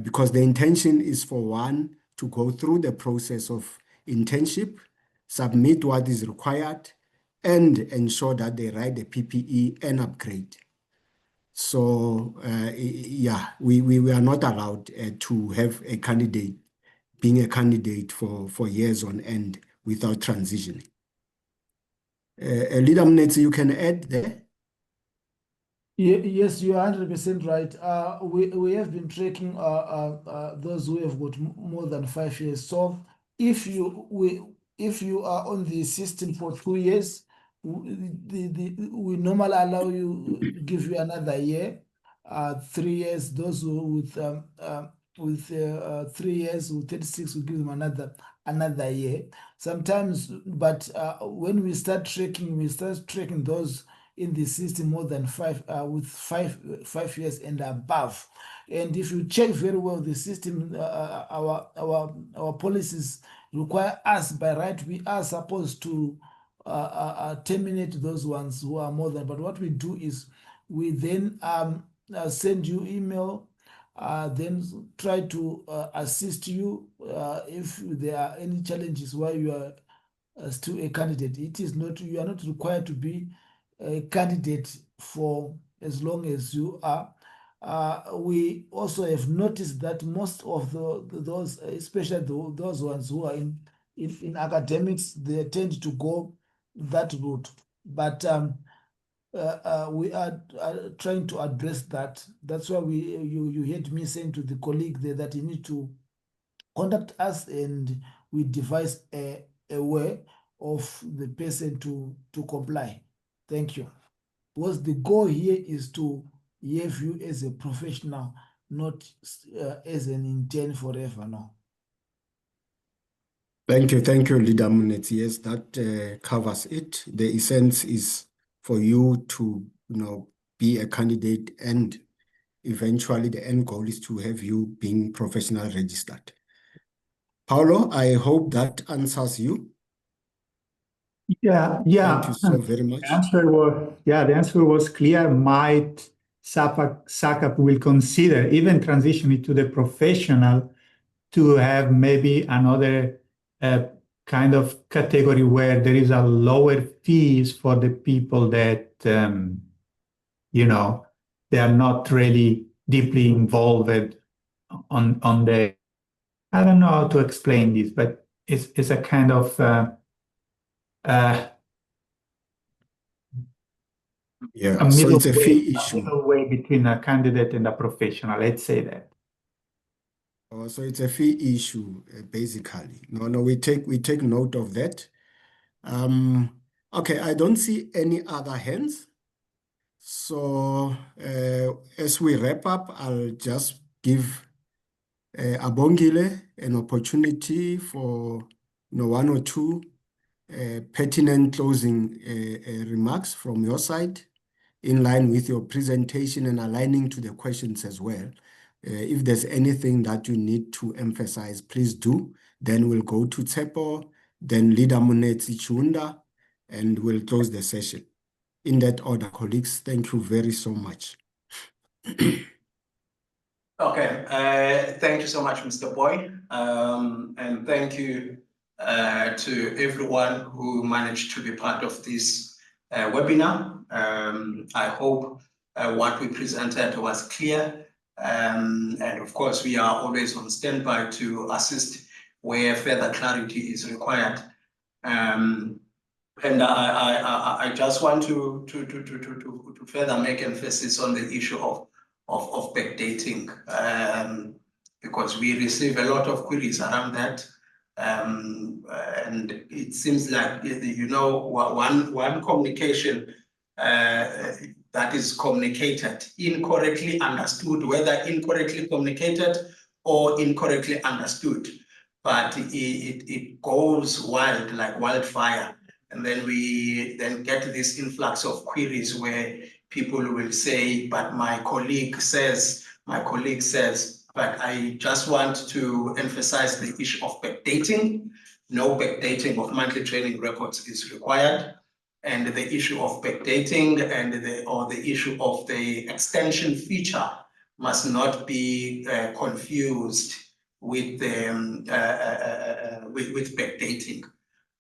Because the intention is for one to go through the process of internship, submit what is required, and ensure that they write the PPE and upgrade. So, we are not allowed to have a candidate being a candidate for years on end without transitioning. Leader Mnetsi, you can add there. Yes, you are 100% right. We have been tracking those who have got more than 5 years. So if you are on the system for 2 years, we normally allow you, give you another year. 3 years. Those who with 3 years, with 36, we give them another year. Sometimes, but when we start tracking those in the system more than 5 with 5 years and above. And if you check very well the system, our policies require us by right, we are supposed to terminate those ones who are more than. But what we do is we then send you email, then try to assist you if there are any challenges while you are still a candidate. You are not required to be a candidate for as long as you are. We also have noticed that most of those, especially those ones who are in academics, they tend to go that route. But we are trying to address that. That's why you heard me saying to the colleague there that you need to contact us, and we devise a way of the person to comply. Thank you. Because the goal here is to have you as a professional, not as an intern forever. No. Thank you, Leader Mnetsi. Yes, that covers it. The essence is for you to, be a candidate, and eventually the end goal is to have you being professional registered. Paulo, I hope that answers you. Yeah. Thank you so very much. The answer was clear. Might SACAP will consider even transitioning to the professional to have maybe another kind of category where there is a lower fees for the people that they are not really deeply involved on the. I don't know how to explain this, but it's a kind of Yeah, so it's a fee a issue. middle way between a candidate and a professional. Let's say that. Oh, so it's a fee issue, basically. No, we take note of that. Okay, I don't see any other hands. So as we wrap up, I'll just give Abongile an opportunity for one or two pertinent closing remarks from your side, in line with your presentation and aligning to the questions as well. If there's anything that you need to emphasize, please do. Then we'll go to Tsepo, then Leader Munetsi Chunda, and we'll close the session. In that order, colleagues, thank you very so much. Okay, thank you so much, Mr. Boy. And thank you to everyone who managed to be part of this webinar. I hope what we presented was clear. And of course, we are always on standby to assist where further clarity is required. And I just want to further make emphasis on the issue of backdating, because we receive a lot of queries around that. And it seems like, one communication that is communicated, incorrectly understood, whether incorrectly communicated or incorrectly understood, but it goes wild like wildfire. And then we get this influx of queries where people will say, but my colleague says, but I just want to emphasize the issue of backdating. No backdating of monthly training records is required. And the issue of backdating and the issue of the extension feature must not be confused with backdating.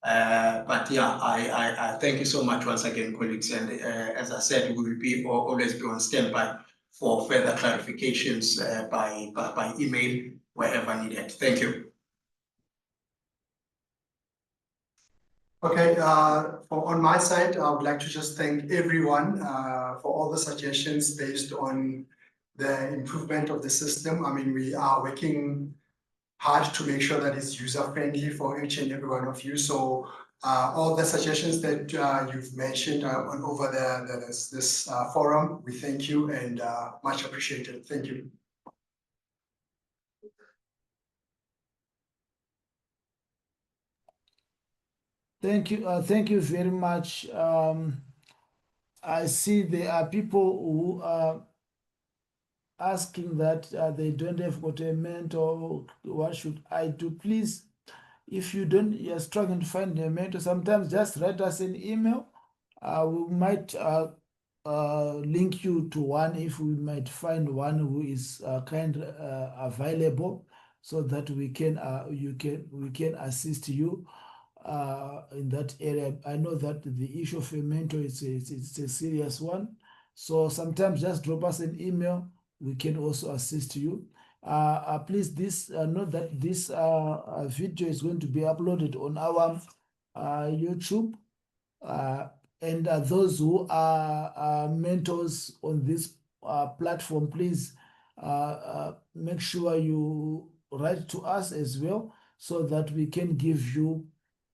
But yeah, I thank you so much once again, colleagues. And as I said, we will always be on standby for further clarifications by email wherever needed. Thank you. Okay, on my side, I would like to just thank everyone for all the suggestions based on the improvement of the system. I mean, we are working hard to make sure that it's user-friendly for each and every one of you. So all the suggestions that you've mentioned over this forum, we thank you and much appreciated. Thank you. Thank you very much. I see there are people who are asking that they don't have got a mentor. What should I do? Please, if you're struggling to find a mentor, sometimes just write us an email. We might link you to one if we might find one who is available, so that we can assist you in that area. I know that the issue of a mentor is a serious one. So sometimes just drop us an email. We can also assist you. Please note that this video is going to be uploaded on our YouTube. And those who are mentors on this platform, please make sure you write to us as well, so that we can give you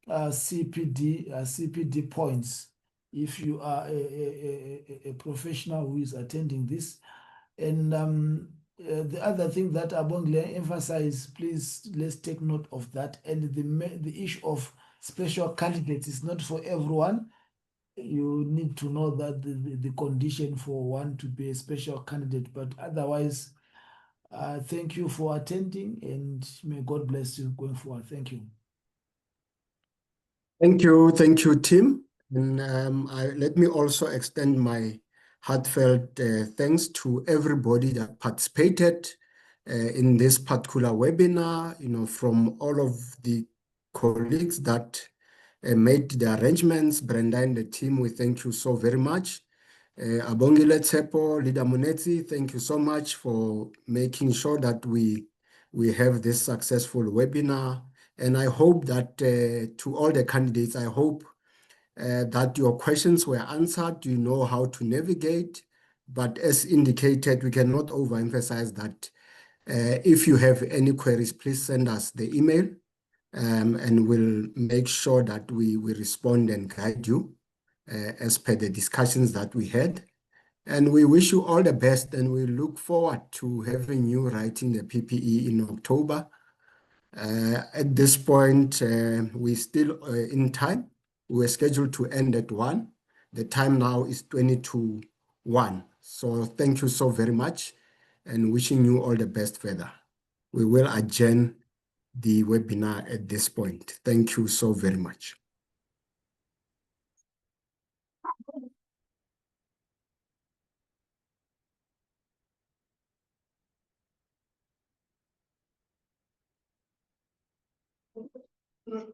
CPD points if you are a professional who is attending this. And the other thing that Abongile emphasized, please let's take note of that. And the issue of special candidates is not for everyone. you need to know that the condition for one to be a special candidate. But otherwise, thank you for attending, and may God bless you going forward. Thank you. Thank you, Tim. And let me also extend my heartfelt thanks to everybody that participated in this particular webinar, from all of the colleagues that made the arrangements. Brenda and the team, we thank you so very much. Abongile Tsepo, Leader Munetsi, thank you so much for making sure that we have this successful webinar. And I hope that to all the candidates, I hope that your questions were answered. You know how to navigate. But as indicated, we cannot overemphasize that. If you have any queries, please send us the email, and we'll make sure that we respond and guide you as per the discussions that we had. And we wish you all the best, and we look forward to having you writing the PPE in October. At this point, we're still in time. We're scheduled to end at 1. The time now is 1. So thank you so very much, and wishing you all the best further. We will adjourn the webinar at this point. Thank you so very much.